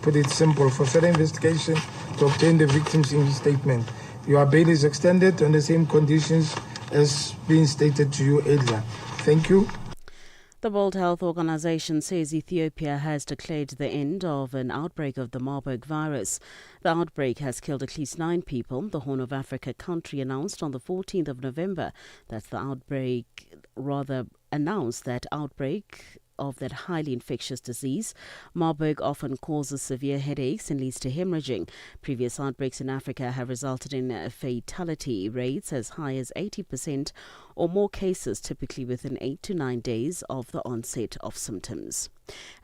S12: Put it simple, for further investigation to obtain the victim's statement. Your bail is extended on the same conditions as being stated to you earlier. Thank you.
S11: The World Health Organization says Ethiopia has declared the end of an outbreak of the Marburg virus. The outbreak has killed at least 9 people. The Horn of Africa country announced on the 14th of November that outbreak of that highly infectious disease. Marburg often causes severe headaches and leads to hemorrhaging. Previous outbreaks in Africa have resulted in fatality rates as high as 80% or more cases, typically within 8 to 9 days of the onset of symptoms.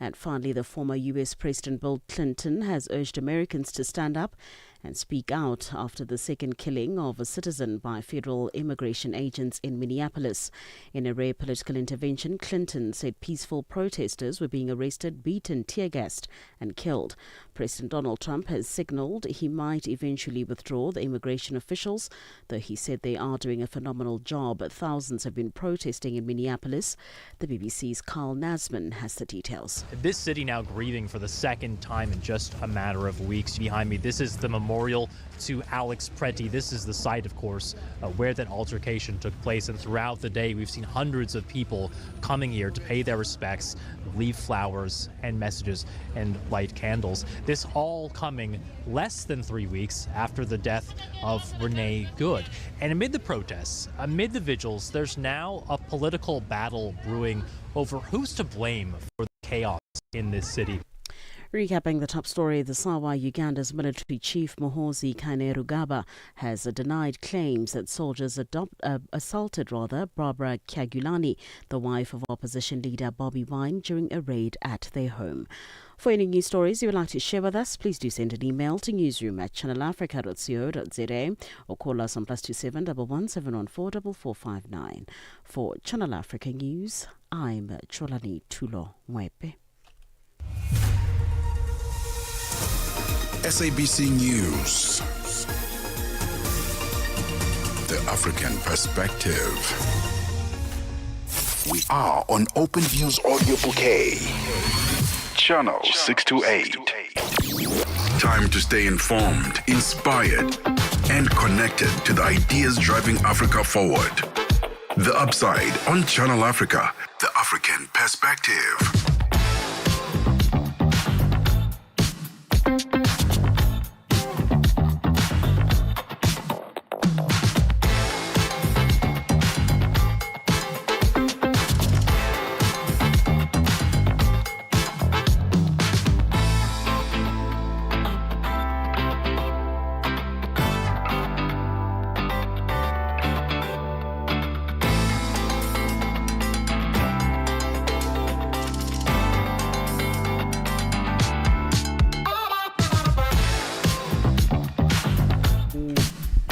S11: And finally, the former US President Bill Clinton has urged Americans to stand up and speak out after the second killing of a citizen by federal immigration agents in Minneapolis. In a rare political intervention, Clinton said peaceful protesters were being arrested, beaten, tear-gassed and killed. President Donald Trump has signaled he might eventually withdraw the immigration officials, though he said they are doing a phenomenal job. Thousands have been protesting in Minneapolis. The BBC's Carl Nasman has the details.
S15: This city now grieving for the second time in just a matter of weeks. Behind me, this is the memorial to Alex Pretty. This is the site, of course, where that altercation took place. And throughout the day, we've seen hundreds of people coming here to pay their respects, leave flowers and messages and light candles. This all coming less than 3 weeks after the death of Renee Good. And amid the protests, amid the vigils, there's now a political battle brewing over who's to blame for the chaos in this city.
S11: Recapping the top story, the Sawa, Uganda's military chief Muhoozi Kainerugaba has denied claims that soldiers assaulted Barbara Kyagulanyi, the wife of opposition leader Bobi Wine, during a raid at their home. For any news stories you would like to share with us, please do send an email to newsroom@channelafrica.co.za or call us on +27 11 714 4459. For Channel Africa News, I'm Cholani Tulo Mwepe.
S5: SABC News. The African Perspective. We are on Open Views Audio Bouquet. Channel 628. Time to stay informed, inspired, and connected to the ideas driving Africa forward. The Upside on Channel Africa. The African Perspective.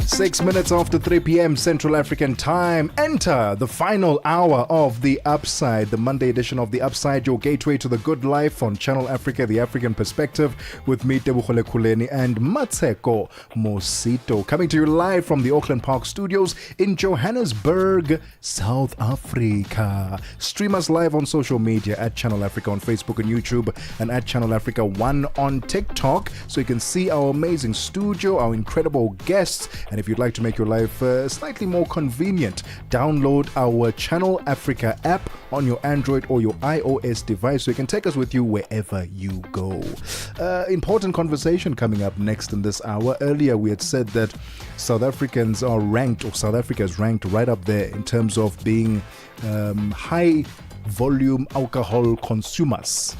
S6: Six minutes after 3 p.m. Central African Time. Enter the final hour of The Upside, the Monday edition of The Upside, your gateway to the good life on Channel Africa, the African Perspective, with me, Tebogo Lekhuleni and Mmatsheko Mosito. Coming to you live from the Auckland Park Studios in Johannesburg, South Africa. Stream us live on social media at Channel Africa on Facebook and YouTube, and at Channel Africa 1 on TikTok, so you can see our amazing studio, our incredible guests. And if you'd like to make your life slightly more convenient, download our Channel Africa app on your Android or your iOS device so you can take us with you wherever you go. Important conversation coming up next in this hour. Earlier we had said that South Africans are ranked, or South Africa is ranked right up there in terms of being high volume alcohol consumers.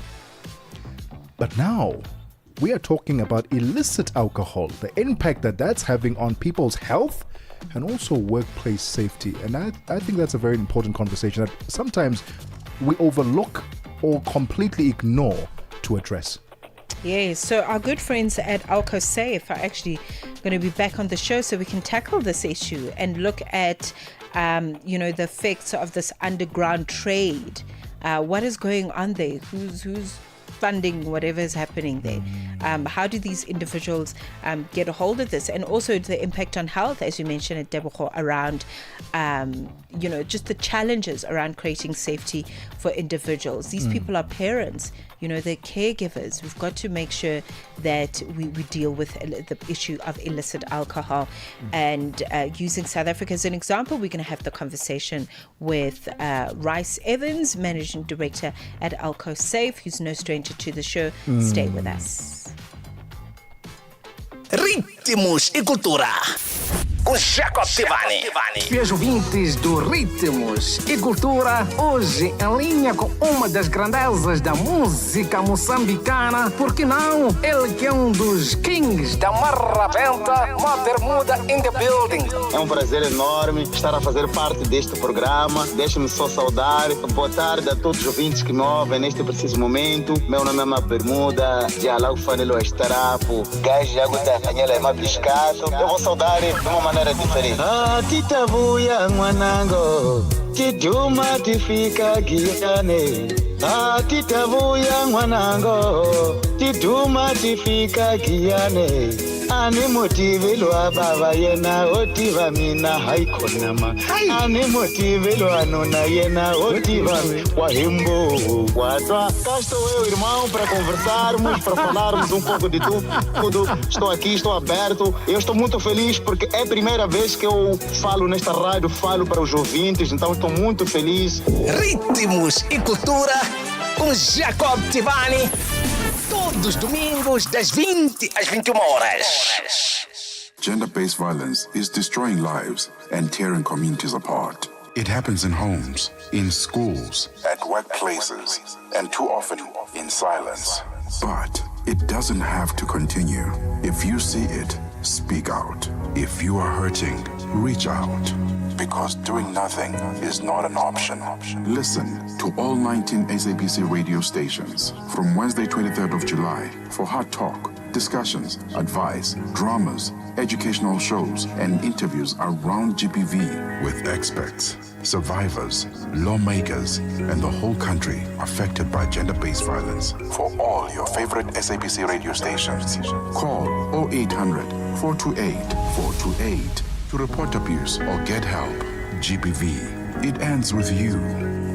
S6: But now we are talking about illicit alcohol, the impact that that's having on people's health and also workplace safety. And I think that's a very important conversation that sometimes we overlook or completely ignore to address.
S13: Yes, so our good friends at AlcoSafe are actually going to be back on the show so we can tackle this issue and look at, the effects of this underground trade. What is going on there? Who's funding whatever is happening there? How do these individuals get a hold of this? And also the impact on health, as you mentioned at Tebogo, around just the challenges around creating safety for individuals. These people are parents, they're caregivers. We've got to make sure that we deal with the issue of illicit alcohol. And using South Africa as an example, we're going to have the conversation with Rice Evans, Managing Director at AlcoSafe, who's no stranger to the show. Stay with us.
S1: Ritmos e Cultura com Jacob Tivani. Meus ouvintes do Ritmos e Cultura, hoje em linha com uma das grandezas da música moçambicana, porque não? Ele que é um dos kings da marrabenta, uma bermuda in the building.
S16: É um prazer enorme estar a fazer parte deste programa. Deixe-me só saudar. Boa tarde a todos os ouvintes que me ouvem neste preciso momento. Meu nome é Bermuda, de Alau Fanelo Estarapo, Gajo Aguda Canhela é Mabiscato. Eu vou saudar de uma maneira diferente. Ah, tita buia, mwanango, tiduma tifika giane. Ah, tita buia, mwanango, tiduma tifika giane. Ani motive lo ababa yena otiva mina haikonama. Ani motive lo anona yena otiva kwa himbo quatro. Cá estou eu, irmão, para conversarmos, para falarmos um pouco de tudo. Estou aqui, estou aberto. Eu estou muito feliz porque é a primeira vez que eu falo nesta rádio, falo para os ouvintes, então estou muito feliz.
S1: Ritmos e Cultura com Jacob Tivani. Todos os domingos, das 20 às 21 horas.
S5: Gender-based violence is destroying lives and tearing communities apart. It happens in homes, in schools, at workplaces, and too often in silence. But it doesn't have to continue. If you see it, Speak out. If you are hurting, reach out. Because doing nothing is not an option. Listen to all 19 SABC radio stations from Wednesday, 23rd of July for hard talk, discussions, advice, dramas, educational shows, and interviews around GPV with experts, survivors, lawmakers, and the whole country affected by gender-based violence. For all your favorite SABC radio stations, call 0800 428 428 to report abuse or get help. GPV, it ends with you.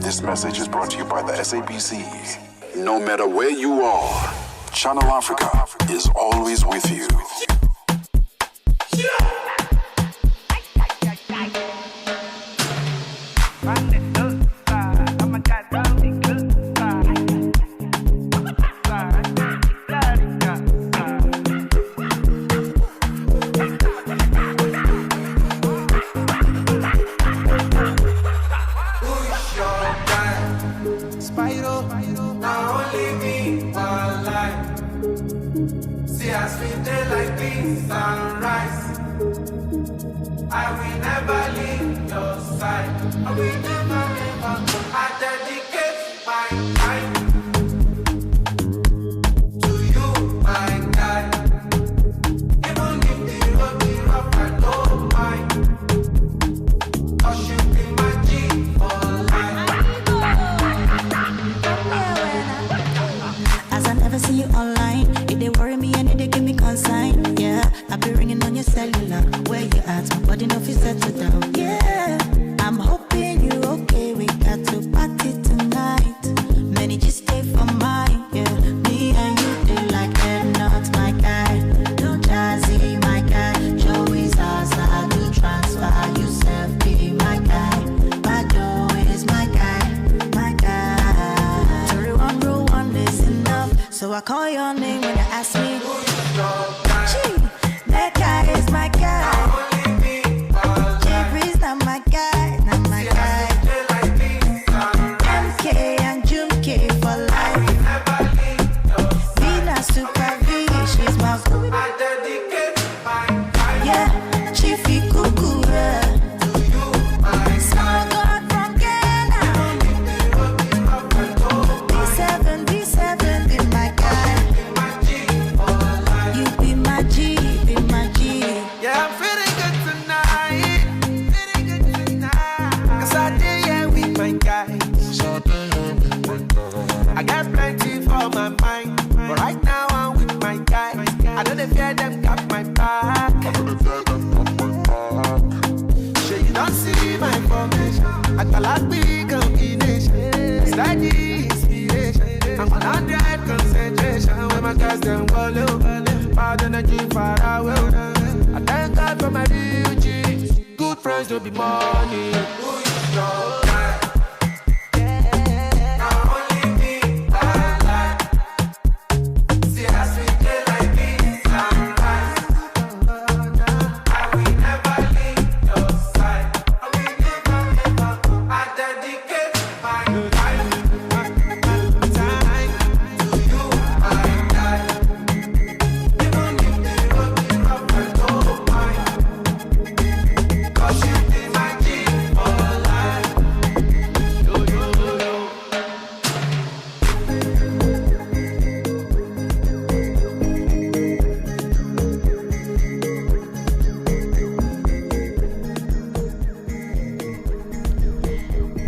S5: This message is brought to you by the SABC. No matter where you are, Channel Africa is always with you.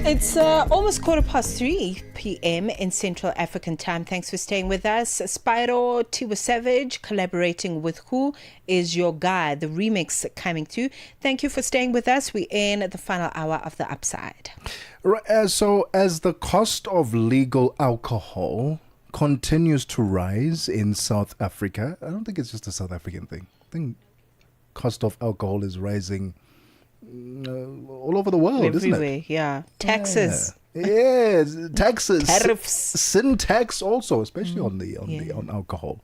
S13: It's almost 3:15 p.m. in Central African Time. Thanks for staying with us. Spyro Tiwa Savage collaborating with Who Is Your Guy, the remix coming through. Thank you for staying with us. We're in the final hour of The Upside.
S6: Right, so as the cost of legal alcohol continues to rise in South Africa, I don't think it's just a South African thing. I think cost of alcohol is rising all over the world,
S13: everywhere,
S6: isn't it?
S13: Yeah. Taxes.
S6: Yes, taxes.
S13: Tariffs.
S6: Sin tax also, especially on alcohol.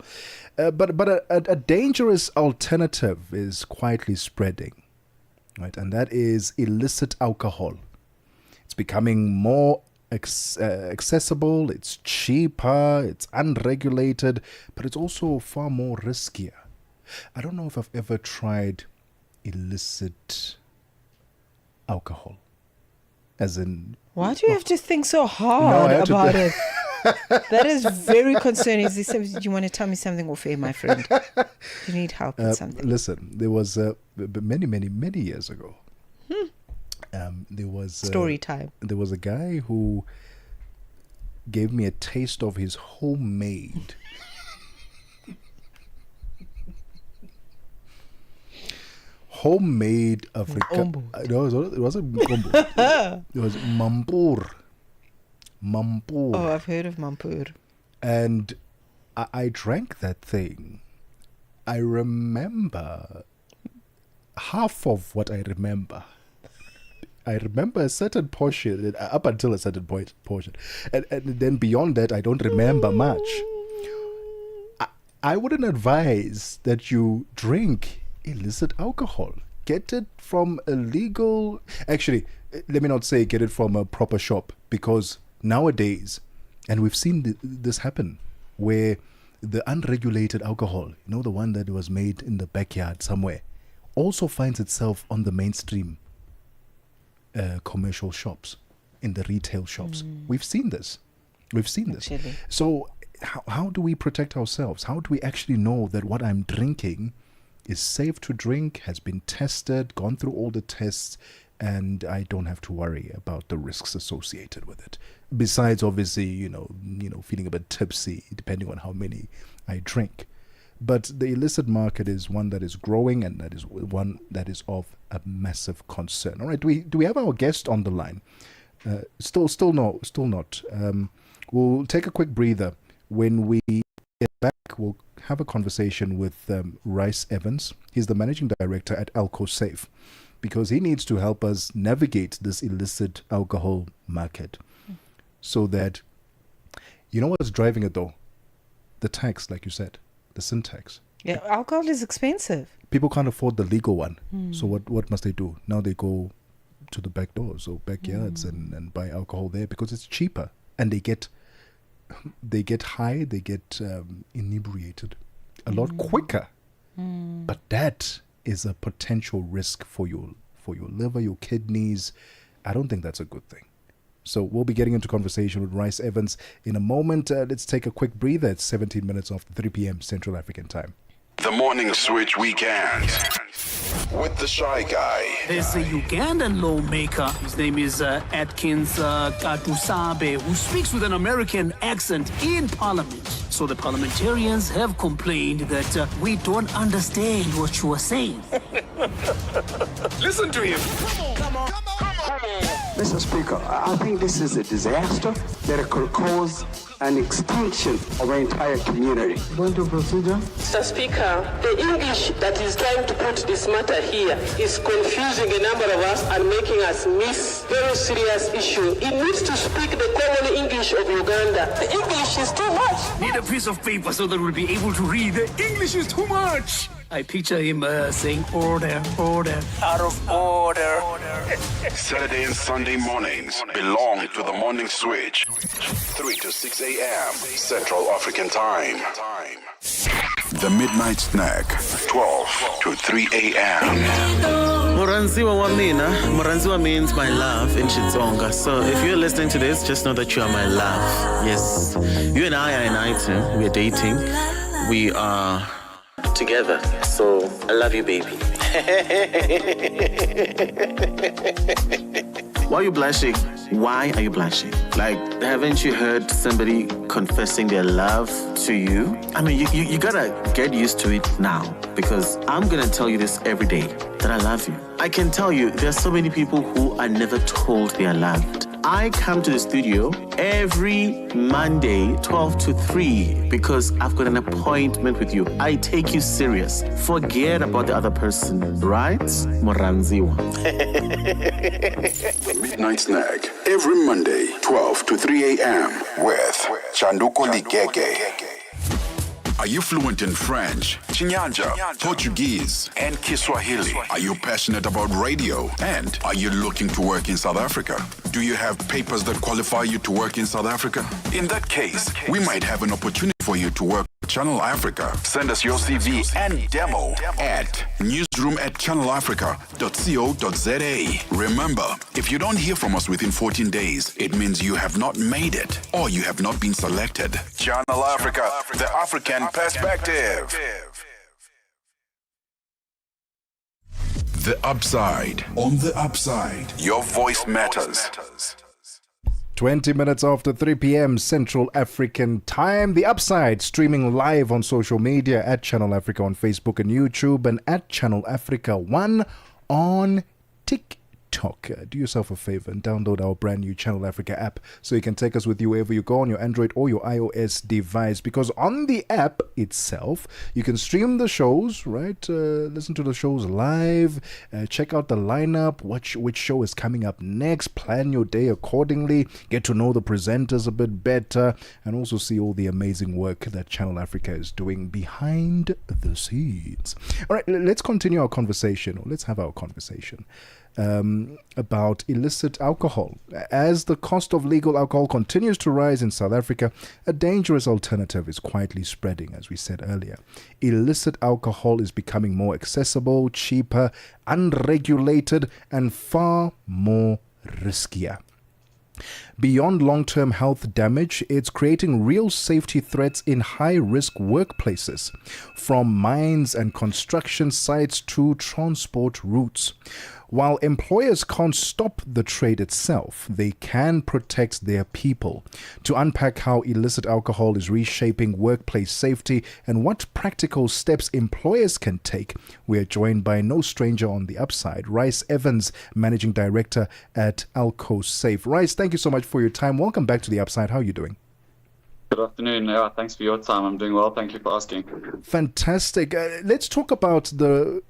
S6: But a dangerous alternative is quietly spreading, right? And that is illicit alcohol. It's becoming more accessible, it's cheaper, it's unregulated, but it's also far more riskier. I don't know if I've ever tried illicit alcohol. As in...
S13: Why do you have to think so hard about it? That is very concerning. Is this, do you want to tell me something off air, my friend? You need help with something.
S6: Listen, there was many years ago. There was
S13: story time.
S6: There was a guy who gave me a taste of his homemade Africa. No, it wasn't Mkombo. It was Mampur.
S13: Oh, I've heard of Mampur.
S6: And I drank that thing. I remember half of what I remember. I remember a certain portion, up until a certain portion. And then beyond that, I don't remember much. I wouldn't advise that you drink illicit alcohol. Get it from a legal... Actually, let me not say get it from a proper shop, because nowadays, and we've seen this happen, where the unregulated alcohol, the one that was made in the backyard somewhere, also finds itself on the mainstream commercial shops, in the retail shops. We've seen this. So how do we protect ourselves? How do we actually know that what I'm drinking is safe to drink, has been tested, gone through all the tests, and I don't have to worry about the risks associated with it? Besides, obviously, feeling a bit tipsy, depending on how many I drink. But the illicit market is one that is growing, and that is one that is of a massive concern. All right, do we have our guest on the line? Still not. We'll take a quick breather. When we get back, we'll have a conversation with Rice Evans. He's the managing director at Alco Safe, because he needs to help us navigate this illicit alcohol market, so that, what's driving it though? The tax, like you said. The sin tax.
S13: Yeah, alcohol is expensive.
S6: People can't afford the legal one. So what must they do? Now they go to the back doors or backyards and buy alcohol there, because it's cheaper, and they get high, they get inebriated a lot quicker. But that is a potential risk for your liver, your kidneys. I don't think that's a good thing. So we'll be getting into conversation with Rice Evans in a moment. Let's take a quick breather. It's 17 minutes after 3 p.m. Central African time.
S5: The Morning Switch Weekend with the Shy Guy.
S17: There's a Ugandan lawmaker. His name is Atkins Katusabe, who speaks with an American accent in Parliament. So the parliamentarians have complained that we don't understand what you are saying.
S5: Listen to him.
S18: Come on. Mr. Speaker, I think this is a disaster that could cause an extinction of our entire community. Going to procedure?
S19: Mr. Speaker, the English that is trying to put this matter here is confusing a number of us and making us miss very serious issue. It needs to speak the common English of Uganda. The English is too much.
S17: Need a piece of paper so that we'll be able to read. The English is too much. I picture him saying order, out of order.
S5: Saturday and Sunday mornings belong to the Morning Switch. 3 to 6 a.m. Central African time. The Midnight Snack, 12 to 3 a.m.
S20: Muranziwa wa mina. Muranziwa means my love in Xitsonga. So if you're listening to this, just know that you are my love. Yes. You and I are an item. We're dating. We are together. So I love you, baby. Why are you blushing? Why are you blushing? Like, haven't you heard somebody confessing their love to you? I mean, you gotta get used to it now, because I'm gonna tell you this every day, that I love you. I can tell you, there are so many people who are never told they are loved. I come to the studio every Monday, 12 to 3, because I've got an appointment with you. I take you serious. Forget about the other person, right? Moranziwa.
S5: The Midnight Snack, every Monday, 12 to 3 a.m. with Chanduko Ligege. Are you fluent in French, Chinyanja, Portuguese, and Kiswahili? Are you passionate about radio? And are you looking to work in South Africa? Do you have papers that qualify you to work in South Africa? In that case, we might have an opportunity for you to work with Channel Africa? Send us your CV and demo at newsroom@channelafrica.co.za. Remember, if you don't hear from us within 14 days, it means you have not made it or you have not been selected. Channel Africa, the African perspective. The Upside. On the Upside, your voice matters.
S6: 20 minutes after 3 p.m. Central African Time. The Upside streaming live on social media at Channel Africa on Facebook and YouTube and at Channel Africa 1 on TikTok. Do yourself a favor and download our brand new Channel Africa app so you can take us with you wherever you go on your Android or your iOS device, because on the app itself you can stream the shows, right? Listen to the shows live, check out the lineup, watch which show is coming up next, plan your day accordingly, get to know the presenters a bit better, and also see all the amazing work that Channel Africa is doing behind the scenes. All right, let's continue our conversation, or let's have our conversation about illicit alcohol. As the cost of legal alcohol continues to rise in South Africa, a dangerous alternative is quietly spreading, as we said earlier. Illicit alcohol is becoming more accessible, cheaper, unregulated, and far more riskier. Beyond long-term health damage, it's creating real safety threats in high-risk workplaces, from mines and construction sites to transport routes. While employers can't stop the trade itself, they can protect their people. To unpack how illicit alcohol is reshaping workplace safety and what practical steps employers can take, we are joined by no stranger on the Upside, Rice Evans, Managing Director at Alco Safe. Rice, thank you so much for your time. Welcome back to the Upside. How are you doing?
S21: Good afternoon. Yeah, thanks for your time. I'm doing well. Thank you for asking.
S6: Fantastic. Let's talk about the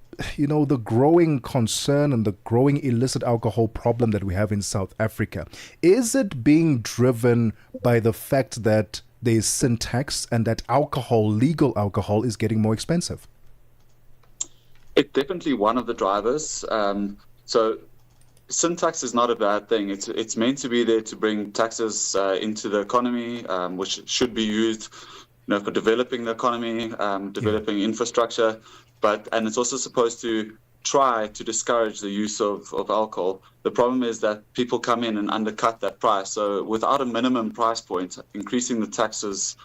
S6: growing concern and the growing illicit alcohol problem that we have in South Africa. Is it being driven by the fact that there's sin tax and that legal alcohol is getting more expensive?
S21: It's definitely one of the drivers. So sin tax is not a bad thing. It's meant to be there to bring taxes into the economy, which should be used for developing the economy, developing infrastructure. And it's also supposed to try to discourage the use of alcohol. The problem is that people come in and undercut that price. So without a minimum price point, increasing the taxes,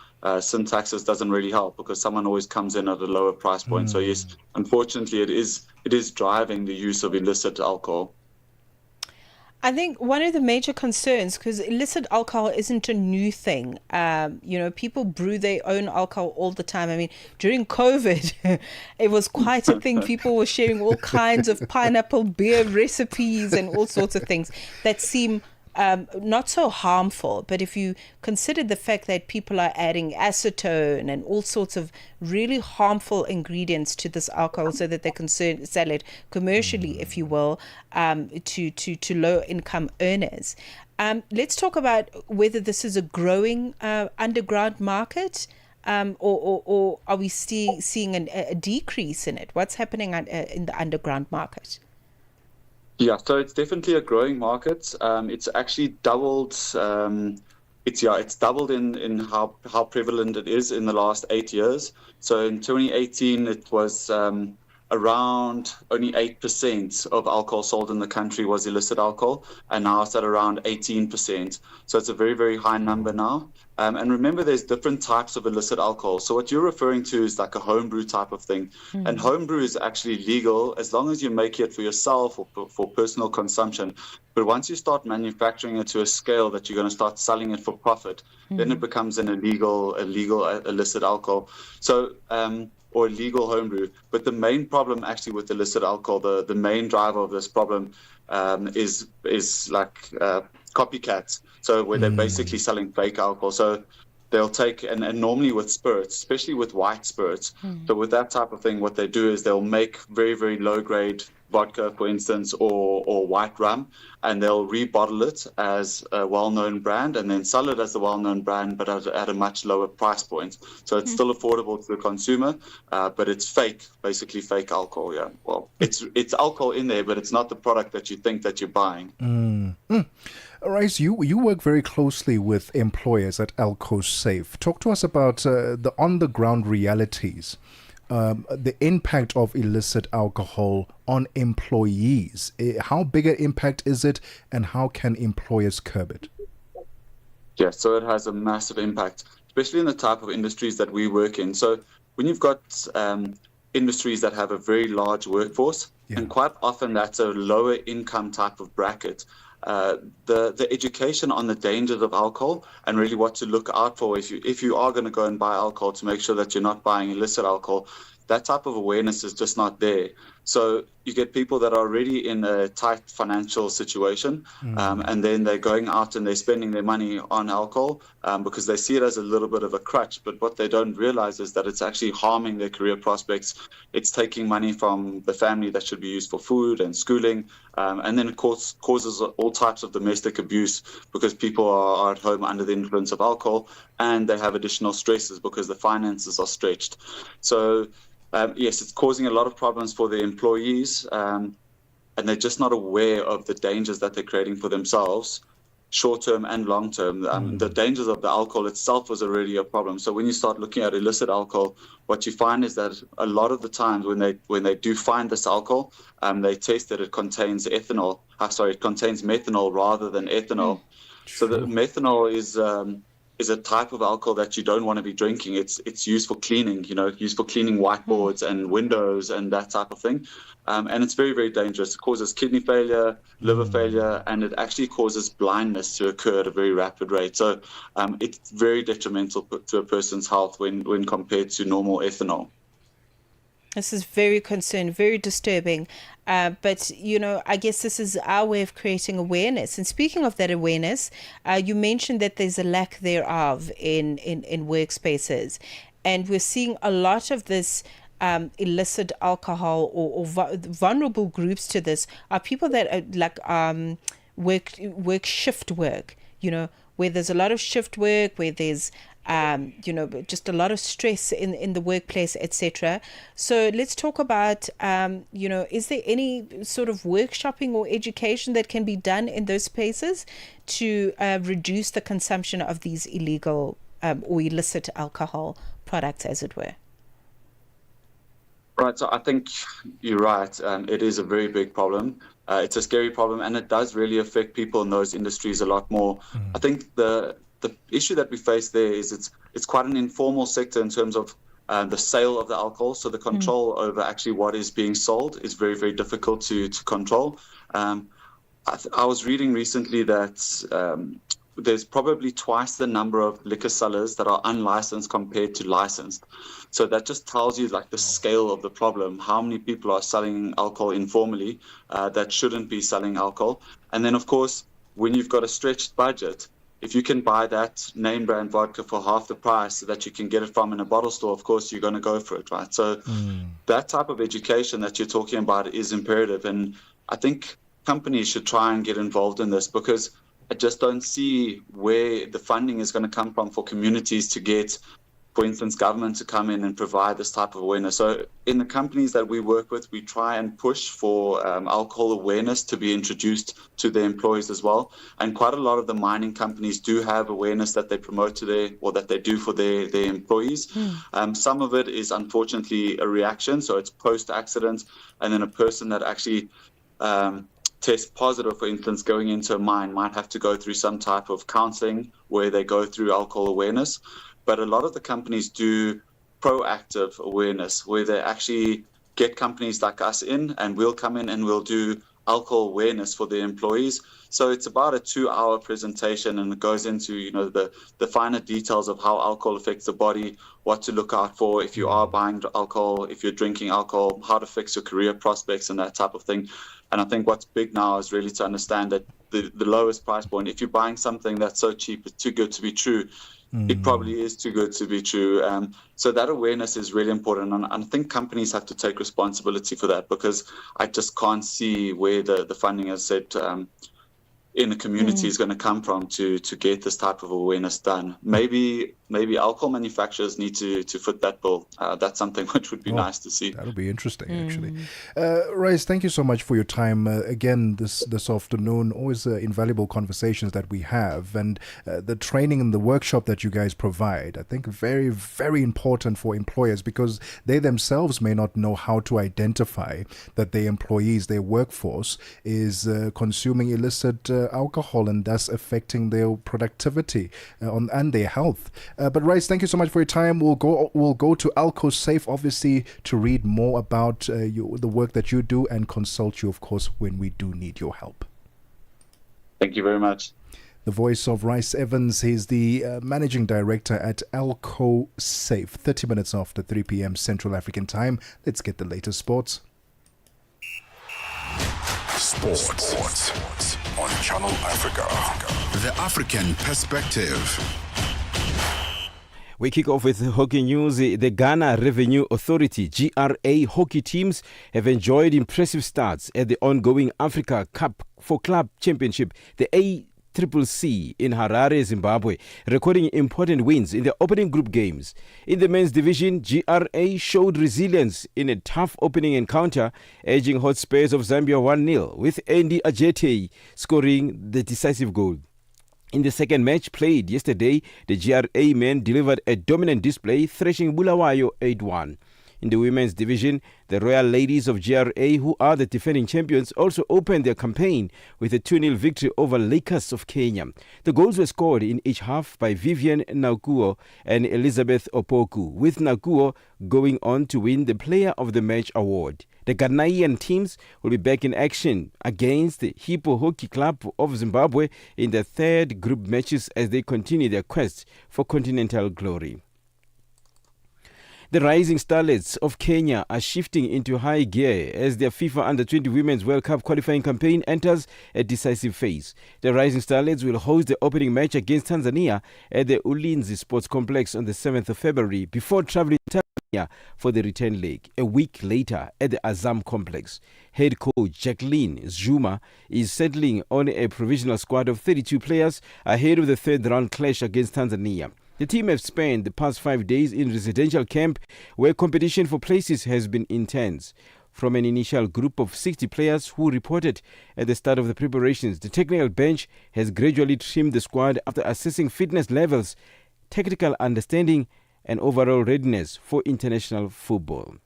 S21: sin taxes, doesn't really help, because someone always comes in at a lower price point. So yes, unfortunately, it is driving the use of illicit alcohol.
S13: I think one of the major concerns, because illicit alcohol isn't a new thing. People brew their own alcohol all the time. I mean, during COVID, it was quite a thing. People were sharing all kinds of pineapple beer recipes and all sorts of things that seem not so harmful. But if you consider the fact that people are adding acetone and all sorts of really harmful ingredients to this alcohol so that they can sell it commercially, if you will, to low income earners. Let's talk about whether this is a growing underground market, or are we seeing a decrease in it? What's happening in the underground market?
S21: Yeah, so it's definitely a growing market. It's actually doubled. It's doubled in how prevalent it is in the last 8 years. So in 2018, it was around only 8% of alcohol sold in the country was illicit alcohol, and now it's at around 18%. So it's a very, very high number now. And remember, there's different types of illicit alcohol. So what you're referring to is like a homebrew type of thing. Mm-hmm. And homebrew is actually legal as long as you make it for yourself or for personal consumption. But once you start manufacturing it to a scale that you're going to start selling it for profit, then it becomes an illegal illicit alcohol. So, or illegal homebrew. But the main problem actually with illicit alcohol, the main driver of this problem is like copycats. So where they're basically selling fake alcohol. So they'll take, and normally with spirits, especially with white spirits. So with that type of thing, what they do is they'll make very, very low grade vodka, for instance, or white rum, and they'll rebottle it as a well-known brand and then sell it as a well-known brand, but at a much lower price point. So it's still affordable to the consumer, but it's fake, basically fake alcohol. Yeah, well, it's alcohol in there, but it's not the product that you think that you're buying.
S6: Rice, you work very closely with employers at Alco Safe. Talk to us about the on-the-ground realities, the impact of illicit alcohol on employees. How big an impact is it, and how can employers curb it?
S21: Yeah, so it has a massive impact, especially in the type of industries that we work in. So when you've got industries that have a very large workforce, and quite often that's a lower income type of bracket, the education on the dangers of alcohol and really what to look out for if you are going to go and buy alcohol, to make sure that you're not buying illicit alcohol, that type of awareness is just not there. So you get people that are already in a tight financial situation, and then they're going out and they're spending their money on alcohol because they see it as a little bit of a crutch. But what they don't realize is that it's actually harming their career prospects. It's taking money from the family that should be used for food and schooling, and then it causes all types of domestic abuse because people are at home under the influence of alcohol, and they have additional stresses because the finances are stretched. So yes, it's causing a lot of problems for the employees, and they're just not aware of the dangers that they're creating for themselves, short-term and long-term. The dangers of the alcohol itself was already a problem. So when you start looking at illicit alcohol, what you find is that a lot of the times when they do find this alcohol, they test that it contains ethanol. It contains methanol rather than ethanol. So the methanol is a type of alcohol that you don't want to be drinking. It's used for cleaning, used for cleaning whiteboards and windows and that type of thing. And it's very, very dangerous. It causes kidney failure, liver failure, and it actually causes blindness to occur at a very rapid rate. So it's very detrimental to a person's health when compared to normal ethanol.
S13: This is very concerning, very disturbing. But, I guess this is our way of creating awareness. And speaking of that awareness, you mentioned that there's a lack thereof in workspaces. And we're seeing a lot of this illicit alcohol or vulnerable groups to this are people that are work shift work, where there's a lot of shift work, where there's just a lot of stress in the workplace, etc. So let's talk about, is there any sort of workshopping or education that can be done in those spaces to reduce the consumption of these illegal or illicit alcohol products, as it were?
S21: Right, so I think you're right. It is a very big problem. It's a scary problem, and it does really affect people in those industries a lot more. I think the issue that we face there is it's quite an informal sector in terms of the sale of the alcohol. So the control over actually what is being sold is very, very difficult to control. I was reading recently that there's probably twice the number of liquor sellers that are unlicensed compared to licensed. So that just tells you the scale of the problem, how many people are selling alcohol informally that shouldn't be selling alcohol. And then, of course, when you've got a stretched budget, if you can buy that name brand vodka for half the price that you can get it from in a bottle store, of course, you're going to go for it, right? So that type of education that you're talking about is imperative. And I think companies should try and get involved in this, because I just don't see where the funding is going to come from for communities to get, for instance, government to come in and provide this type of awareness. So in the companies that we work with, we try and push for alcohol awareness to be introduced to their employees as well. And quite a lot of the mining companies do have awareness that they promote to that they do for their employees. Some of it is unfortunately a reaction. So it's post-accident, and then a person that actually test positive, for instance, going into a mine might have to go through some type of counseling where they go through alcohol awareness. But a lot of the companies do proactive awareness, where they actually get companies like us in, and we'll come in and we'll do alcohol awareness for the employees. So it's about a 2-hour presentation, and it goes into the finer details of how alcohol affects the body, what to look out for if you are buying alcohol, if you're drinking alcohol, how to fix your career prospects and that type of thing. And I think what's big now is really to understand that the lowest price point. If you're buying something that's so cheap, it's too good to be true. It probably is too good to be true. So that awareness is really important. And I think companies have to take responsibility for that, because I just can't see where the funding, as said, in the community is going to come from to get this type of awareness done. Maybe alcohol manufacturers need to foot that bill. That's something which would be nice to see.
S6: That'll be interesting, actually. Rice, thank you so much for your time again this afternoon. Always invaluable conversations that we have, and the training and the workshop that you guys provide, I think very, very important for employers, because they themselves may not know how to identify that their employees, their workforce is consuming illicit alcohol, and thus affecting their productivity and their health. But Rice, thank you so much for your time. We'll go to Alco Safe, obviously, to read more about the work that you do and consult you, of course, when we do need your help.
S21: Thank you very much.
S6: The voice of Rice Evans. He's the managing director at Alco Safe. 30 minutes after 3 p.m. Central African time. Let's get the latest sports.
S5: Sports on Channel Africa. The African perspective.
S3: We kick off with hockey news. The Ghana Revenue Authority, GRA hockey teams have enjoyed impressive starts at the ongoing Africa Cup for Club Championship, the ACCC in Harare, Zimbabwe, recording important wins in the opening group games. In the men's division, GRA showed resilience in a tough opening encounter, edging Hotspurs of Zambia 1-0, with Andy Ajete scoring the decisive goal. In the second match played yesterday, the GRA men delivered a dominant display, thrashing Bulawayo 8-1. In the women's division, the Royal Ladies of GRA, who are the defending champions, also opened their campaign with a 2-0 victory over Lakers of Kenya. The goals were scored in each half by Vivian Nakuo and Elizabeth Opoku, with Nakuo going on to win the Player of the Match award. The Ghanaian teams will be back in action against the Hippo Hockey Club of Zimbabwe in the third group matches as they continue their quest for continental glory. The rising starlets of Kenya are shifting into high gear as their FIFA Under-20 Women's World Cup qualifying campaign enters a decisive phase. The rising starlets will host the opening match against Tanzania at the Ulinzi Sports Complex on the 7th of February before traveling to Tanzania for the return leg a week later at the Azam Complex. Head coach Jacqueline Zuma is settling on a provisional squad of 32 players ahead of the third round clash against Tanzania. The team have spent the past 5 days in residential camp where competition for places has been intense. From an initial group of 60 players who reported at the start of the preparations, the technical bench has gradually trimmed the squad after assessing fitness levels, technical understanding and overall readiness for international football.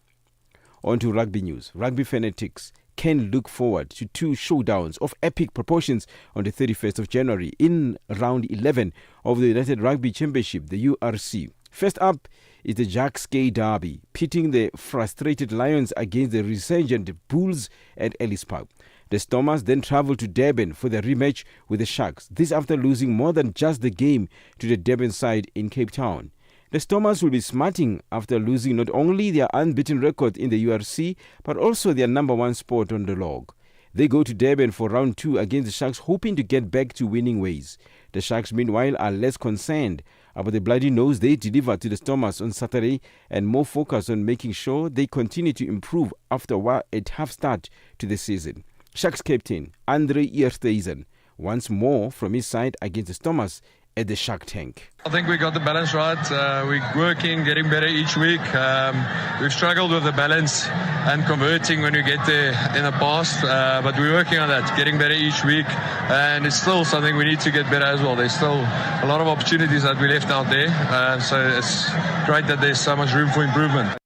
S3: On to rugby news. Rugby fanatics can look forward to two showdowns of epic proportions on the 31st of January in round 11 of the United Rugby Championship, the URC. First up is the Jacques Gay Derby, pitting the frustrated Lions against the resurgent Bulls at Ellis Park. The Stormers then travel to Durban for the rematch with the Sharks, this after losing more than just the game to the Durban side in Cape Town. The Stormers will be smarting after losing not only their unbeaten record in the URC, but also their number one spot on the log. They go to Durban for round 2 against the Sharks, hoping to get back to winning ways. The Sharks, meanwhile, are less concerned about the bloody nose they delivered to the Stormers on Saturday and more focused on making sure they continue to improve after a tough start to the season. Sharks captain Andre Eersthuizen wants more from his side against the Stormers at the Shark Tank.
S22: I think we got the balance right. We're working, getting better each week. We've struggled with the balance and converting when we get there in the past, but we're working on that, getting better each week, and it's still something we need to get better as well. There's still a lot of opportunities that we left out there, so it's great that there's so much room for improvement.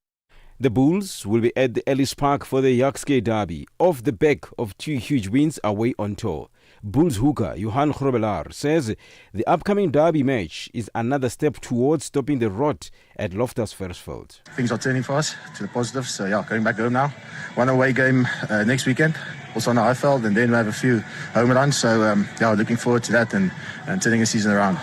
S3: The Bulls will be at the Ellis Park for the Jacques Derby, off the back of 2 huge wins away on tour. Bulls hooker Johan Grobbelaar says the upcoming derby match is another step towards stopping the rot at Loftus Versfeld.
S23: Things are turning for us to the positive, so going back home now. One away game next weekend, also on the Highveld, and then we have a few home runs, so looking forward to that and turning the season around.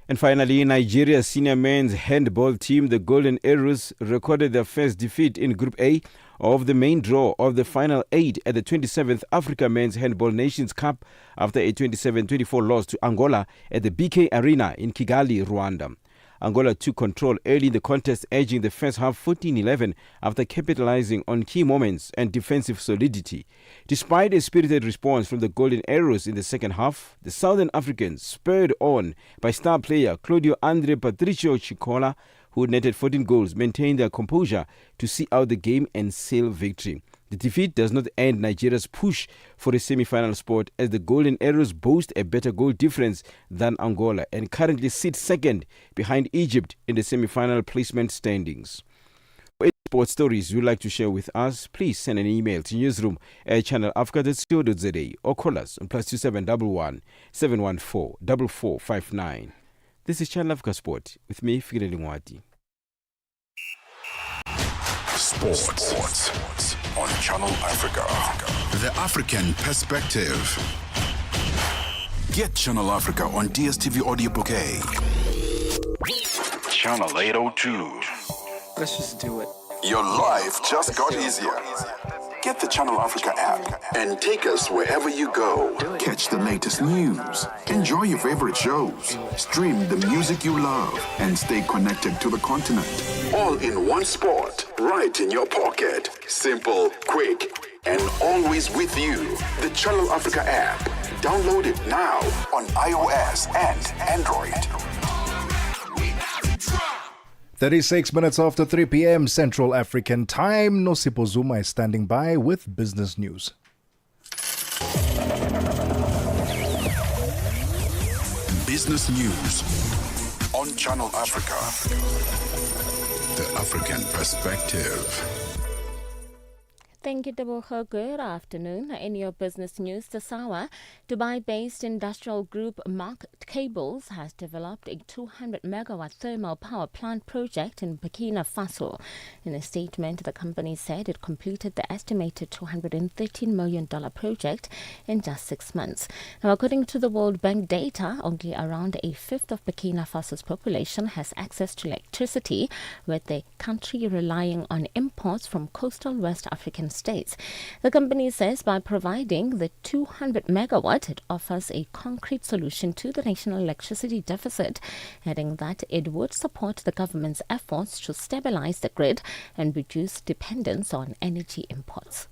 S3: And finally, Nigeria's senior men's handball team, the Golden Arrows, recorded their first defeat in Group A of the main draw of the final 8 at the 27th Africa Men's Handball Nations Cup after a 27-24 loss to Angola at the BK Arena in Kigali, Rwanda. Angola took control early in the contest, edging the first half 14-11 after capitalizing on key moments and defensive solidity. Despite a spirited response from the Golden Arrows in the second half, the Southern Africans, spurred on by star player Claudio Andre Patricio Chikola, who netted 14 goals, maintained their composure to see out the game and seal victory. The defeat does not end Nigeria's push for a semi-final spot, as the Golden Arrows boast a better goal difference than Angola and currently sit second behind Egypt in the semi-final placement standings. For any sports stories you'd like to share with us, please send an email to newsroom@channelafrica.co.za or call us on +2711 714 4459. This is Channel Africa Sport with me, Fikile Lingwati.
S5: Sports on Channel Africa. The African Perspective. Get Channel Africa on DSTV Audio Bouquet. Channel 802.
S2: Let's just do it.
S5: Your life just got easier. Get the Channel Africa app and take us wherever you go. Catch the latest news, enjoy your favorite shows, stream the music you love, and stay connected to the continent. All in one spot, right in your pocket. Simple, quick, and always with you. The Channel Africa app. Download it now on iOS and Android.
S6: 36 minutes after 3 p.m. Central African Time. Nosipo Zuma is standing by with business news.
S5: Business news on Channel Africa. The African Perspective.
S7: Thank you, Tebogo. Good afternoon. In your business news this hour, Dubai-based industrial group Mark Cables has developed a 200-megawatt thermal power plant project in Burkina Faso. In a statement, the company said it completed the estimated $213 million project in just 6 months. Now, according to the World Bank data, only around a fifth of Burkina Faso's population has access to electricity, with the country relying on imports from coastal West African states. The company says by providing the 200 megawatt, it offers a concrete solution to the national electricity deficit, adding that it would support the government's efforts to stabilize the grid and reduce dependence on energy imports.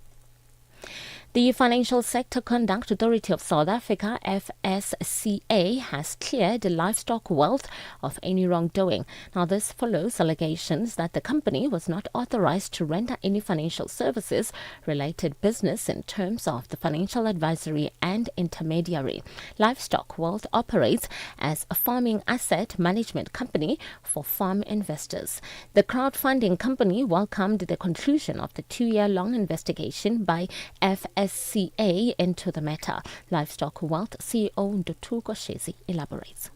S7: The Financial Sector Conduct Authority of South Africa, FSCA, has cleared the livestock wealth of any wrongdoing. Now, this follows allegations that the company was not authorized to render any financial services related business in terms of the financial advisory and intermediary. Livestock Wealth operates as a farming asset management company for farm investors. The crowdfunding company welcomed the conclusion of the 2-year-long investigation by FSCA into the matter. Livestock Wealth CEO Ndutuko Shezi elaborates.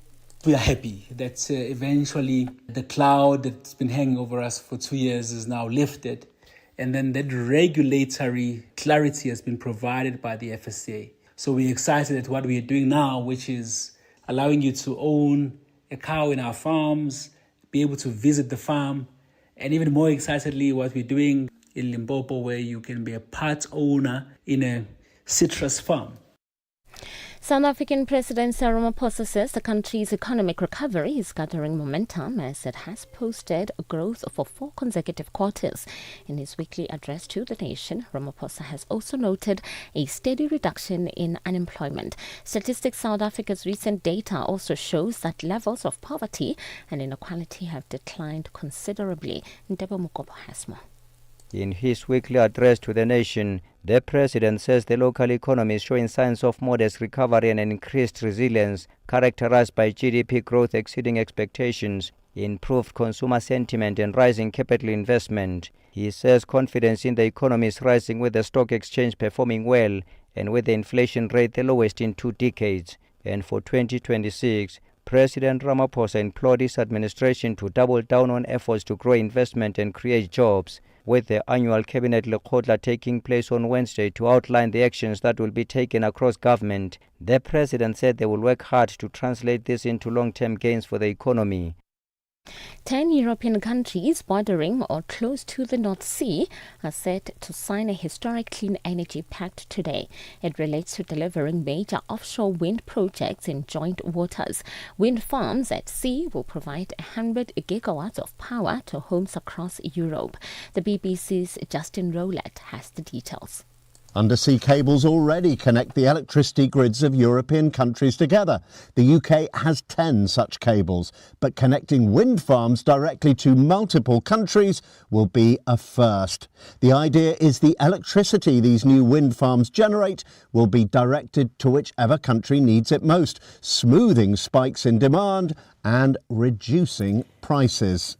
S2: We are happy that eventually the cloud that's been hanging over us for 2 years is now lifted, and then that regulatory clarity has been provided by the FSCA. So we're excited at what we are doing now, which is allowing you to own a cow in our farms, be able to visit the farm, and even more excitedly what we're doing in Limpopo, where you can be a part owner in a citrus farm.
S7: South African President Cyril Ramaphosa says the country's economic recovery is gathering momentum as it has posted growth for 4 consecutive quarters. In his weekly address to the nation, Ramaphosa has also noted a steady reduction in unemployment. Statistics South Africa's recent data also shows that levels of poverty and inequality have declined considerably. Ntebo Mukobo has more.
S8: In his weekly address to the nation, the president says the local economy is showing signs of modest recovery and increased resilience, characterized by GDP growth exceeding expectations, improved consumer sentiment and rising capital investment. He says confidence in the economy is rising, with the stock exchange performing well and with the inflation rate the lowest in 2 decades. And for 2026, President Ramaphosa implored his administration to double down on efforts to grow investment and create jobs. with the annual Cabinet Lekgotla taking place on Wednesday to outline the actions that will be taken across government. The president said they will work hard to translate this into long-term gains for the economy.
S7: 10 European countries bordering or close to the North Sea are set to sign a historic clean energy pact today. It relates to delivering major offshore wind projects in joint waters. Wind farms at sea will provide 100 gigawatts of power to homes across Europe. The BBC's Justin Rowlett has the details.
S4: Undersea cables already connect the electricity grids of European countries together. The UK has 10 such cables, but connecting wind farms directly to multiple countries will be a first. The idea is the electricity these new wind farms generate will be directed to whichever country needs it most, smoothing spikes in demand and reducing prices.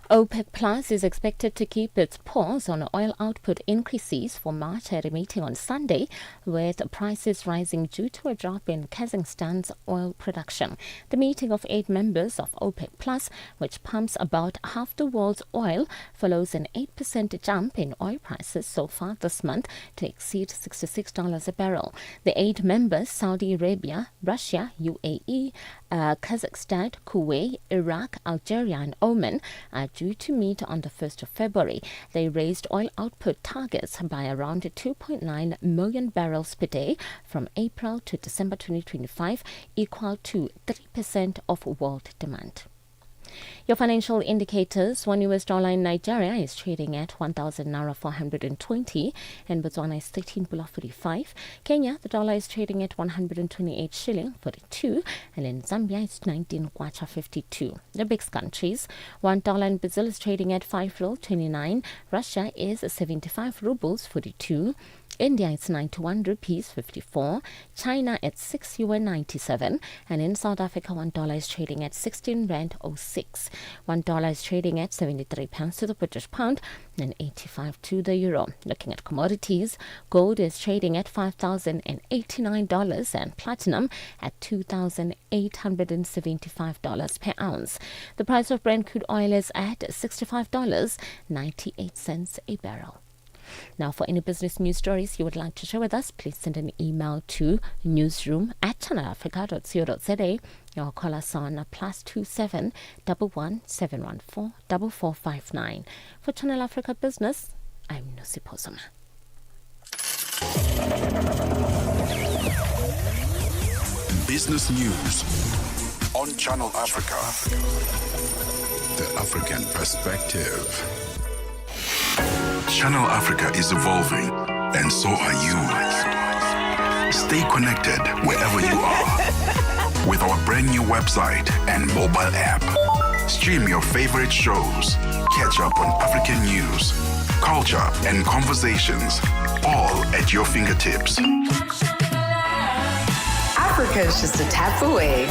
S7: OPEC Plus is expected to keep its pause on oil output increases for March at a meeting on Sunday, with prices rising due to a drop in Kazakhstan's oil production. The meeting of 8 members of OPEC Plus, which pumps about half the world's oil, follows an 8% jump in oil prices so far this month to exceed $66 a barrel. The 8 members, Saudi Arabia, Russia, UAE, Kazakhstan, Kuwait, Iraq, Algeria and Oman, are due to meet on the 1st of February. They raised oil output targets by around 2.9 million barrels per day from April to December 2025, equal to 3% of world demand. Your financial indicators: one US dollar in Nigeria is trading at 1,000 naira 420, and Botswana is 13 pula 45. Kenya, the dollar is trading at 128 shilling 42, and in Zambia it's 19 kwacha 52. The BRICS countries: $1 in Brazil is trading at 5 riyal 29. Russia is 75 rubles 42. India is 91 rupees 54, China at 6 yuan 97, and in South Africa $1 is trading at 16 rand 06. $1 is trading at 73 pounds to the British pound and 85 to the euro. Looking at commodities, gold is trading at $5,089 and platinum at $2,875 per ounce. The price of Brent crude oil is at $65.98 a barrel. Now, for any business news stories you would like to share with us, please send an email to newsroom@channelafrica.co.za or call us on +27 11 714 4459. For Channel Africa Business, I'm Nosipho Zuma.
S5: Business news on Channel Africa. The African perspective. Channel Africa is evolving, and so are you. Stay connected wherever you are with our brand new website and mobile app. Stream your favorite shows, catch up on African news, culture, and conversations, all at your fingertips.
S9: Africa is just a tap away.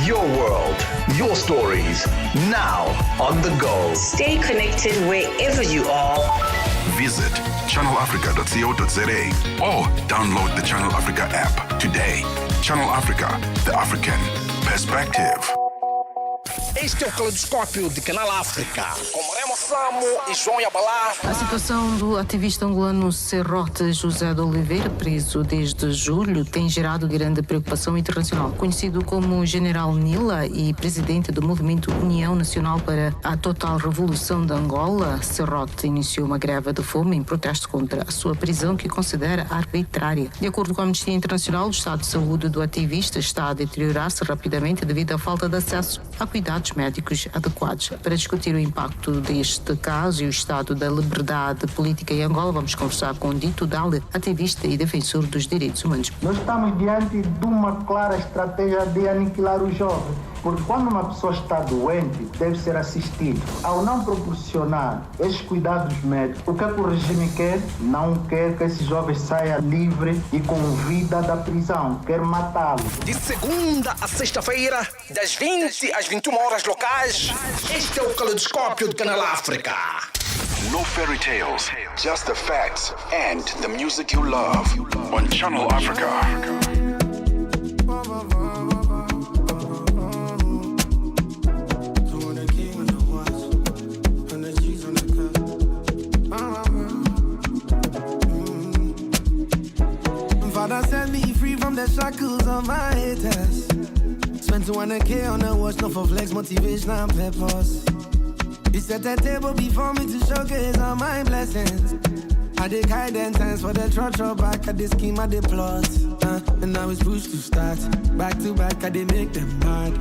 S1: Your world, your stories, now on the go.
S9: Stay connected wherever you are.
S5: Visit channelafrica.co.za or download the Channel Africa app today. Channel Africa, the African perspective.
S1: Este é o Caleidoscópio de Canal África, com Remo Samo e João Yabalá.
S14: A situação do ativista angolano Serrote José de Oliveira, preso desde julho, tem gerado grande preocupação internacional. Conhecido como General Nila e presidente do movimento União Nacional para a Total Revolução de Angola, Serrote iniciou uma greve de fome em protesto contra a sua prisão, que considera arbitrária. De acordo com a Amnistia Internacional, o estado de saúde do ativista está a deteriorar-se rapidamente devido à falta de acesso a cuidados médicos adequados. Para discutir o impacto deste caso e o estado da liberdade política em Angola, vamos conversar com Dito Dale, ativista e defensor dos direitos humanos.
S24: Nós estamos diante de uma clara estratégia de aniquilar os jovens, porque quando uma pessoa está doente, deve ser assistida. Ao não proporcionar esses cuidados médicos, o que o regime quer? Não quer que esse jovem saia livre e com vida da prisão, quer matá-lo.
S1: De segunda a sexta-feira, das 20 às 21 horas locais, este é o Caleidoscópio de Canal África.
S5: No fairy tales, just the facts and the music you love on Channel Africa.
S10: from the shackles of my haters. Spent 200K on a watch, not for flex, motivation and purpose. You set a table before me to showcase all my blessings. I did guidance thanks for the trotro back at the scheme of the plot. And now it's pushed to start. Back to back, I did make them mad.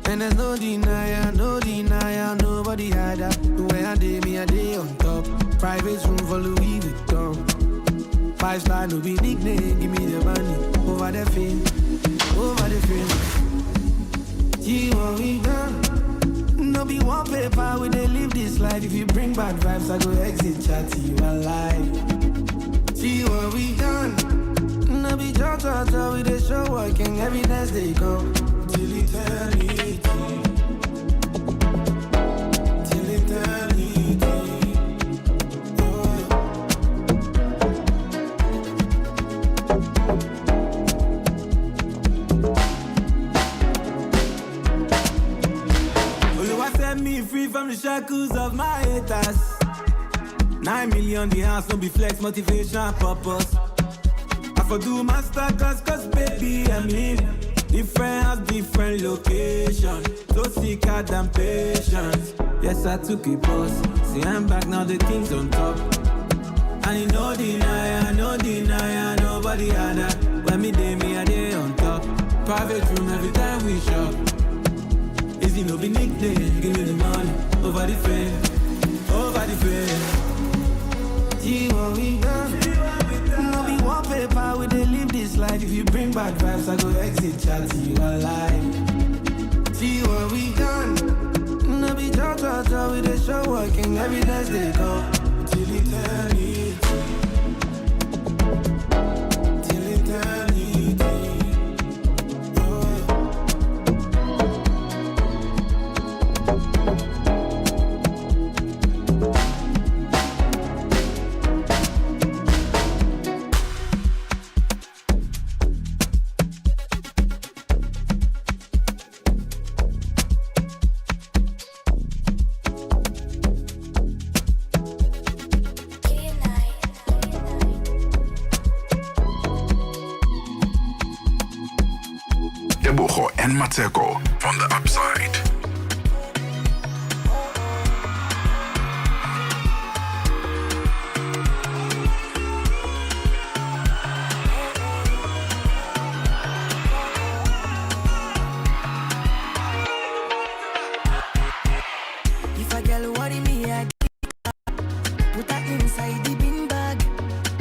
S10: And there's no denial, nobody had that. The way I did me, I did on top. Private room for Louis Vuitton. 5-star, no be nickname, give me the money. Over the fame, over the fame. See what we done. No be wallpaper, we they live this life. If you bring bad vibes, I go exit chat to you alive. See what we done. No be talk, we they show working. Evidence they go till eternity. Till eternity. Set me free from the shackles of my haters. 9 million the house, no be flex, motivation and purpose. I for do masterclass, cause baby I'm in different house, different location. So sick out than patience. Yes, I took a pause. See, I'm back now, the king's on top. And you no denier, nobody had that. When me day, me a day on top. Private room every time we shop. Easy no be nickname, give me the money. Over the fame, over the fame. See what we done. No be wallpaper, we they live this life. If you bring bad vibes, I go exit chat to you alive. See what we done. No be talk, we they show working. Evidence they go till eternity. Till eternity.
S5: Tebogo and Mmatsheko on the upside.
S10: If a girl worry me, I put her inside the bin bag.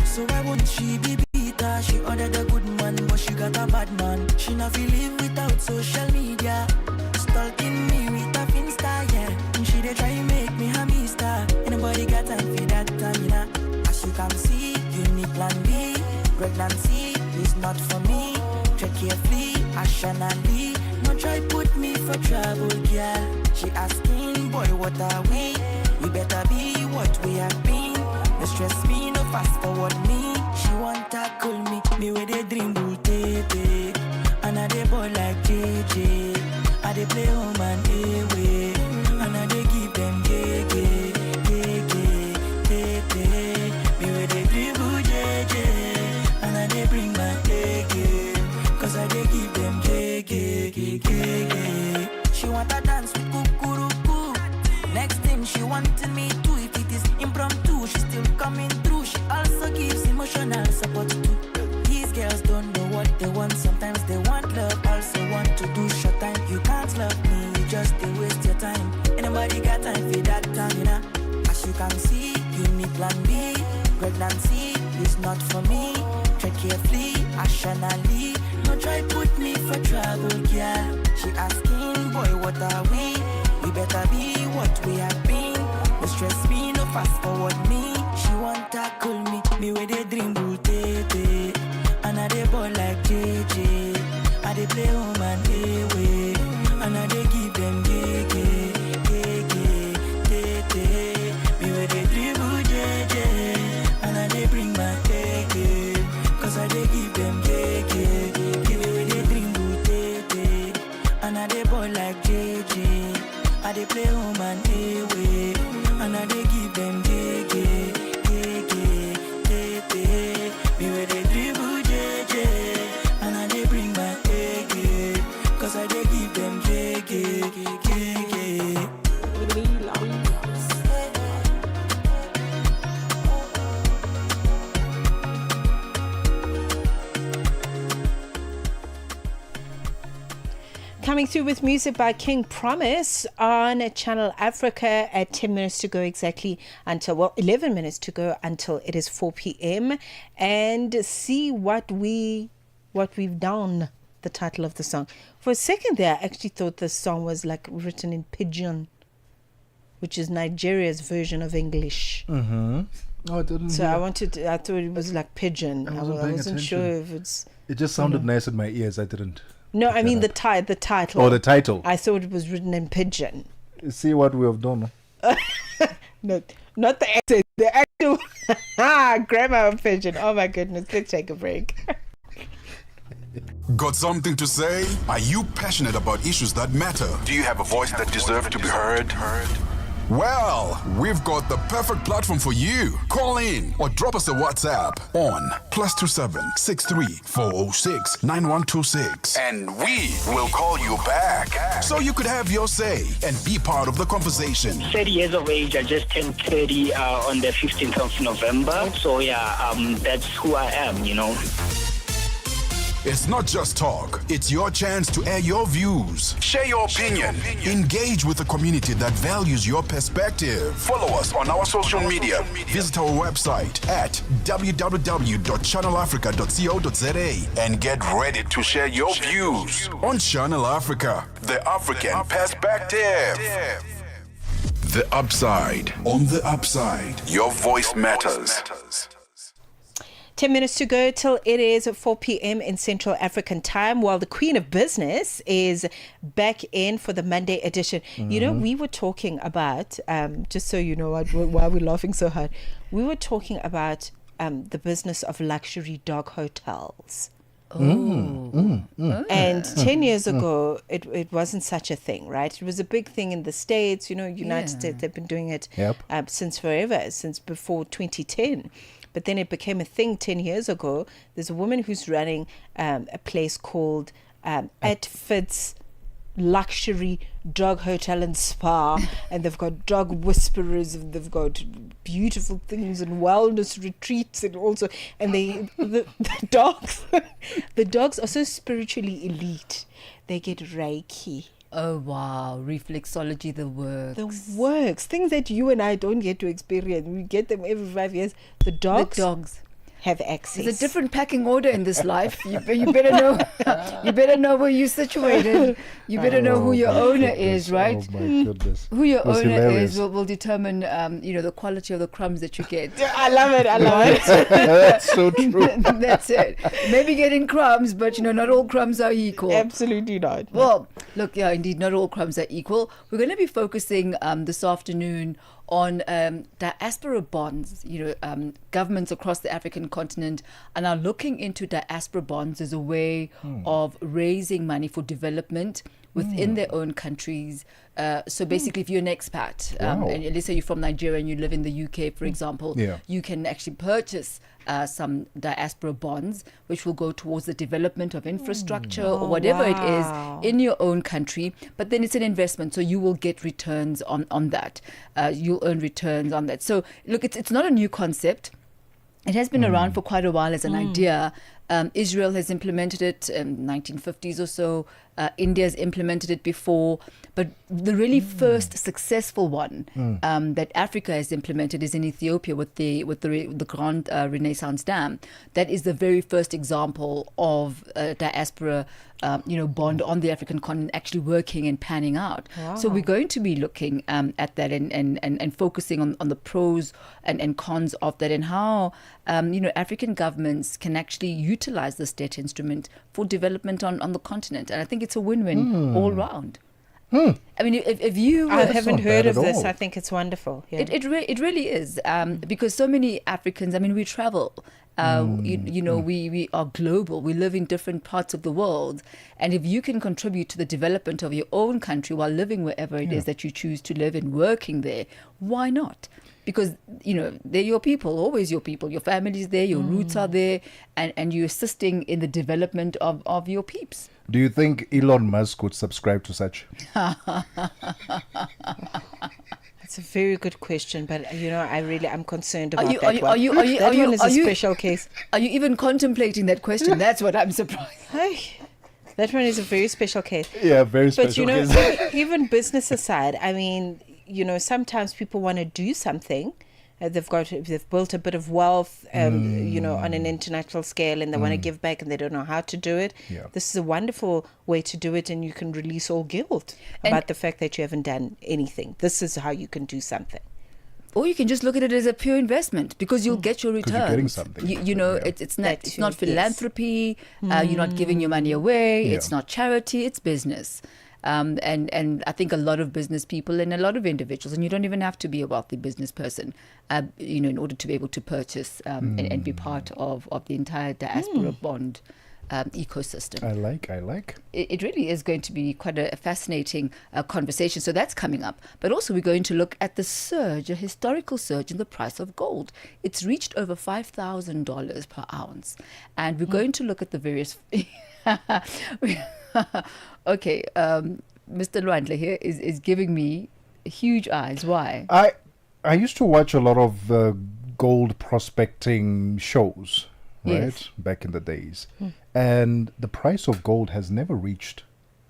S10: So why won't she be beater? She ordered a good man, but she got a bad man. She not feel live without social media. Stalking me with a Finsta, yeah. And she they try make me a mister. Anybody got time for that time, yeah. As you can see, you need plan B. Pregnancy is not for me. Tread carefully, rationally. No try put me for trouble, girl. She asking, boy, what are we? We better be what we have been. No stress me, no fast forward me. She want tackle me with a dream bull tete. And I dey boy like JJ. I dey play home and away. And I dey give them gege, gege, tete. Me with a dribble JJ. And I dey bring my gege. Cause I dey give them gege, gege. She want to dance with kukuruku. Next thing she wanted me to. If it is impromptu, she still coming through. She also gives emotional support too. These girls don't know what they want. Sometimes they want love, also want to do short time. You can't love me, you just they waste your time. Anybody got time for that time, you know? As you can see, you need plan B. Pregnancy is not for me. Tread carefully, rationally. No try put me for trouble, girl. She asking, boy, what are we? We better be what we have been. No stress me, no fast forward me. She want tackle me with a dream bull tete. And I dey ball like JJ. I dey play home and away. And I dey give them gege, gege, tete. Me with a dribble JJ. And I dey bring my gege. Cause I dey give them gege. Give me with a dribble tete. And I dey ball like JJ. I dey play home and away. And I dey give them gege, gege, tete. Me with a dribble JJ.
S13: coming through with music by King Promise on Channel Africa at 10 minutes to go exactly until, well, 11 minutes to go until it is 4 p.m. And see what we've done, the title of the song. For a second there, I actually thought the song was like written in Pidgin, which is Nigeria's version of English.
S6: Mm-hmm. Oh, I didn't.
S13: So
S6: hear.
S13: I thought it was like Pidgin. I wasn't sure if it's...
S6: It just sounded nice in my ears. I didn't.
S13: No, I mean the title.
S6: Oh, the title.
S13: I thought it was written in Pidgin.
S6: See what we have done.
S13: No, not the accent. The actual grammar of Pidgin. Oh my goodness. Let's take a break.
S5: Got something to say? Are you passionate about issues that matter? Do you have a voice that deserves to be heard? Well, we've got the perfect platform for you. Call in or drop us a WhatsApp on +27 63 406 9126 and we will call you back so you could have your say and be part of the conversation.
S11: 30 years of age. I just turned 30 on the 15th of November. So yeah, that's who I am, you know.
S5: It's not just talk. It's your chance to air your views. Share your opinion. Engage with a community that values your perspective. Follow us on our social media. Visit our website at www.channelafrica.co.za and get ready to share your views on Channel Africa, the African perspective. The Upside. On the Upside, your voice matters.
S13: 10 minutes to go till it is 4 p.m. in Central African time, while the Queen of Business is back in for the Monday edition. You know, we were talking about, just so you know why we're laughing so hard, we were talking about the business of luxury dog hotels. And 10 years ago, it wasn't such a thing, right? It was a big thing in the States. You know, United States, they've been doing it since forever, since before 2010. But then it became a thing 10 years ago. There's a woman who's running a place called At Fitz Luxury Dog Hotel and Spa, and they've got dog whisperers, and they've got beautiful things and wellness retreats, and also, and the dogs the dogs are so spiritually elite. They get Reiki.
S12: Oh wow, reflexology, the works.
S13: Things that you and I don't get to experience. We get them every 5 years. The dogs have access.
S12: There's a different packing order in this life. You better know. You better know where you're situated. You better know who your owner is, right?
S6: Oh my goodness.
S12: Who your owner is will determine, the quality of the crumbs that you get.
S13: I love it.
S6: That's so true.
S12: That's it. Maybe getting crumbs, but not all crumbs are equal.
S13: Absolutely not.
S12: Well, look, yeah, indeed, not all crumbs are equal. We're going to be focusing this afternoon on diaspora bonds. Governments across the African continent are now looking into diaspora bonds as a way of raising money for development within their own countries. So basically, if you're an expat, and let's say you're from Nigeria and you live in the UK, for example, you can actually purchase some diaspora bonds, which will go towards the development of infrastructure or whatever it is in your own country. But then it's an investment, so you will get returns on that. You'll earn returns on that. So look, it's not a new concept. It has been around for quite a while as an idea. Israel has implemented it in 1950s or so. India's implemented it before. But the really first successful one that Africa has implemented is in Ethiopia with the Grand Renaissance Dam. That is the very first example of diaspora bond on the African continent actually working and panning out. So we're going to be looking at that and focusing on the pros and cons of that, and how African governments can actually utilize this debt instrument for development on the continent. And I think it's a win-win all round. I mean, if you...
S13: I haven't heard of this. I think it's wonderful. Yeah.
S12: It really is, because so many Africans, I mean, we travel. We are global. We live in different parts of the world. And if you can contribute to the development of your own country while living wherever it is that you choose to live and working there, why not? Because, they're your people, always your people. Your family's there, your roots are there, and you're assisting in the development of your peeps.
S6: Do you think Elon Musk would subscribe to such?
S13: It's a very good question, but I'm concerned about that one.
S12: That
S13: one is a special case.
S12: Are you even contemplating that question? That's what I'm surprised.
S13: That one is a very special case.
S6: Yeah, very
S13: But
S6: special
S13: you know,
S6: case.
S13: even business aside, I mean, you know, sometimes people want to do something. They've built a bit of wealth, you know, on an international scale, and they want to give back, and they don't know how to do it.
S6: Yeah.
S13: This is a wonderful way to do it, and you can release all guilt about the fact that you haven't done anything. This is how you can do something.
S12: Or you can just look at it as a pure investment because you'll get your
S6: 'Cause
S12: returns.
S6: you're getting something.
S12: You know,
S6: Yeah.
S12: it's not
S13: That
S12: it's
S13: too,
S12: not
S13: yes.
S12: philanthropy. You're not giving your money away.
S6: Yeah.
S12: It's not charity. It's business. And I think a lot of business people and a lot of individuals, and you don't even have to be a wealthy business person, you know, in order to be able to purchase and be part of the entire diaspora bond ecosystem.
S6: I like.
S12: It really is going to be quite a fascinating conversation. So that's coming up. But also we're going to look at the surge, a historical surge in the price of gold. It's reached over $5,000 per ounce. And we're going to look at the various... Okay, Mr. Lwandle here is giving me huge eyes. Why?
S6: I used to watch a lot of gold prospecting shows, right?
S12: Yes.
S6: Back in the days. And the price of gold has never reached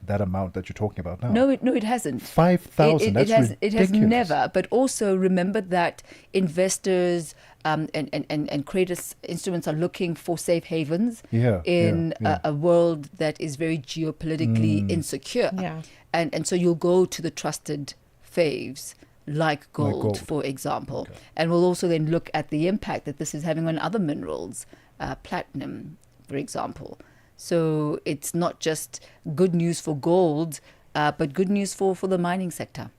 S6: that amount that you're talking about now.
S12: No, it hasn't.
S6: 5,000, that's
S12: it has
S6: ridiculous.
S12: never. But also remember that investors and credit instruments are looking for safe havens in a world that is very geopolitically insecure.
S13: Yeah.
S12: And so you'll go to the trusted faves like gold, for example.
S6: Okay.
S12: And we'll also then look at the impact that this is having on other minerals, platinum, for example. So it's not just good news for gold, but good news for the mining sector.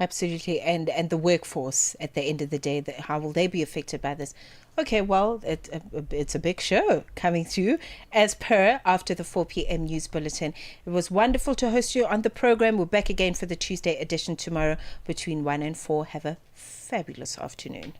S13: Absolutely, and the workforce at the end of the day, how will they be affected by this? Okay, well, it's a big show coming to you as per after the 4 p.m. news bulletin. It was wonderful to host you on the program. We're back again for the Tuesday edition tomorrow between 1 and 4. Have a fabulous afternoon.